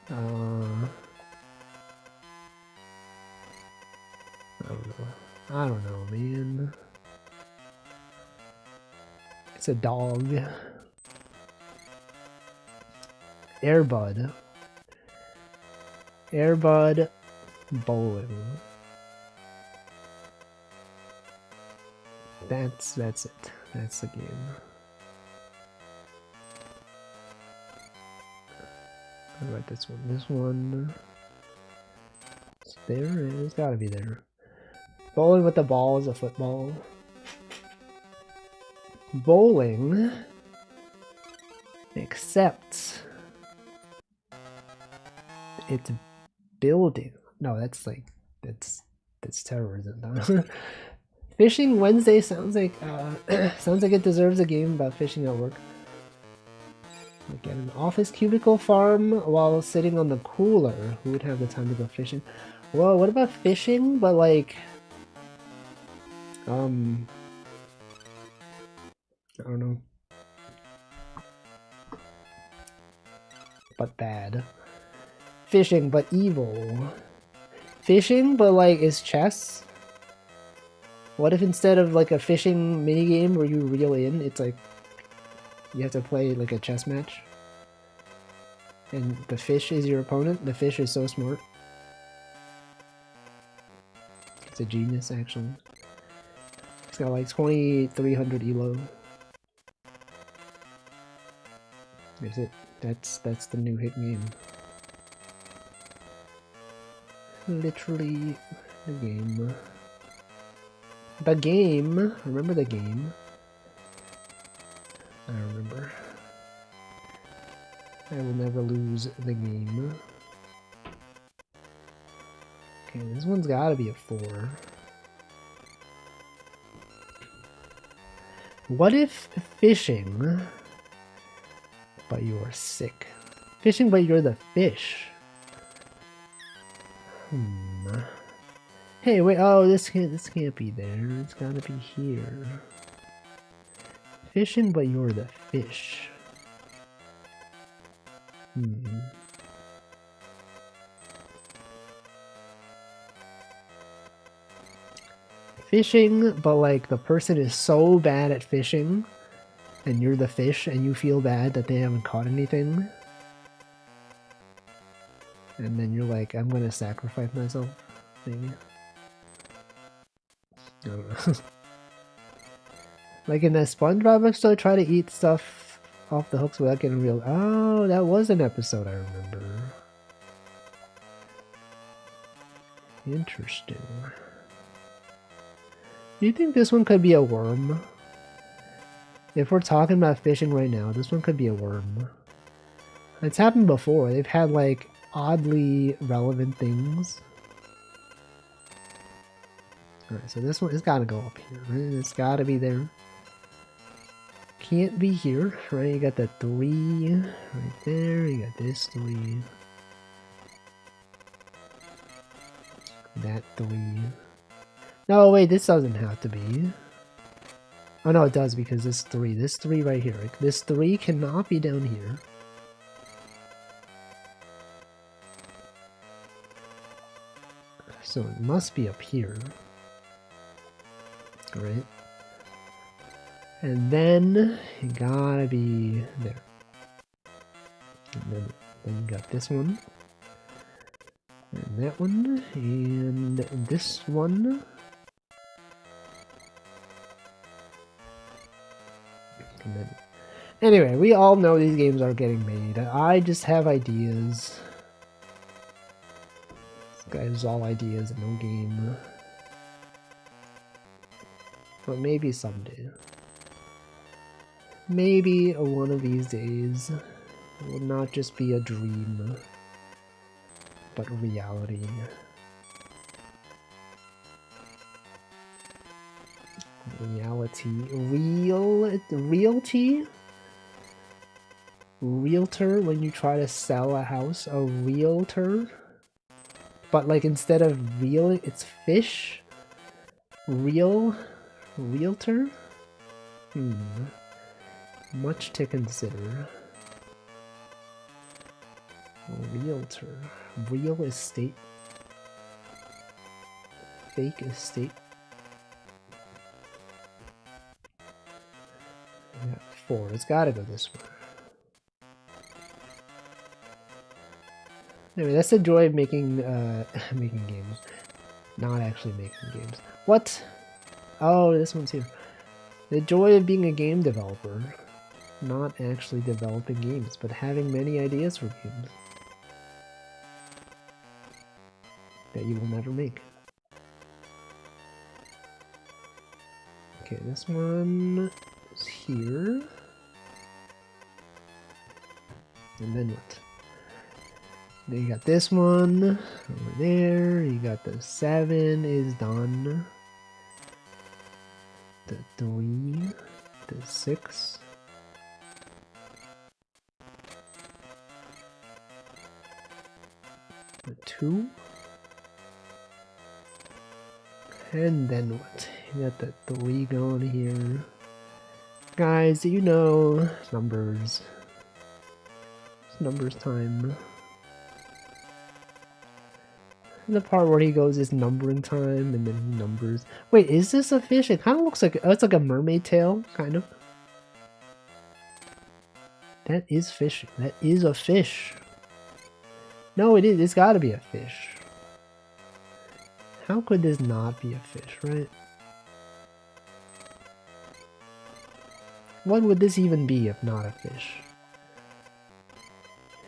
I don't know, man. It's a dog. Airbud. Airbud bowling. That's it. That's the game. How about this one? This one. It's there. It's gotta be there. Bowling with the ball is a football. Bowling, except it's building. No, that's terrorism. Fishing Wednesday sounds like sounds like it deserves a game about fishing at work. Like at an office cubicle farm while sitting on the cooler. Who would have the time to go fishing? Well, what about fishing, but like I don't know. But bad. Fishing, but evil. Fishing, but like is chess? What if instead of like a fishing minigame where you reel in, it's like you have to play like a chess match? And the fish is your opponent? The fish is so smart. It's a genius, actually. It's got like 2300 elo. Is it? That's the new hit game. Literally the game. The game. Remember the game? I remember. I will never lose the game. Okay, this one's gotta be a 4. What if fishing, but you're sick? Fishing, but you're the fish. Hey, wait, oh, this can't be there. It's gotta be here. Fishing, but you're the fish. fishing, but like the person is so bad at fishing and you're the fish and you feel bad that they haven't caught anything. And then you're like, I'm gonna sacrifice myself, maybe. I don't know. Like in that SpongeBob episode, try to eat stuff off the hooks without getting real. Oh, that was an episode I remember. Interesting. Do you think this one could be a worm? If we're talking about fishing right now, this one could be a worm. It's happened before. They've had like oddly relevant things. Alright, so this one has got to go up here, right? It's got to be there. Can't be here, right? You got the 3 right there. You got this 3. That 3. No, wait, this doesn't have to be. Oh, no, it does because this 3. This 3 right here. This 3 cannot be down here. So it must be up here. Right? And then you gotta be there. And then you got this one. And that one. And this one. And then, anyway, we all know these games are getting made. I just have ideas. This guy has all ideas and no game. But maybe someday. Maybe one of these days it will not just be a dream, but reality. Reality. Realty? Realtor, when you try to sell a house, a realtor? But like instead of real, it's fish? Realtor? Much to consider. Realtor. Real estate. Fake estate. I got 4. It's gotta go this way. Anyway, that's the joy of making making games. Not actually making games. What? Oh, this one's here. The joy of being a game developer. Not actually developing games, but having many ideas for games that you will never make. Okay, this one is here. And then what? Then you got this one over there. You got the 7 is done. The 3, the 6. The 2. And then what? You got the 3 going here. Guys, do you know numbers? It's numbers time. The part where he goes is numbering time and then numbers. Wait, is this a fish? It kind of looks like it's like a mermaid tail, kind of. That is fishing. That is a fish. No, it is. It's got to be a fish. How could this not be a fish, right? What would this even be if not a fish?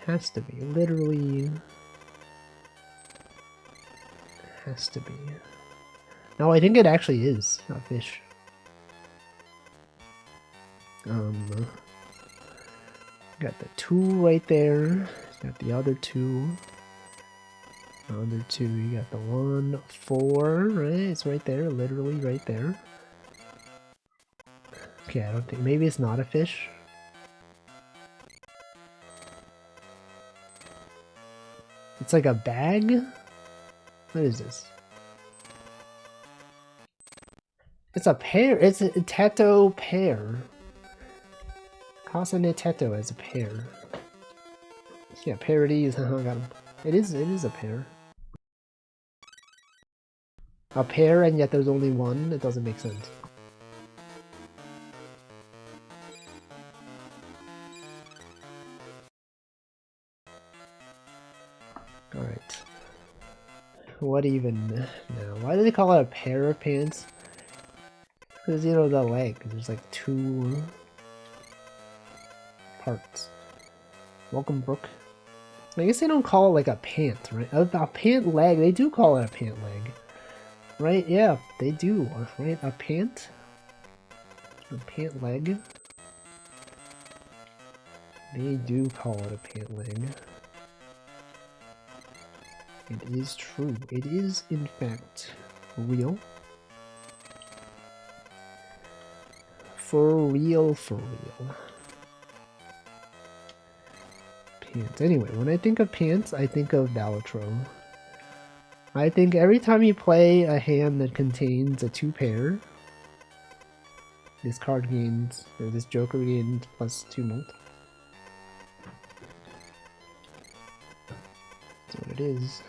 It has to be. Literally. Has to be. No, I think it actually is a fish. Got the 2 right there. Got the other 2. Other 2. You got the 1, 4. Right, it's right there. Literally right there. Okay, I don't think. Maybe it's not a fish. It's like a bag. What is this? It's a pear. It's a teto pear. Casa ne teto as a pear. Yeah, parodies. Got him. It is a pear. A pair and yet there's only one? It doesn't make sense. Alright. What even now? Why do they call it a pair of pants? Because, you know, the leg. There's like two parts. Welcome, Brooke. I guess they don't call it like a pant, right? A pant leg. They do call it a pant leg. Right? Yeah, they do. Right? A pant? A pant leg? They do call it a pant leg. It is true. It is, in fact, real. For real, for real. Pants. Anyway, when I think of pants, I think of Balatro. I think every time you play a hand that contains a 2-pair, this card gains, or this Joker gains +2 mult. That's what it is.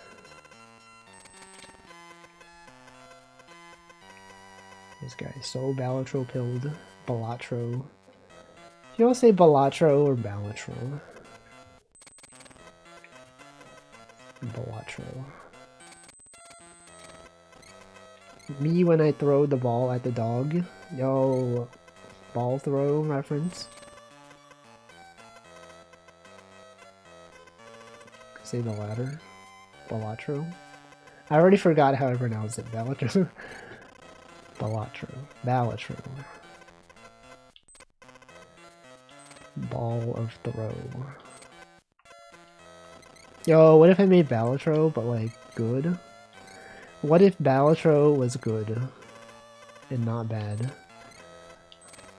This guy is so Balatro-pilled. Balatro. You all say Balatro or Balatro? Balatro. Me when I throw the ball at the dog. Yo, ball throw reference. Say the latter. Balatro. I already forgot how I pronounce it. Balatro. Balatro. Balatro. Ball of throw. Yo, what if I made Balatro, but like good? What if Balatro was good and not bad?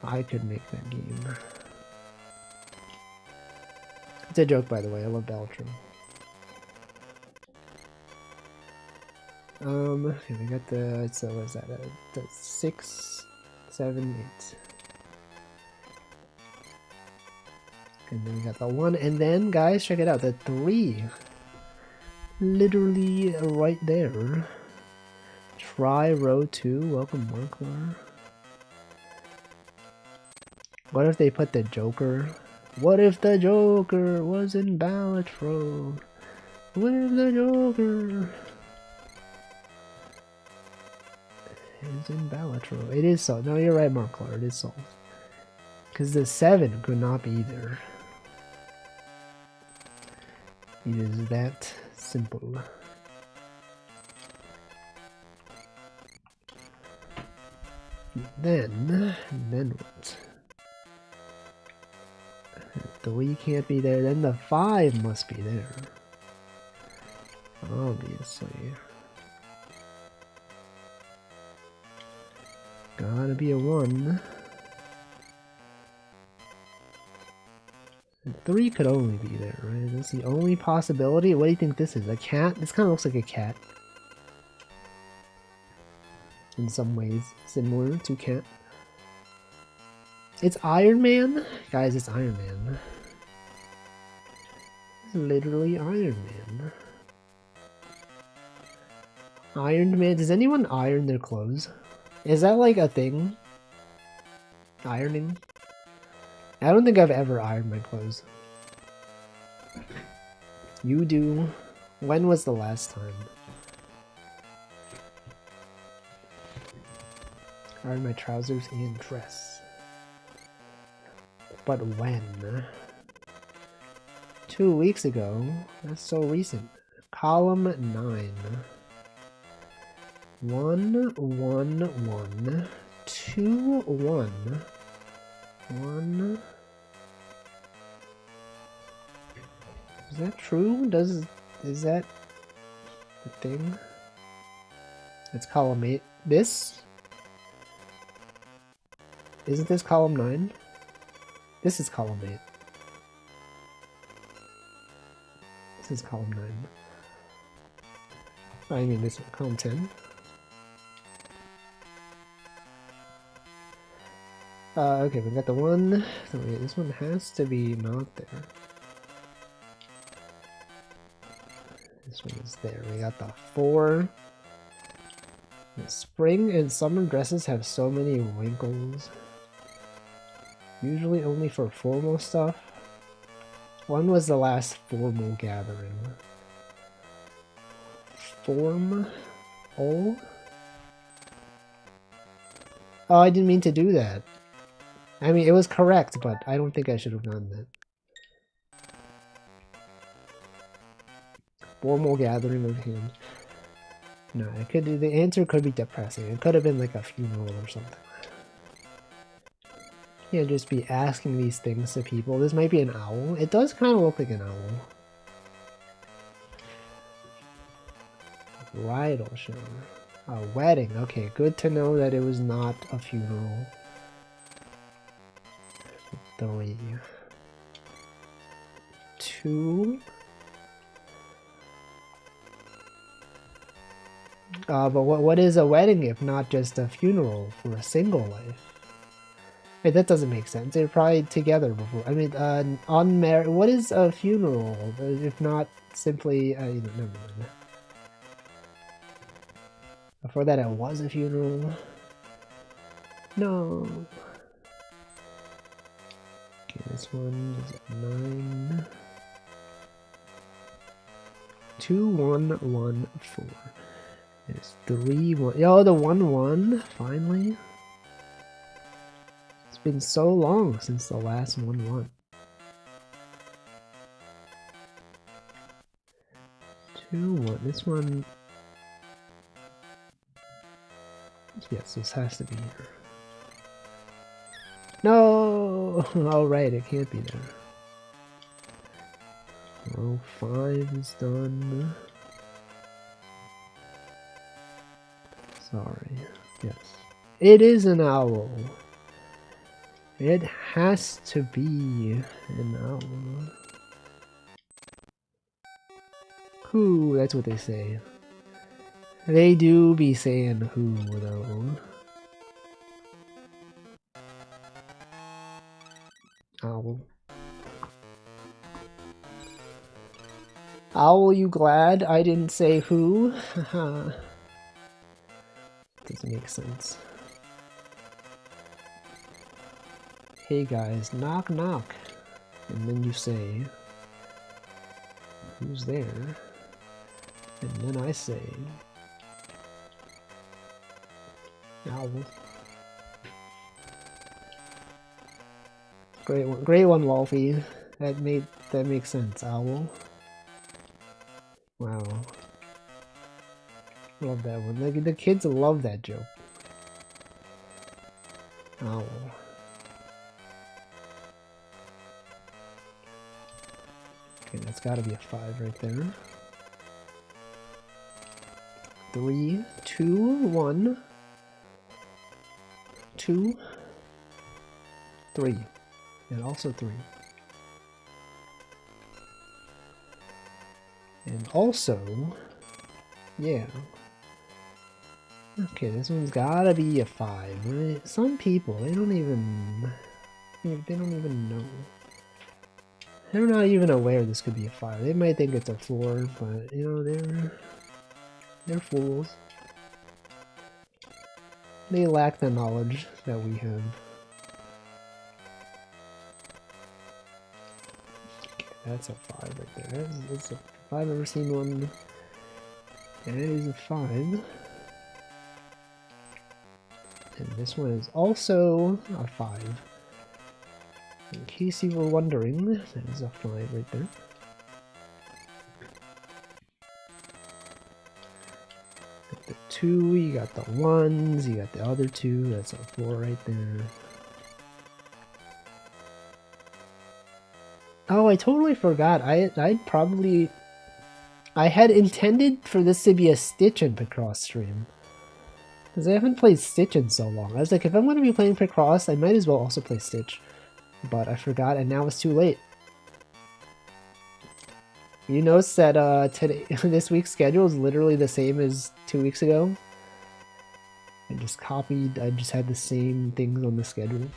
I could make that game. It's a joke, by the way. I love Balatro. Okay, we got the, so what's that? The 6, 7, 8. And then we got the 1, and then, guys, check it out, the 3. Literally right there. Try row 2, welcome Marklar. What if they put the Joker? What if the Joker was in Balatro? What if the Joker is in Balatro? It is so. No, you're right, Marklar, it is so. Because the 7 could not be there. It is that simple. Then what? 3 can't be there, then the 5 must be there. Obviously. Gotta be a 1. 3 could only be there, right? That's the only possibility. What do you think this is? A cat? This kind of looks like a cat. In some ways, similar to cat. It's Iron Man? Guys, it's Iron Man. It's literally Iron Man. Ironed Man? Does anyone iron their clothes? Is that like a thing? Ironing? I don't think I've ever ironed my clothes. You do. When was the last time? Ironed my trousers and dress. But when? 2 weeks ago? That's so recent. Column 9. 1, 1, 1. 2, 1. 1. Is that true? Is that the thing? It's column 8. This? Isn't this column 9? This is column 8. This is column 9. I mean this one, column 10. Okay, we got the 1. So wait, this one has to be not there. This one is there. We got the 4. Spring and summer dresses have so many wrinkles. Usually only for formal stuff. When was the last formal gathering? Form? Oh? Oh, I didn't mean to do that. I mean, it was correct, but I don't think I should have done that. Formal gathering of him. No, it could. The answer could be depressing. It could have been like a funeral or something. You can't just be asking these things to people. This might be an owl. It does kind of look like an owl. Bridal shower. A wedding. Okay, good to know that it was not a funeral. 3. 2. But what is a wedding if not just a funeral for a single life? Wait, that doesn't make sense. They're probably together before. I mean, unmarried. What is a funeral if not simply? Never mind. Before that, it was a funeral. No. Okay, this one is 9. 2 1 1 4. It's 3 1. Oh, the 1 1 finally. It's been so long since the last 1 1. 2 1. This one. Yes, this has to be here. No! Oh, right, it can't be there. Row 5 is done. Sorry. Yes. It is an owl. It has to be an owl. Who? That's what they say. They do be saying who, though. Owl. Owl, you glad I didn't say who? Haha. Doesn't make sense. Hey guys, knock knock. And then you say, who's there? And then I say, owl. Great one, Wolfie. That makes sense. Owl. Wow. Love that one. Like the kids love that joke. Owl. Okay, that's got to be a 5 right there. 3, 2, 1, 2, 3, and also 3. And also, yeah. Okay, this one's gotta be a 5, right? Some people, they don't even know. They're not even aware this could be a 5. They might think it's a 4, but you know, they're fools. They lack the knowledge that we have. Okay, that's a 5 right there. That's a, if I've ever seen one, that is a 5. And this one is also a 5. In case you were wondering, that is a 5 right there. Got the 2, you got the 1s, you got the other 2, that's a 4 right there. Oh, I totally forgot. I had intended for this to be a Stitch and Picross stream. Because I haven't played Stitch in so long. I was like, if I'm going to be playing Picross, I might as well also play Stitch. But I forgot, and now it's too late. You notice that today, this week's schedule is literally the same as 2 weeks ago. I just had the same things on the schedule.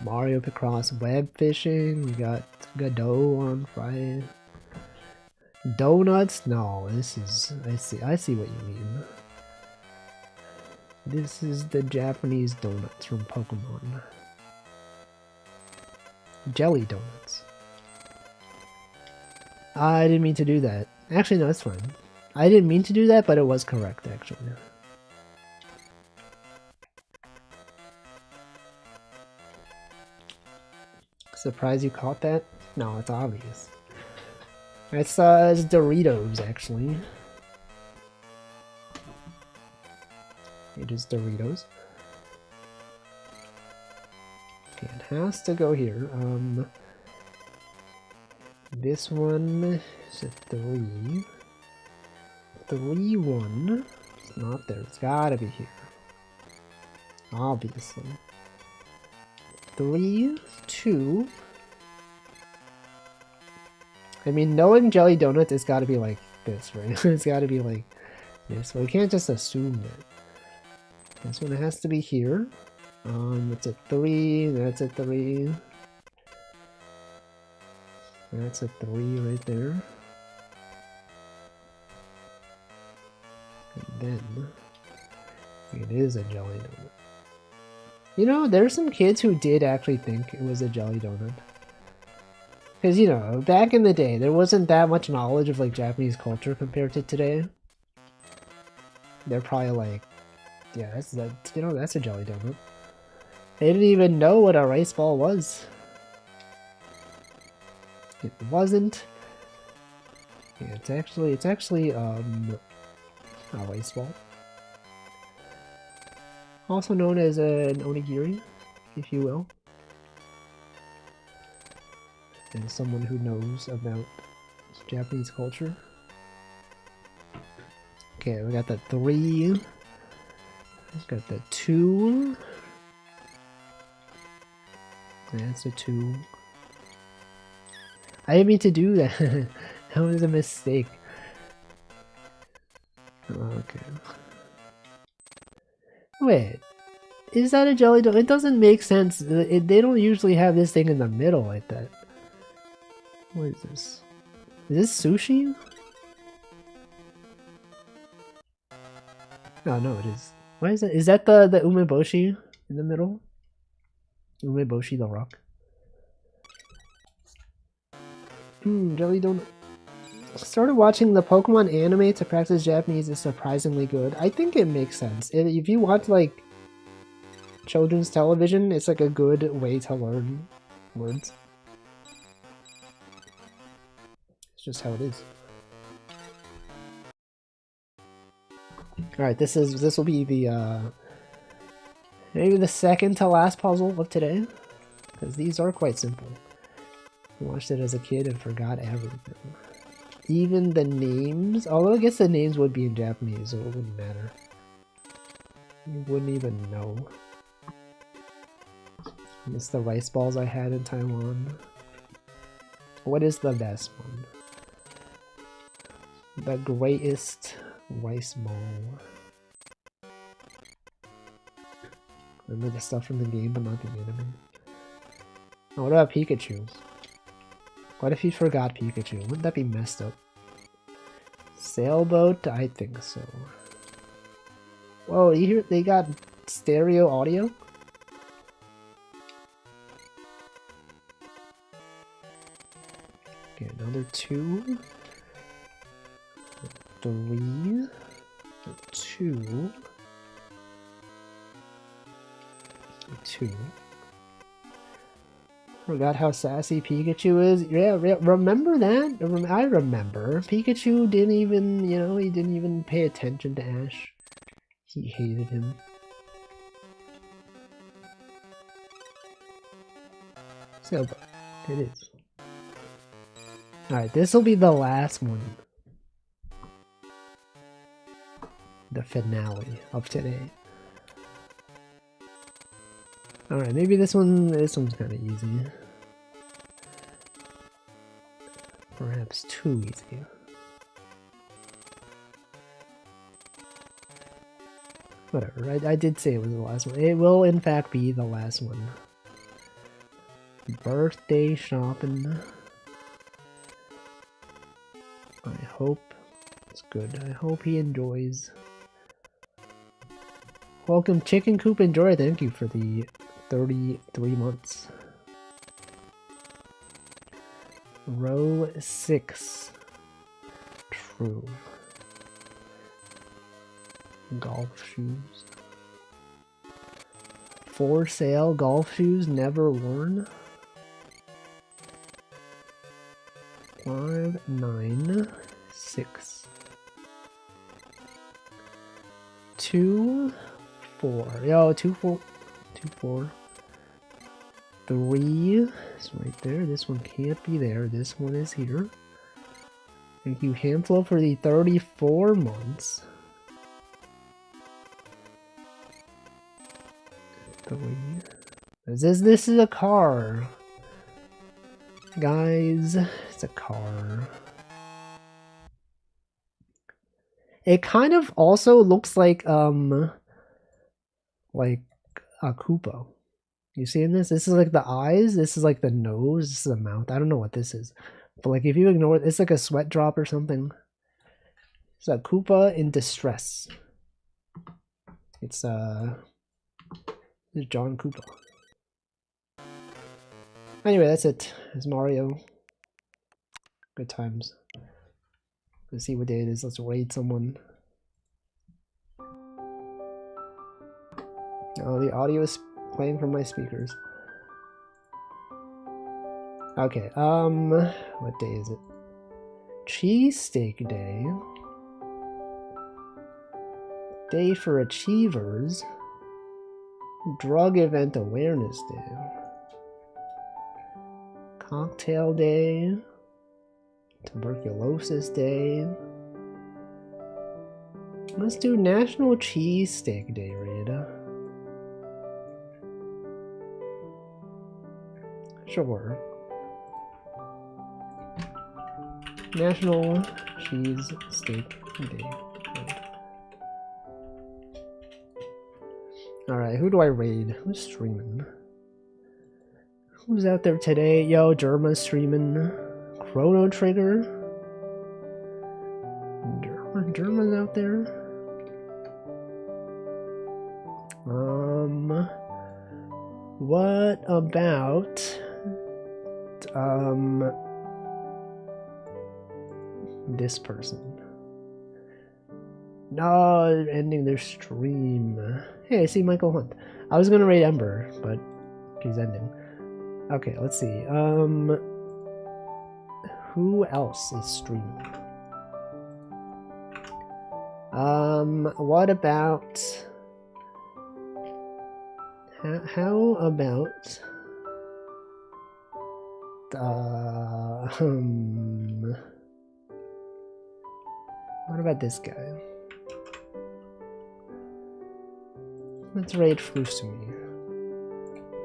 Mario Picross web fishing. We got Godot on Friday. Donuts? No, this is I see what you mean. This is the Japanese donuts from Pokemon. Jelly donuts. I didn't mean to do that. Actually, no, it's fine. I didn't mean to do that, but it was correct, actually. Surprised you caught that? No, it's obvious. It's Doritos, actually. It is Doritos. Okay, it has to go here. This one is a 3. 3, 1. It's not there. It's gotta be here. Obviously. 3, 2. I mean, knowing Jelly Donuts, it's gotta be like this, right? It's gotta be like this. We can't just assume that. This one has to be here. That's a 3. That's a 3. That's a 3 right there. And then it is a jelly donut. You know, there's some kids who did actually think it was a jelly donut. Because, you know, back in the day, there wasn't that much knowledge of, like, Japanese culture compared to today. They're probably like, yeah, that's a jelly donut. They didn't even know what a rice ball was. It wasn't. Yeah, it's actually a rice ball. Also known as an onigiri, if you will. And someone who knows about Japanese culture. Okay, we got the 3. Got the 2. That's a 2. I didn't mean to do that. That was a mistake. Okay. Wait. Is that a jelly donut? It doesn't make sense. They don't usually have this thing in the middle like that. What is this? Is this sushi? Oh, no, it is. Why is that? Is that the umeboshi in the middle? Umeboshi the rock. Jelly donut. Started watching the Pokemon anime to practice Japanese is surprisingly good. I think it makes sense. If you watch like children's television, it's like a good way to learn words. It's just how it is. Alright, this will be the maybe the second to last puzzle of today. Because these are quite simple. I watched it as a kid and forgot everything. Even the names, although I guess the names would be in Japanese, so it wouldn't matter. You wouldn't even know. It's the rice balls I had in Taiwan. What is the best one? The greatest rice ball. Remember the stuff from the game, but not the anime. Oh, what about Pikachu? What if you forgot Pikachu? Wouldn't that be messed up? Sailboat? I think so. Whoa, you hear they got stereo audio? Okay, another 2. 3. 2. 2. Forgot how sassy Pikachu is. Yeah, remember that? I remember. Pikachu didn't even, you know, he didn't even pay attention to Ash. He hated him. Sailboat. It is. Alright, this will be the last one. The finale of today. Alright, maybe this one's kind of easy. Perhaps too easy. Whatever, I did say it was the last one. It will in fact be the last one. Birthday shopping. I hope it's good. I hope he enjoys Welcome, Chicken Coop and Joy. Thank you for the 33 months. Row 6. True. Golf shoes. For sale golf shoes never worn. 5, 9, 6. 2, 4. Yo, 2, 4. 2, 4. 3 is right there. This one can't be there. This one is here. Thank you, Handflow, for the 34 months. 3. This is a car. Guys, it's a car. It kind of also looks like a Koopa. You seeing this? This is like the eyes, this is like the nose, this is the mouth. I don't know what this is. But like if you ignore it, it's like a sweat drop or something. It's a Koopa in distress. It's John Koopa. Anyway, that's it. It's Mario. Good times. Let's see what day it is. Let's raid someone. Oh, the audio is playing from my speakers. Okay, what day is it? Cheesesteak Day. Day for Achievers. Drug Event Awareness Day. Cocktail Day. Tuberculosis Day. Let's do National Cheesesteak Day, Rita. Sure. National Cheesesteak Day. Alright, who do I raid? Who's streaming? Who's out there today? Yo, Germa's streaming. Chrono Trigger. Germa's out there. What about this person? No, ending their stream. Hey, I see Michael Hunt. I was gonna raid Ember, but she's ending. Okay, let's see. Who else is streaming? What about... How about... What about this guy? Let's raid Frusumi.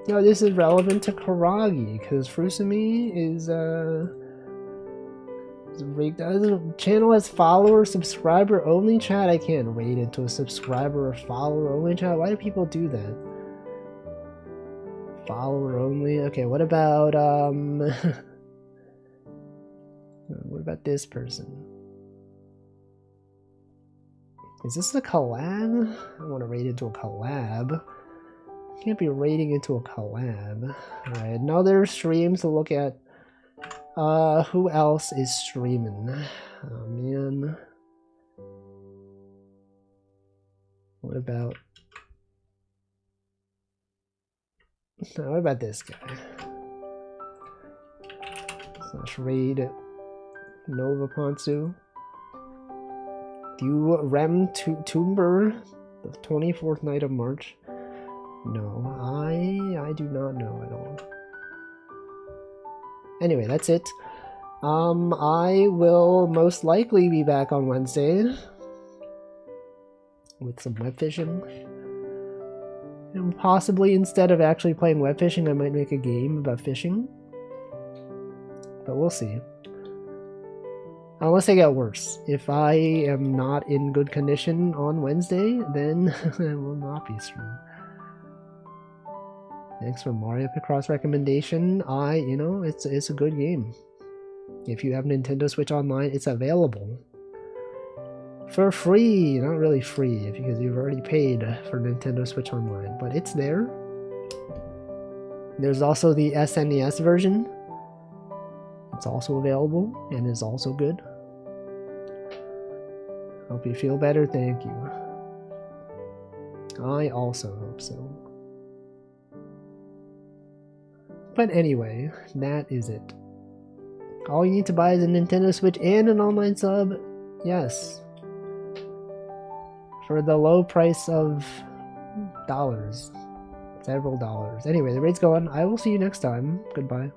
Yo, this is relevant to Karagi, because Frusumi is rigged. The channel has follower, subscriber only chat. I can't raid into a subscriber or follower only chat. Why do people do that? Follower only? Okay, what about what about this person? Is this a collab? I want to raid into a collab. Can't be raiding into a collab. Alright, another stream to look at. Who else is streaming? Oh man. What about... What about this guy? Slash raid Nova Ponsu. Do Rem Toomber the 24th night of March? No, I do not know at all. Anyway, that's it. I will most likely be back on Wednesday with some web fishing. And possibly instead of actually playing web fishing, I might make a game about fishing. But we'll see. Unless I get worse. If I am not in good condition on Wednesday, then I will not be streaming. Thanks for Mario Picross recommendation. It's a good game. If you have Nintendo Switch Online, it's available. For free! Not really free, because you've already paid for Nintendo Switch Online, but it's there. There's also the SNES version. It's also available, and is also good. Hope you feel better, thank you. I also hope so. But anyway, that is it. All you need to buy is a Nintendo Switch and an online sub. Yes. For the low price of dollars. Several dollars. Anyway, the raid's going. I will see you next time. Goodbye.